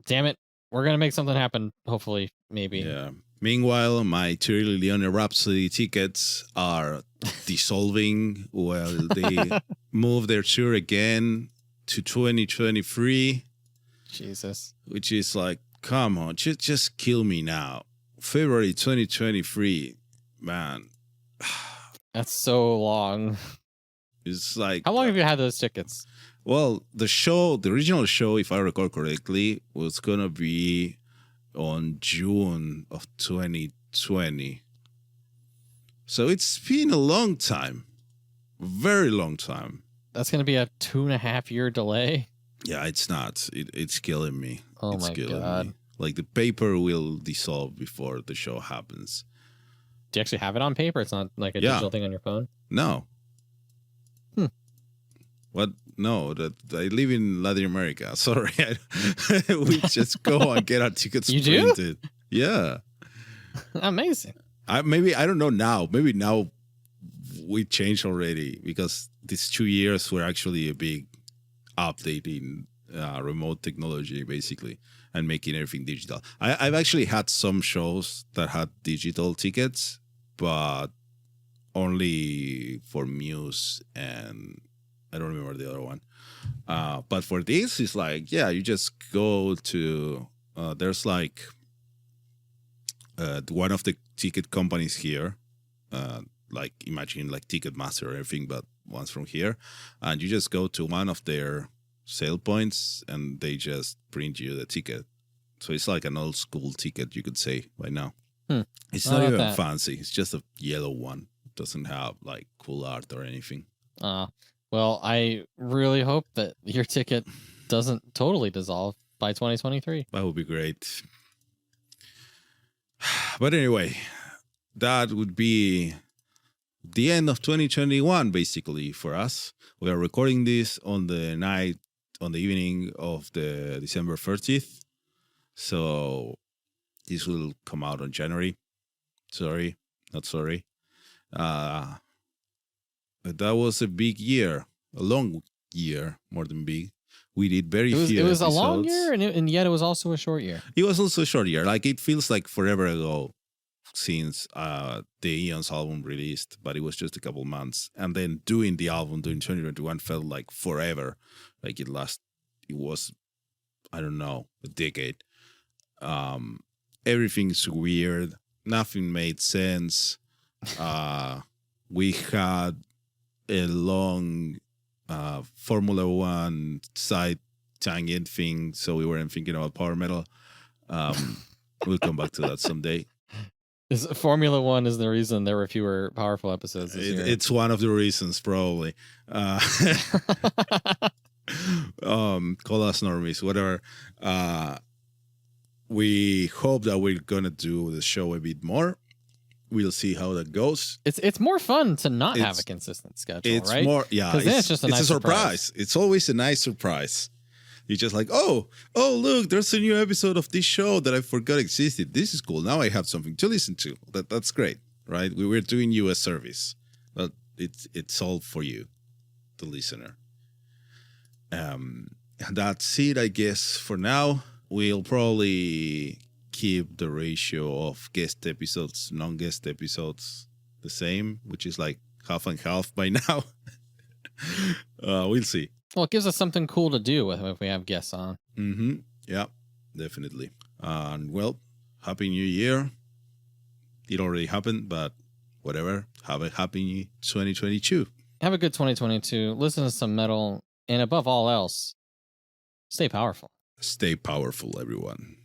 damn it, we're going to make something happen, hopefully, maybe. Yeah. Meanwhile, my Tyrion Leone Rhapsody tickets are dissolving. Well, they move their tour again to 2023. Jesus. Which is come on, just kill me now. February 2023, man. That's so long. It's how long have you had those tickets? Well, the original show, if I recall correctly, was going to be on June of 2020. So it's been a long time. Very long time. That's going to be a 2.5-year delay? Yeah, it's not. It's killing me. It's killing God. Me. The paper will dissolve before the show happens. Do you actually have it on paper? It's not a digital thing on your phone? No. What? No, I live in Latin America. Sorry. We just go and get our tickets printed. Do? Yeah. Amazing. I don't know now. Maybe now we changed already, because these 2 years were actually a big update in remote technology, basically, and making everything digital. I've actually had some shows that had digital tickets, but only for Muse and I don't remember the other one. But for this, it's you just go to, there's one of the ticket companies here, imagine Ticketmaster or everything, but one's from here. And you just go to one of their sale points and they just print you the ticket. So it's like an old school ticket, you could say, right now. It's not even fancy. It's just a yellow one. It doesn't have cool art or anything. Well, I really hope that your ticket doesn't totally dissolve by 2023. That would be great. But anyway, that would be the end of 2021, basically, for us. We are recording this on the evening of the December 30th. So this will come out on January. Sorry, not sorry. But that was a big year, a long year, more than big. We did very few It was episodes. a long year, and yet it was also a short year. It was also a short year. It feels like forever ago since the Eons album released, but it was just a couple months. And then doing the album during 2021 felt like forever. It was, I don't know, a decade. Everything's weird. Nothing made sense. We had a long Formula One side tangent thing, so we weren't thinking about power metal. We'll come back to that someday. Formula One is the reason there were fewer powerful episodes this year. It's one of the reasons, probably. Call us normies, whatever. We hope that we're gonna do the show a bit more. We'll see how that goes. It's more fun to not have a consistent schedule, it's right? more, yeah. Because then it's just a nice surprise. It's always a nice surprise. You're just like, oh, look, there's a new episode of this show that I forgot existed. This is cool. Now I have something to listen to. That's great, right? We were doing you a service, but it's all for you, the listener. That's it, I guess, for now. We'll probably keep the ratio of guest episodes, non-guest episodes the same, which is like half and half by now. We'll see. Well, it gives us something cool to do if we have guests on. Mm-hmm. Yeah, definitely. And well, Happy New Year. It already happened, but whatever. Have a happy 2022. Have a good 2022. Listen to some metal. And above all else, stay powerful. Stay powerful, everyone.